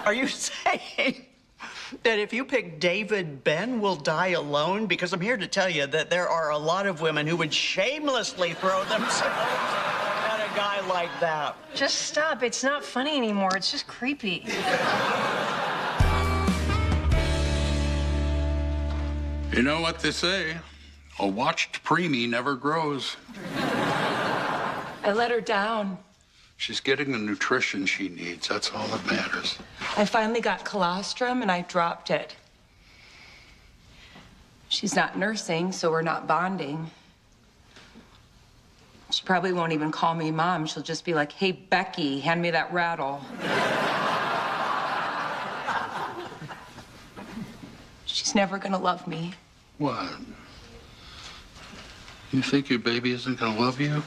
Are you saying that if you pick David, Ben will die alone? Because I'm here to tell you that there are a lot of women who would shamelessly throw themselves at a guy like that. Just stop. It's not funny anymore. It's just creepy. You know what they say, a watched preemie never grows. I let her down. She's getting the nutrition she needs. That's all that matters. I finally got colostrum and I dropped it. She's not nursing, so we're not bonding. She probably won't even call me mom. She'll just be like, hey, Becky, hand me that rattle. She's never gonna love me. What? You think your baby isn't gonna love you?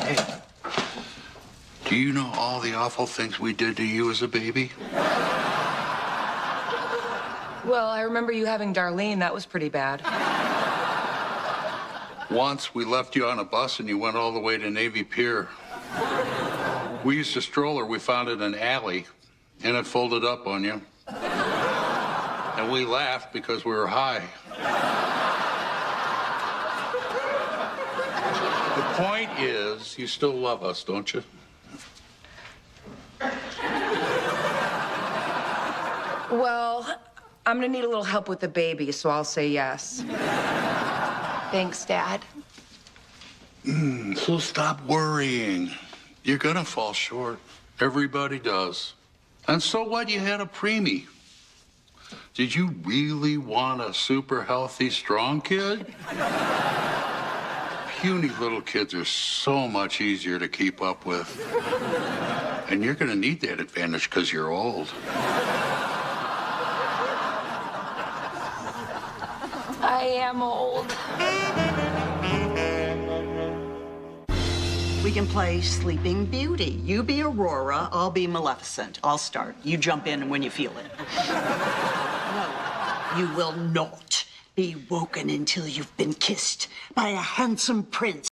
Hey, do you know all the awful things we did to you as a baby? Well, I remember you having Darlene. That was pretty bad. Once we left you on a bus and you went all the way to Navy Pier. We used a stroller we found in an alley and it folded up on you. And we laughed because we were high. The point is, you still love us, don't you? Well, I'm gonna need a little help with the baby, so I'll say yes. Thanks, Dad. So stop worrying. You're gonna fall short. Everybody does. And so what? You had a preemie. Did you really want a super healthy, strong kid? Puny little kids are so much easier to keep up with. And you're gonna need that advantage because you're old. I am old. We can play Sleeping Beauty. You be Aurora, I'll be Maleficent. I'll start. You jump in when you feel it. No, you will not be woken until you've been kissed by a handsome prince.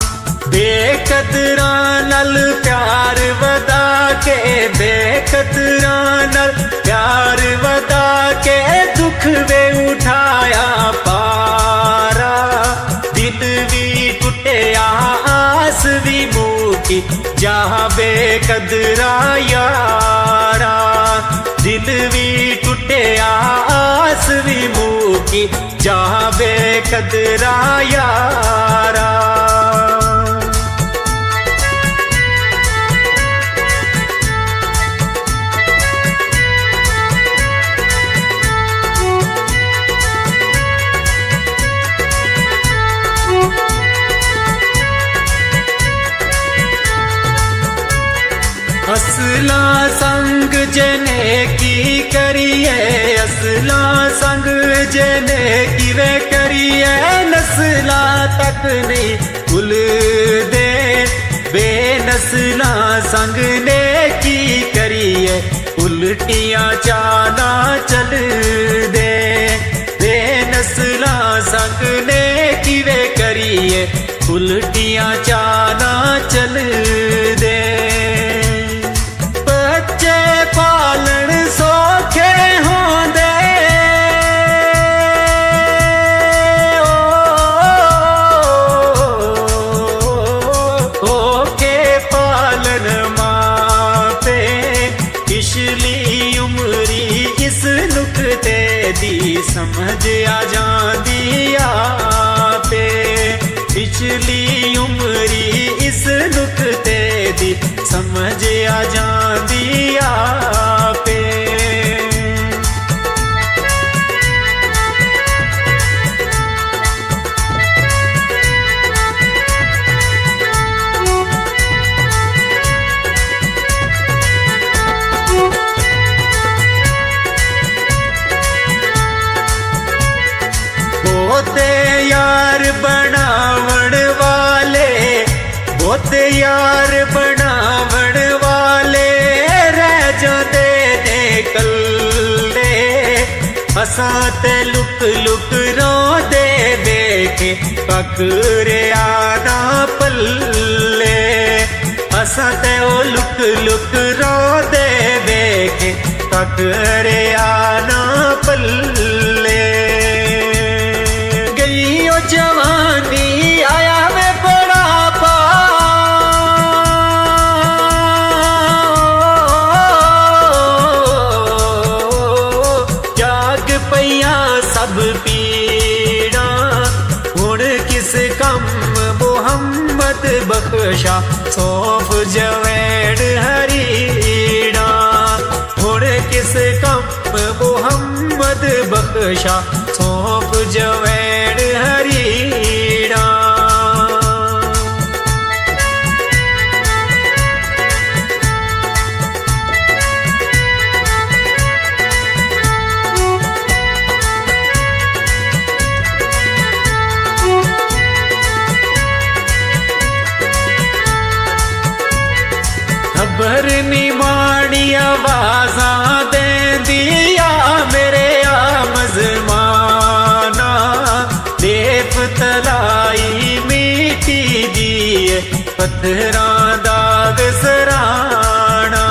बेकदरां नाल प्यार वदा के बेकदरां नाल प्यार वदा के दुख वे उठाया पारा दिल भी टूटिया आस भी मुकी जहां बेकदरां यारा दिल भी टूटिया आस भी मुकी जहां बेकदरां यारा असला संग जने की करिए असला संग जने की वे करिए नस्ला तक नहीं भूल दे बेनस्ला संग ने की करिए उल्टियां चाला चल दे बेनस्ला संग ने की वे करिए उल्टियां चाला चल दे पालन सौखे होंदे ओके पालन मापे पिछली उमरी इस नुक्ते दी समझ आ जांदी आपे पिछली उमरी इस नुक्ते दी समझ आ जांदी आपे बहुते यार बनावण वाले बहुते यार बनावण वाले रह जाते ने कल्ले असां ते लुक लुक रोंदे वेखे पकड़िया ना पल्ले असां ते ओ लुक लुक रोंदे वेखे पकड़िया ना पल्ले गई ओ जवानी आया वे बुढ़ापा जाग पईया सब पीड़ा हुण किस कम मोहम्मद बख्शा सौंफ जवैण हरीड़ा हुण किस कम मोहम्मद बख्शा सौंफ जवैण हरीड़ा खबर निमाणी आवाजा देंदिया मेरे आमज़माना देफ तलाई मिटी दिए पत्थरां दा विसराना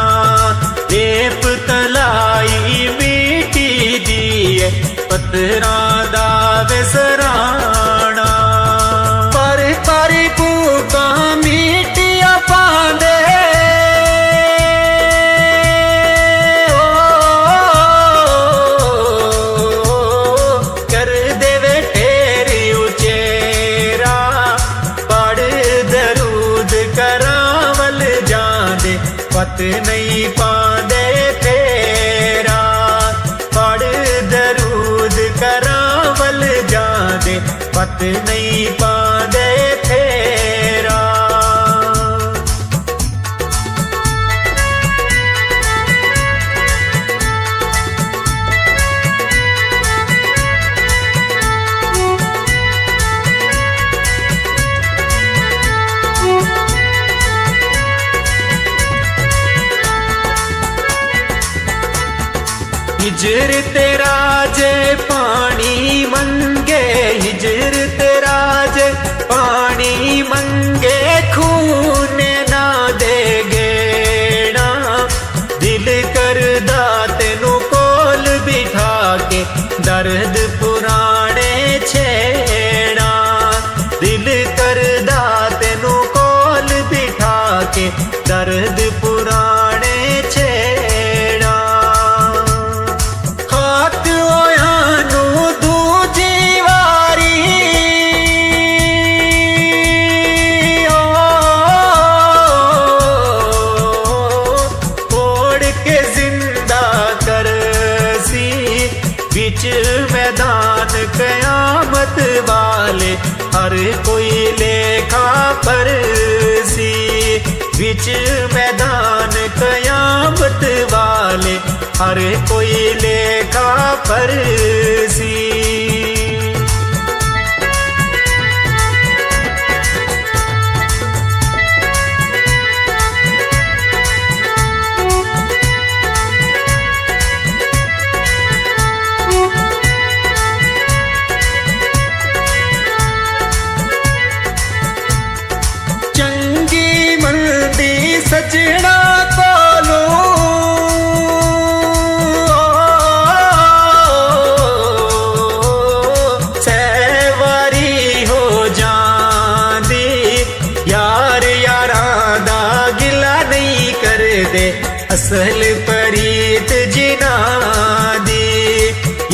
देफ तलाई मिटी दिए पत्थरां दा विसराना पर भूखा मिटिया पांदे पत नहीं पांदे फेरा पढ़ दरूद करावल जादे पत नहीं पांदे फेरा हिजर तेरा जे पानी मंगे हिजर तेरा जे पानी मंगे खून ना दे गेड़ा दिल करदा तेनू कोल बिठा के दर्द पुराने छेड़ा दिल करदा तेनू कोल बिठा के दर्द पुराने छेड़ा मैदान कयामत वाले हर कोई लेखा परसी बिच मैदान कयामत वाले हर कोई लेखा परसी सजना कोलू सैवारी हो जांदी यार यारां दा गिला नहीं कर दे असल परीत जिना दी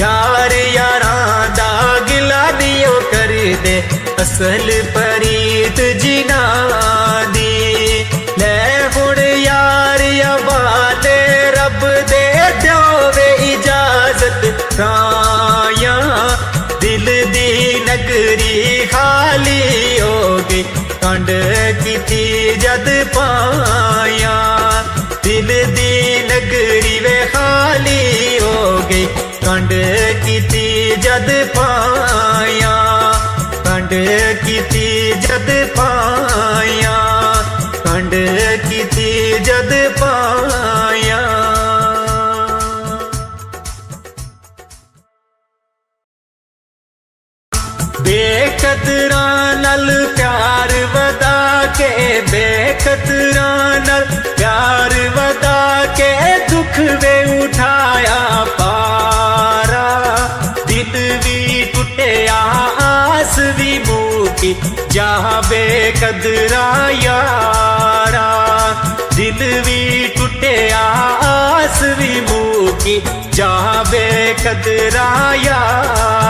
यार यारां दा गिला नहीं कर दे असल परीत जिना दी यार अबाले रब दे द्योवे इजाजत राया दिल दी नगरी खाली होगी कंड की जद पाया दिल दी नगरी वे खाली होगी कंड की जद पाया कंड की जद पाया कंड की जद पाया बेकदरां नल प्यार वदा के बेकदरां नल प्यार वदा के दुख वे उठाया पारा दिल भी टुटिया आस भी मूकी जहाँ बेकदरां यारा दिल भी टुटिया आस भी मूकी जहाँ बेकदरां यारा